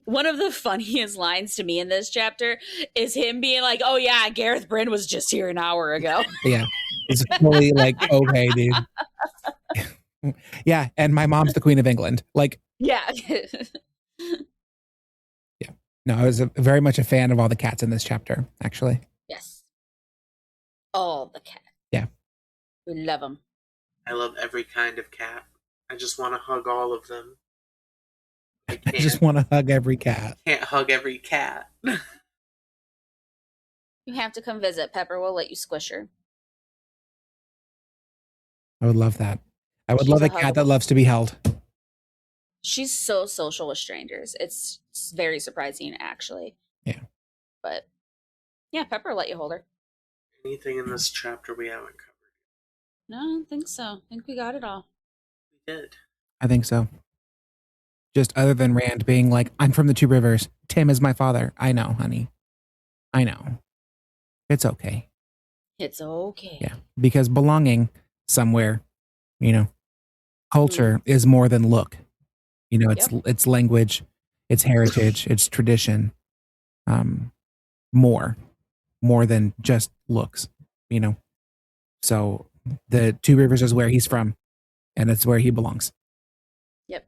one of the funniest lines to me in this chapter is him being like, oh yeah, Gareth Bryn was just here an hour ago.
Yeah. It's fully like, okay, dude. Yeah, and my mom's the Queen of England. Like,
yeah.
Yeah. No, I was very much a fan of all the cats in this chapter, actually.
Yes. All the cats.
Yeah.
We love them.
I love every kind of cat. I just want to hug all of them.
I just want to hug every cat.
Can't hug every cat.
You have to come visit. Pepper will let you squish her.
I would love that. I would love a cat that loves to be held.
She's so social with strangers. It's very surprising, actually.
Yeah.
But, yeah, Pepper will let you hold her.
Anything in this chapter we haven't covered?
No, I don't think so. I think we got it all.
We did.
I think so. Just other than Rand being like, I'm from the Two Rivers. Tim is my father. I know, honey. I know. It's okay.
It's okay.
Yeah. Because belonging somewhere, culture is more than look. It's language, it's heritage, it's tradition. More than just looks, So the Two Rivers is where he's from, and it's where he belongs.
Yep.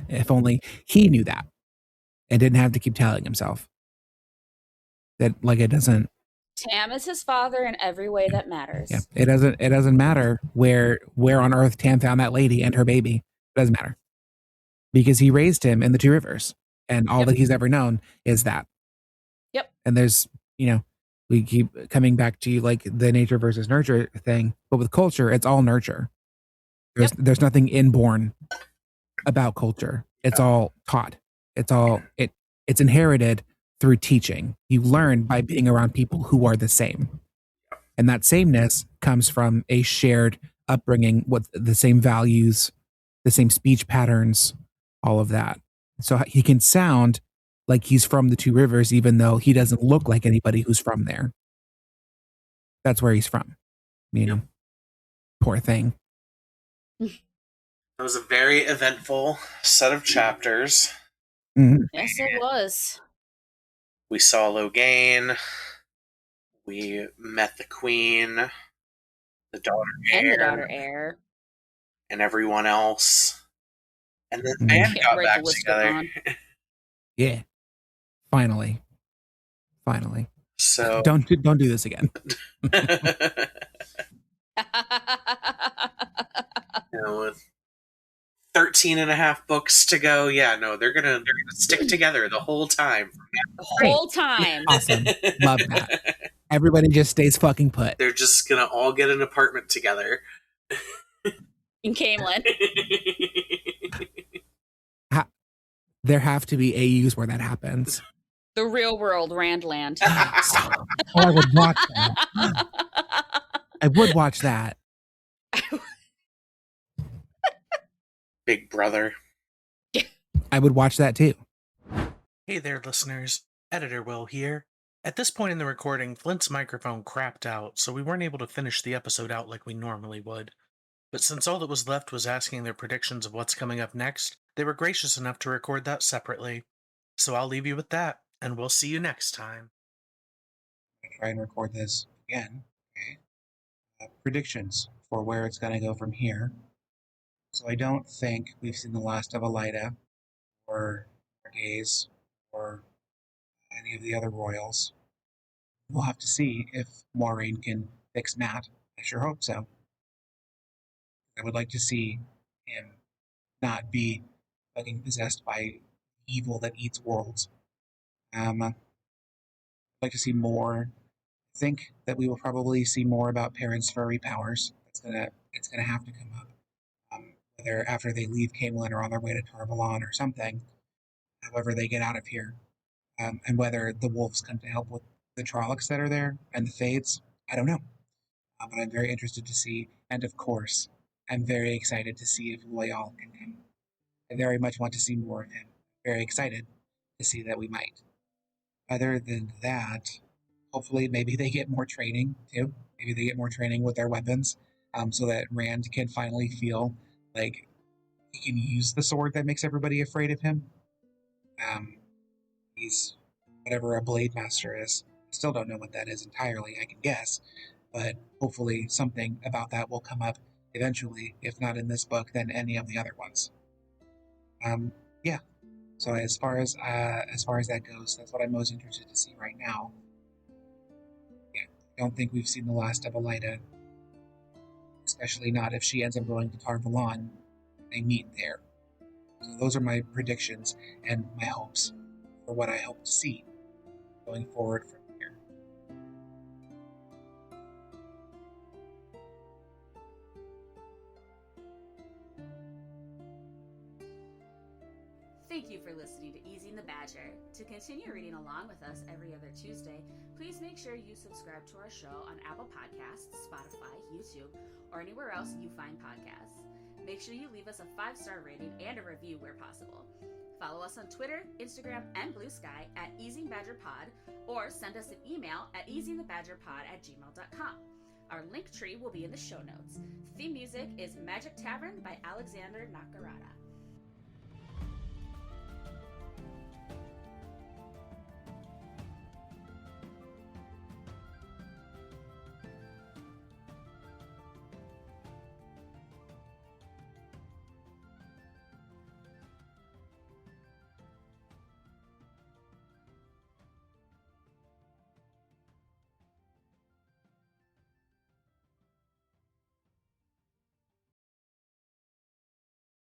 If only he knew that and didn't have to keep telling himself that, it doesn't.
Tam is his father in every way that matters.
Yeah, it doesn't matter where on earth Tam found that lady and her baby. It doesn't matter because he raised him in the Two Rivers, and all that he's ever known is that.
Yep.
And there's, we keep coming back to the nature versus nurture thing, but with culture, it's all nurture. There's nothing inborn about culture. It's all taught. It's inherited through teaching. You learn by being around people who are the same. And that sameness comes from a shared upbringing with the same values, the same speech patterns, all of that. So he can sound like he's from the Two Rivers, even though he doesn't look like anybody who's from there. That's where he's from. Poor thing.
It was a very eventful set of chapters.
Mm-hmm.
Yes, it was.
We saw Logain. We met the queen, the daughter
heir,
and everyone else. And then the band got back together.
Yeah. Finally.
So
don't do this again.
With 13 and a half books to go. Yeah, no, they're gonna stick together the whole time.
Awesome. Love that. Everybody just stays fucking put.
They're just gonna all get an apartment together.
In Camelin.
There have to be AUs where that happens.
The real world Randland.
Oh, I would watch that. I would watch that.
Big Brother.
I would watch that too.
Hey there, listeners. Editor Will here. At this point in the recording, Flint's microphone crapped out, so we weren't able to finish the episode out like we normally would. But since all that was left was asking their predictions of what's coming up next, they were gracious enough to record that separately. So I'll leave you with that, and we'll see you next time.
I'm going to try and record this again. Okay. Predictions for where it's going to go from here. So I don't think we've seen the last of Elida or Gaze or any of the other royals. We'll have to see if Maureen can fix Matt. I sure hope so. I would like to see him not be fucking possessed by evil that eats worlds. I'd like to see more. I think that we will probably see more about Perrin's furry powers. It's gonna have to come up. Whether after they leave Camelin or on their way to Tarvalon or something. However they get out of here. And whether the wolves come to help with the Trollocs that are there and the Fades, I don't know. But I'm very interested to see, and of course, I'm very excited to see if Loyal can come. I very much want to see more of him. Very excited to see that we might. Other than that, hopefully maybe they get more training too. Maybe they get more training with their weapons, so that Rand can finally feel like he can use the sword that makes everybody afraid of him. He's whatever a blade master is. I still don't know what that is entirely, I can guess, but hopefully something about that will come up eventually, if not in this book, then any of the other ones. Yeah. So as far as that goes, that's what I'm most interested to see right now. Yeah, I don't think we've seen the last of Elida, especially not if she ends up going to Tarvalon. They meet there. So those are my predictions and my hopes for what I hope to see going forward from here.
Thank you for listening to Easing the Badger. To continue reading along with us every other Tuesday, please make sure you subscribe to our show on Apple Podcasts, Spotify, YouTube, or anywhere else you find podcasts. Make sure you leave us a 5-star rating and a review where possible. Follow us on Twitter, Instagram, and Blue Sky at EasingBadgerPod, or send us an email at easingthebadgerpod@gmail.com. Our link tree will be in the show notes. Theme music is Magic Tavern by Alexander Nakarada.